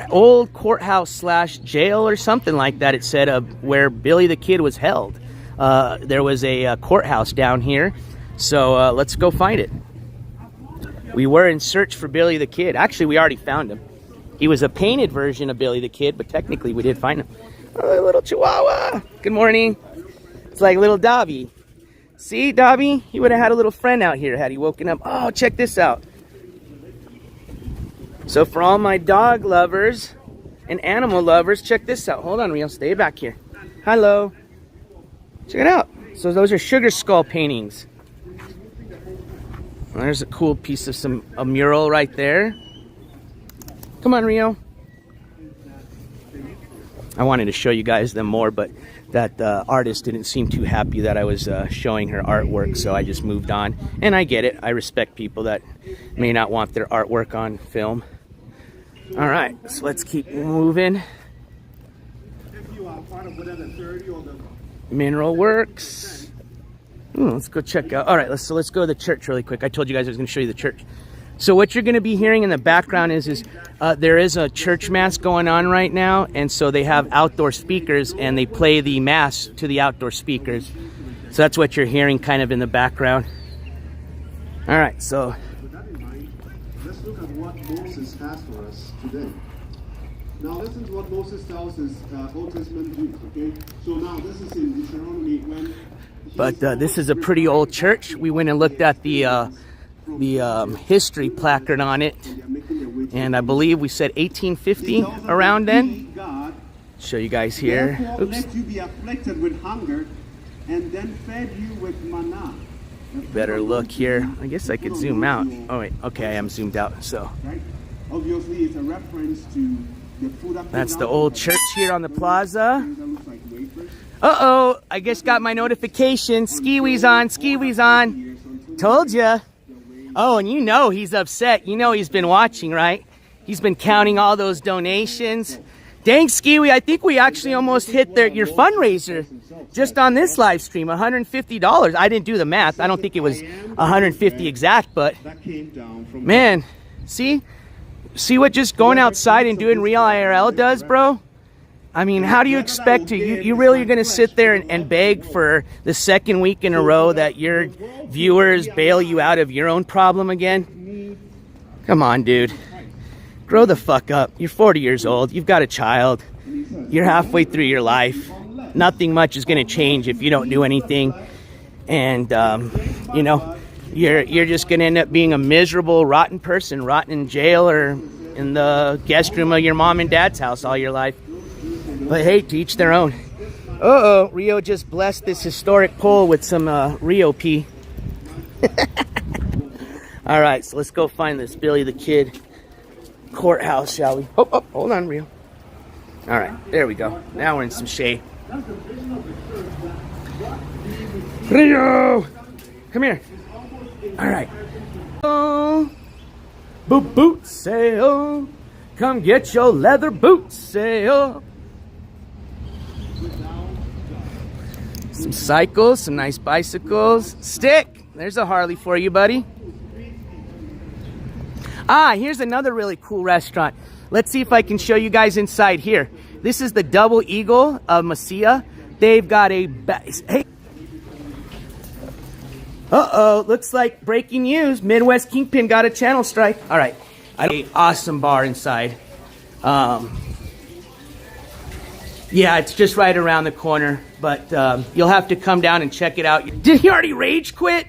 old courthouse / jail or something like that, it said, where Billy the Kid was held. there was a courthouse down here. So let's go find it. We were in search for Billy the Kid. Actually, we already found him. He was a painted version of Billy the Kid, but technically we did find him. Oh, little Chihuahua. Good morning. It's like little Dobby. See, Dobby? He would have had a little friend out here had he woken up. Oh, check this out. So for all my dog lovers and animal lovers, check this out. Hold on, Rio. Stay back here. Hello. Check it out. So those are sugar skull paintings. There's a cool piece of a mural right there. Come on, Rio. I wanted to show you guys them more, but that artist didn't seem too happy that I was showing her artwork, so I just moved on. And I get it. I respect people that may not want their artwork on film. All right, so let's keep moving. Mineral Works. Let's go check out. All right, let's go to the church really quick. I told you guys I was going to show you the church. So what you're going to be hearing in the background is there is a church mass going on right now, and so they have outdoor speakers and they play the mass to the outdoor speakers. So that's what you're hearing kind of in the background. All right, so with that in mind, let's look at what Moses has for us today. Now listen to what Moses tells his Old Testament youth, okay? So now this is in Deuteronomy when... But this is a pretty old church. We went and looked at the history placard on it, and I believe we said 1850 around then. Show you guys here. Oops. Let you be afflicted with hunger, and then fed you with manna. Better look here. I guess I could zoom out. Oh wait, okay, I am zoomed out. So obviously, it's a reference to the food. That's the old church here on the plaza. Uh-oh, I just got my notification. Skiwi's on, Skiwi's on. Told ya. Oh, and you know he's upset. You know he's been watching, right? He's been counting all those donations. Dang, Skiwi, I think we actually almost hit your fundraiser just on this live stream, $150. I didn't do the math. I don't think it was 150 exact, but man, see what just going outside and doing real IRL does, bro? I mean, how do you expect to? You really are going to sit there and beg for the second week in a row that your viewers bail you out of your own problem again? Come on, dude. Grow the fuck up. You're 40 years old. You've got a child. You're halfway through your life. Nothing much is going to change if you don't do anything. And, you know, you're just going to end up being a miserable, rotten person, rotting in jail or in the guest room of your mom and dad's house all your life. But hey, to each their own. Uh-oh, Rio just blessed this historic pole with some Rio pee. All right, so let's go find this Billy the Kid courthouse, shall we? Oh, hold on, Rio. All right, there we go. Now we're in some shade. Rio! Come here. All right. Oh, boot sale. Come get your leather boots sale. Some cycles, some nice bicycles. Stick! There's a Harley for you, buddy. Ah, here's another really cool restaurant. Let's see if I can show you guys inside here. This is the Double Eagle of Mesilla. They've got a... Hey! Uh-oh, looks like breaking news. Midwest Kingpin got a channel strike. All right, an awesome bar inside. Yeah, it's just right around the corner, but you'll have to come down and check it out. Did he already rage quit?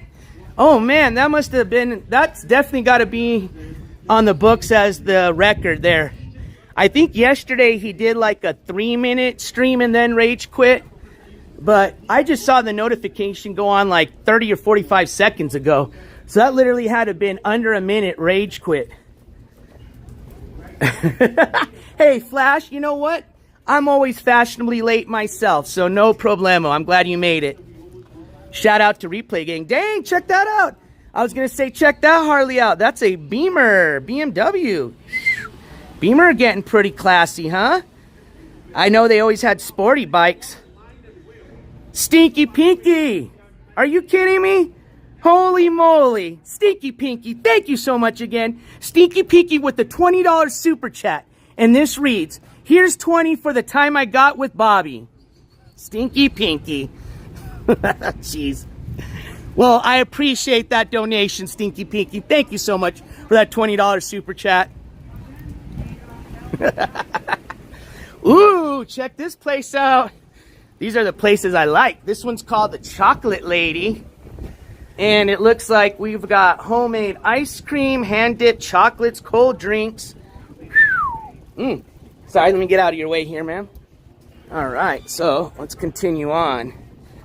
Oh man, that must have been, that's definitely got to be on the books as the record there. I think yesterday he did like a 3-minute stream and then rage quit, but I just saw the notification go on like 30 or 45 seconds ago. So that literally had to have been under a minute rage quit. Hey, Flash, you know what? I'm always fashionably late myself, so no problemo. I'm glad you made it. Shout out to Replay Gang. Dang, check that out. I was going to say, check that Harley out. That's a Beamer, BMW. Beamer getting pretty classy, huh? I know they always had sporty bikes. Stinky Pinky. Are you kidding me? Holy moly. Stinky Pinky, thank you so much again. Stinky Pinky with the $20 super chat. And this reads, here's 20 for the time I got with Bobby. Stinky Pinky. Jeez. Well, I appreciate that donation, Stinky Pinky. Thank you so much for that $20 super chat. Ooh, check this place out. These are the places I like. This one's called the Chocolate Lady. And it looks like we've got homemade ice cream, hand-dipped chocolates, cold drinks. Sorry, let me get out of your way here, ma'am. All right, so let's continue on.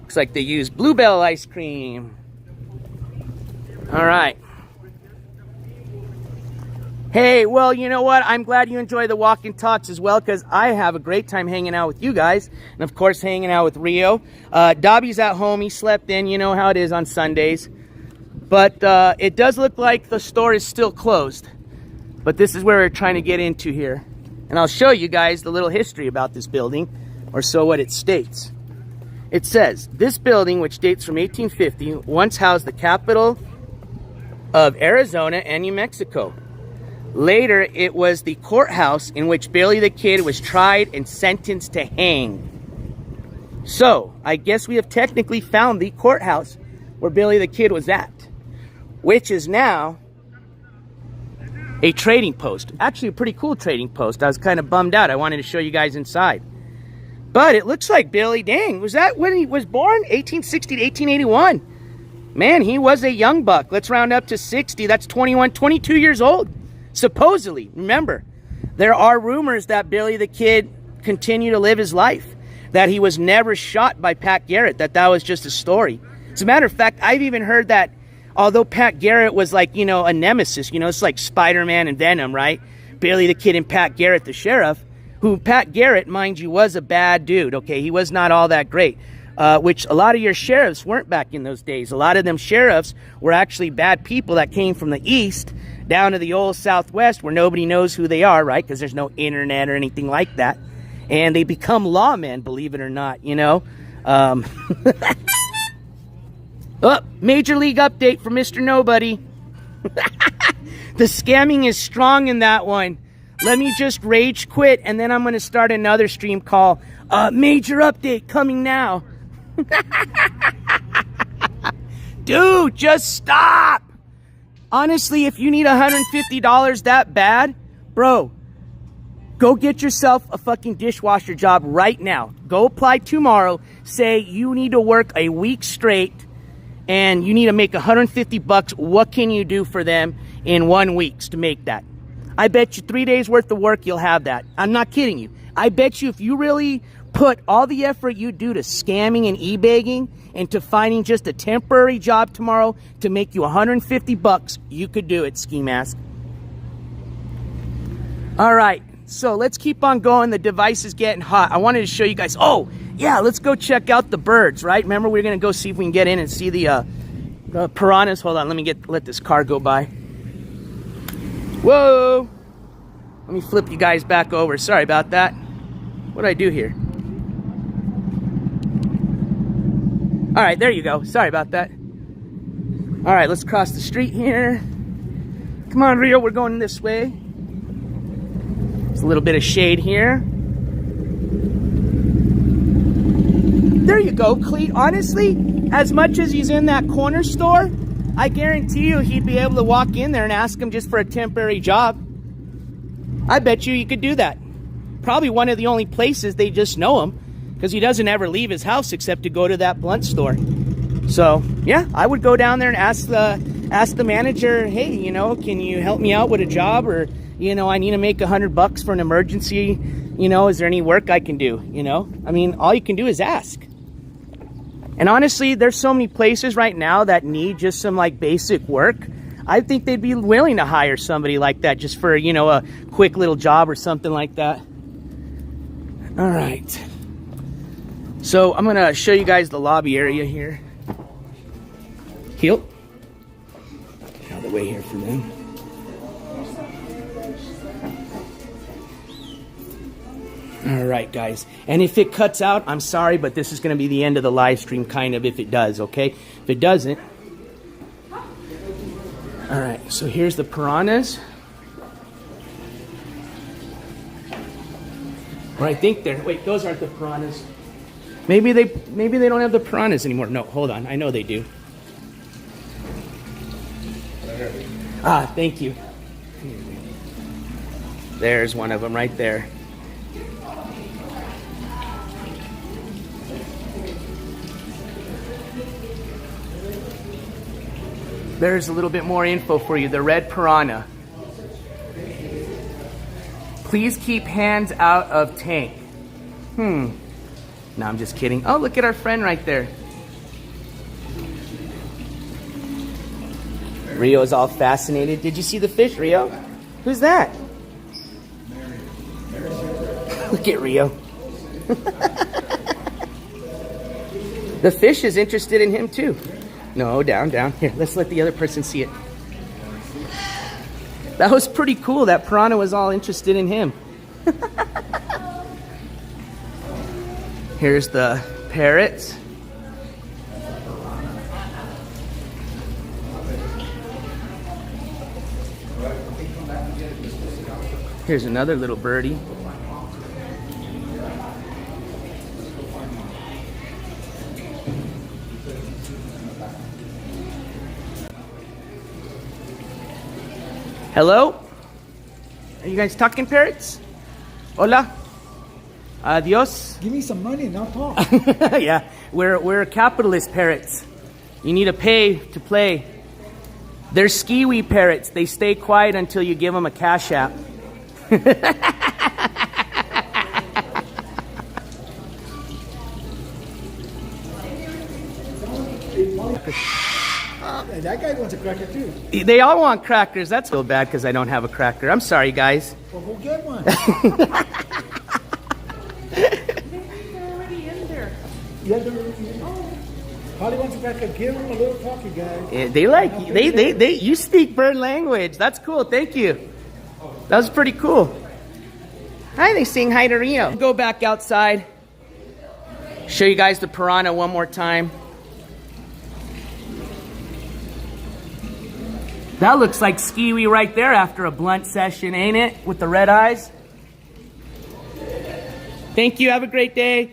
Looks like they use Bluebell ice cream. All right. Hey, well, you know what? I'm glad you enjoy the walk and talks as well, because I have a great time hanging out with you guys. And, of course, hanging out with Rio. Dobby's at home. He slept in. You know how it is on Sundays. But it does look like the store is still closed. But this is where we're trying to get into here. And I'll show you guys the little history about this building, or so what it states. It says, this building, which dates from 1850, once housed the capital of Arizona and New Mexico. Later, it was the courthouse in which Billy the Kid was tried and sentenced to hang. So, I guess we have technically found the courthouse where Billy the Kid was at, which is now a trading post. Actually, a pretty cool trading post. I was kind of bummed out. I wanted to show you guys inside. But it looks like Billy, dang, was that when he was born? 1860 to 1881. Man, he was a young buck. Let's round up to 60. That's 21, 22 years old. Supposedly, remember, there are rumors that Billy the Kid continued to live his life, that he was never shot by Pat Garrett, that was just a story. As a matter of fact, I've even heard that although Pat Garrett was like, you know, a nemesis, you know, it's like Spider-Man and Venom, right? Billy the Kid and Pat Garrett, the sheriff, who Pat Garrett, mind you, was a bad dude, okay? He was not all that great, which a lot of your sheriffs weren't back in those days. A lot of them sheriffs were actually bad people that came from the east down to the old Southwest where nobody knows who they are, right? Because there's no internet or anything like that. And they become lawmen, believe it or not, you know? Oh, major league update from Mr. Nobody. The scamming is strong in that one. Let me just rage quit, and then I'm going to start another stream call. Major update coming now. Dude, just stop. Honestly, if you need $150 that bad, bro, go get yourself a fucking dishwasher job right now. Go apply tomorrow. Say you need to work a week straight and you need to make $150. What can you do for them in 1 week to make that? I bet you 3 days worth of work, you'll have that. I'm not kidding you. I bet you if you really put all the effort you do to scamming and e-bagging and to finding just a temporary job tomorrow to make you $150, you could do it, Skimask. All right, so let's keep on going. The device is getting hot. I wanted to show you guys. Oh, yeah, let's go check out the birds, right? Remember, we're going to go see if we can get in and see the piranhas. Hold on, let me let this car go by. Whoa. Let me flip you guys back over. Sorry about that. What did I do here? All right, there you go. Sorry about that. All right, let's cross the street here. Come on, Rio, we're going this way. There's a little bit of shade here. There you go, Cleet. Honestly, as much as he's in that corner store, I guarantee you he'd be able to walk in there and ask him just for a temporary job. I bet you could do that. Probably one of the only places they just know him, because he doesn't ever leave his house except to go to that blunt store. So, yeah, I would go down there and ask the manager, hey, you know, can you help me out with a job? Or, you know, I need to make $100 for an emergency. You know, is there any work I can do? You know, I mean, all you can do is ask. And honestly, there's so many places right now that need just some, like, basic work. I think they'd be willing to hire somebody like that just for, you know, a quick little job or something like that. All right. So I'm going to show you guys the lobby area here. Heel. Out of the way here for them. All right, guys. And if it cuts out, I'm sorry, but this is going to be the end of the live stream, kind of, if it does, okay? If it doesn't. All right, so here's the piranhas. Or I think they're, wait, those aren't the piranhas. Maybe they don't have the piranhas anymore. No, hold on. I know they do. Ah, thank you. There's one of them right there. There's a little bit more info for you. The red piranha. Please keep hands out of tank. No, I'm just kidding. Oh, look at our friend right there. Rio is all fascinated. Did you see the fish, Rio? Who's that? Look at Rio. The fish is interested in him too. No, down. Here, let's let the other person see it. That was pretty cool. That piranha was all interested in him. Here's the parrots. Here's another little birdie. Hello? Are you guys talking parrots? Hola? Adios? Give me some money and I'll talk. Yeah, we're capitalist parrots. You need to pay to play. They're skiwi parrots. They stay quiet until you give them a cash app. That guy wants a cracker too. They all want crackers. That's so bad because I don't have a cracker. I'm sorry, guys. Well, we'll get one. They're already in there. Yeah, they're already in. Holly wants a cracker. Give him a little talkie, guys. Yeah, they like you speak bird language. That's cool. Thank you. That was pretty cool. Hi, they sing hi to Rio. Go back outside. Show you guys the piranha one more time. That looks like Skiwi right there after a blunt session, ain't it? With the red eyes. Thank you. Have a great day.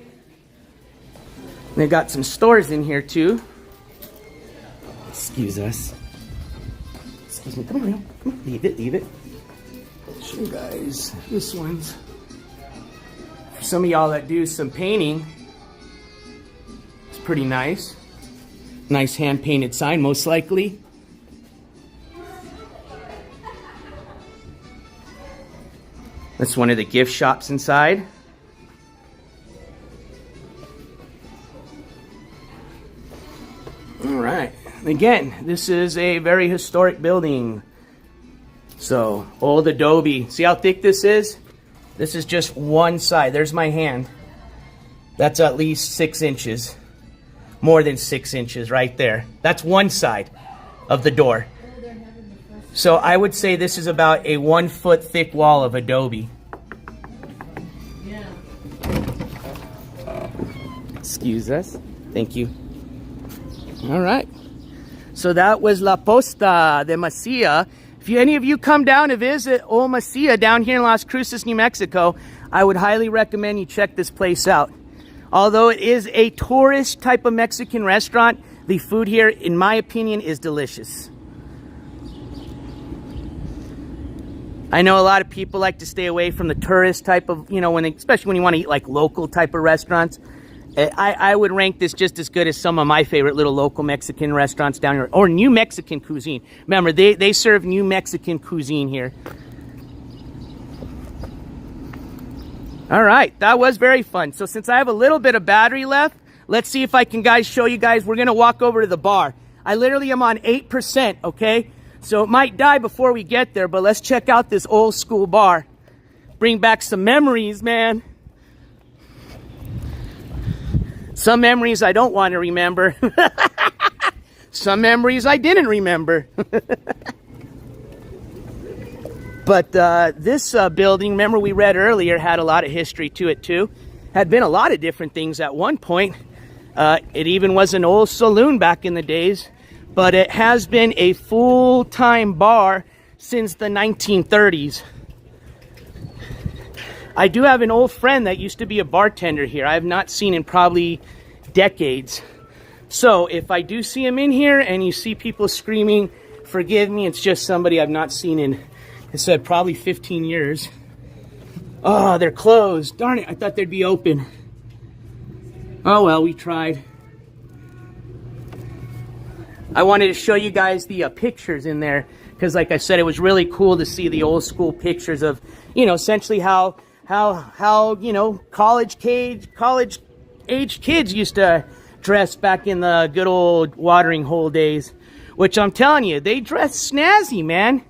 They got some stores in here too. Excuse us. Excuse me. Come on, Rio. Come on. Leave it. Show you guys. This one's for some of y'all that do some painting. It's pretty nice. Nice hand-painted sign, most likely. That's one of the gift shops inside. All right. Again, this is a very historic building. So, old adobe. See how thick this is? This is just one side. There's my hand. That's at least 6 inches. More than 6 inches right there. That's one side of the door. So I would say this is about a 1 foot thick wall of adobe. Yeah. Excuse us. Thank you. All right. So that was La Posta de Macia. If any of you come down to visit Old Macia down here in Las Cruces, New Mexico, I would highly recommend you check this place out. Although it is a tourist type of Mexican restaurant, the food here, in my opinion, is delicious. I know a lot of people like to stay away from the tourist type of, especially when you want to eat like local type of restaurants. I would rank this just as good as some of my favorite little local Mexican restaurants down here, or New Mexican cuisine. Remember, they serve New Mexican cuisine here. All right, that was very fun. So since I have a little bit of battery left, let's see if I can show you guys. We're going to walk over to the bar. I literally am on 8%, okay? So it might die before we get there, but let's check out this old school bar. Bring back some memories, man. Some memories I don't want to remember. Some memories I didn't remember. But this building, remember we read earlier, had a lot of history to it too. Had been a lot of different things at one point. It even was an old saloon back in the days. But it has been a full-time bar since the 1930s. I do have an old friend that used to be a bartender here. I have not seen in probably decades. So if I do see him in here and you see people screaming, forgive me, it's just somebody I've not seen in, I said, probably 15 years. Oh, they're closed. Darn it, I thought they'd be open. Oh well, we tried. I wanted to show you guys the pictures in there because, like I said, it was really cool to see the old school pictures of, you know, essentially how you know, college age kids used to dress back in the good old watering hole days. Which I'm telling you, they dress snazzy, man.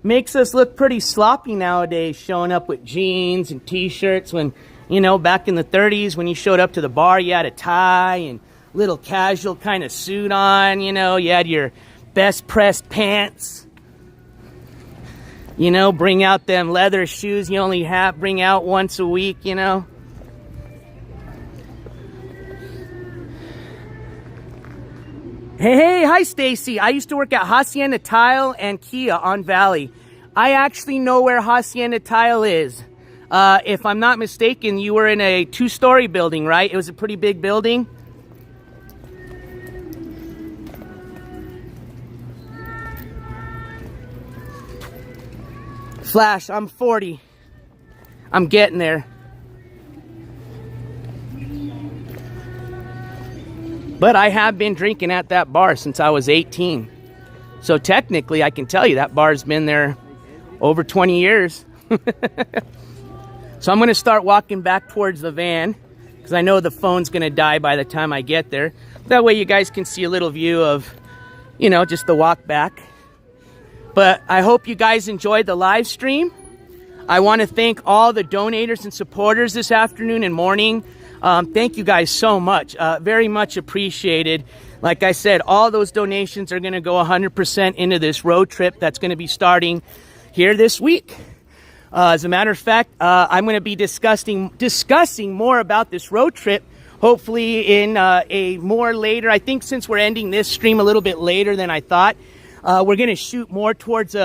Makes us look pretty sloppy nowadays, showing up with jeans and t-shirts when, you know, back in the 30s when you showed up to the bar, you had a tie and little casual kind of suit on, you know, you had your best pressed pants. You know, bring out them leather shoes you only bring out once a week, you know. Hey, hi Stacy. I used to work at Hacienda Tile and Kia on Valley. I actually know where Hacienda Tile is. If I'm not mistaken, you were in a 2-story building, right? It was a pretty big building. Flash, I'm 40. I'm getting there. But I have been drinking at that bar since I was 18. So technically, I can tell you that bar's been there over 20 years. So I'm going to start walking back towards the van because I know the phone's going to die by the time I get there. That way you guys can see a little view of, you know, just the walk back. But I hope you guys enjoyed the live stream. I want to thank all the donators and supporters this afternoon and morning. Thank you guys so much. Very much appreciated. Like I said, all those donations are going to go 100% into this road trip that's going to be starting here this week. As a matter of fact, I'm going to be discussing more about this road trip, hopefully in a more later. I think since we're ending this stream a little bit later than I thought, we're going to shoot more towards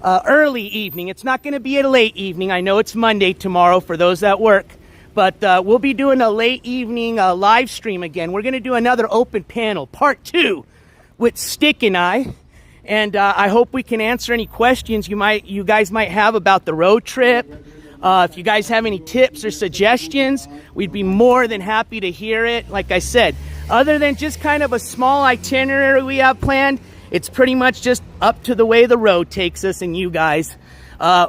early evening. It's not going to be a late evening. I know it's Monday tomorrow for those that work. But we'll be doing a late evening live stream again. We're going to do another open panel, part 2, with Stick and I. And I hope we can answer any questions you guys might have about the road trip. If you guys have any tips or suggestions, we'd be more than happy to hear it. Like I said, other than just kind of a small itinerary we have planned, it's pretty much just up to the way the road takes us and you guys.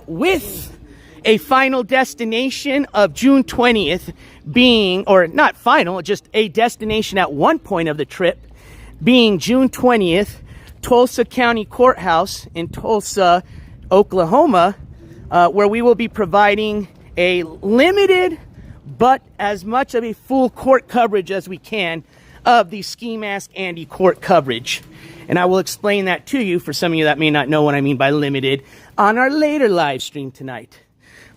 With a final destination of June 20th being, or not final, just a destination at one point of the trip being June 20th, Tulsa County Courthouse in Tulsa, Oklahoma, where we will be providing a limited but as much of a full court coverage as we can of the Skimask Andy court coverage. And I will explain that to you for some of you that may not know what I mean by limited on our later live stream tonight.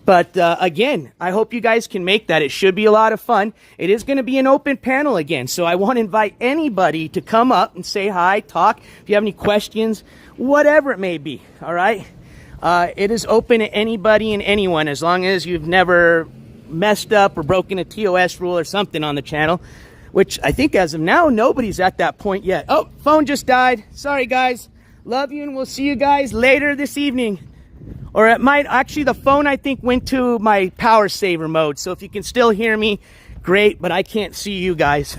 But again, I hope you guys can make that. It should be a lot of fun. It is going to be an open panel again. So I want to invite anybody to come up and say hi, talk. If you have any questions, whatever it may be. All right. It is open to anybody and anyone as long as you've never messed up or broken a TOS rule or something on the channel, which I think as of now, nobody's at that point yet. Oh, phone just died. Sorry, guys. Love you, and we'll see you guys later this evening. Or it might, actually the phone I think went to my power saver mode. So if you can still hear me, great, but I can't see you guys.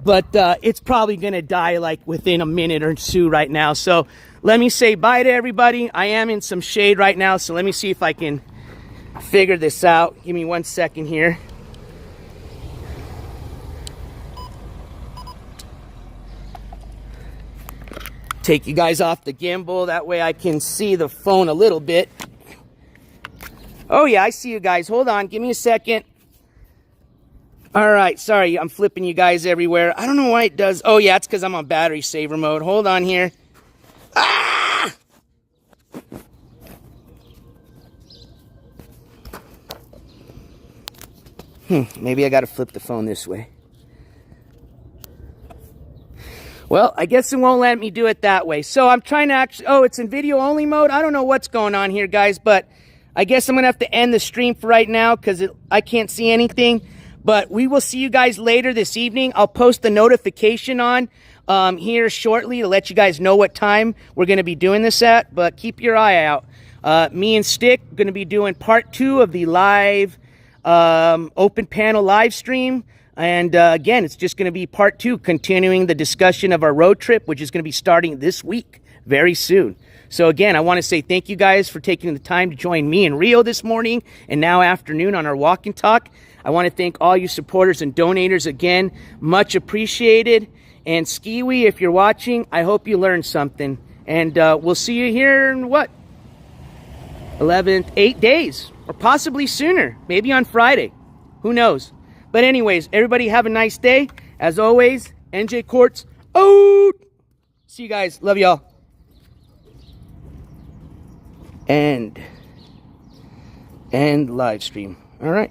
But it's probably going to die like within a minute or two right now. So let me say bye to everybody. I am in some shade right now, so let me see if I can figure this out. Give me 1 second here. Take you guys off the gimbal, that way I can see the phone a little bit. Oh yeah, I see you guys. Hold on, give me a second. All right, sorry, I'm flipping you guys everywhere. I don't know why it does. Oh yeah, it's because I'm on battery saver mode. Hold on here. Ah! Maybe I gotta flip the phone this way. Well, I guess it won't let me do it that way. So I'm trying to actually, oh, it's in video only mode. I don't know what's going on here, guys, but I guess I'm going to have to end the stream for right now because I can't see anything. But we will see you guys later this evening. I'll post the notification on here shortly to let you guys know what time we're going to be doing this at. But keep your eye out. Me and Stick are going to be doing part 2 of the live open panel live stream. And again, it's just going to be part 2, continuing the discussion of our road trip, which is going to be starting this week, very soon. So again, I want to say thank you guys for taking the time to join me and Rio this morning and now afternoon on our walk and talk. I want to thank all you supporters and donators again. Much appreciated. And Skiwi, if you're watching, I hope you learned something. And we'll see you here in what? 8 days or possibly sooner. Maybe on Friday. Who knows? But anyways, everybody have a nice day. As always, NJ Courts out. See you guys. Love y'all. And live stream. All right.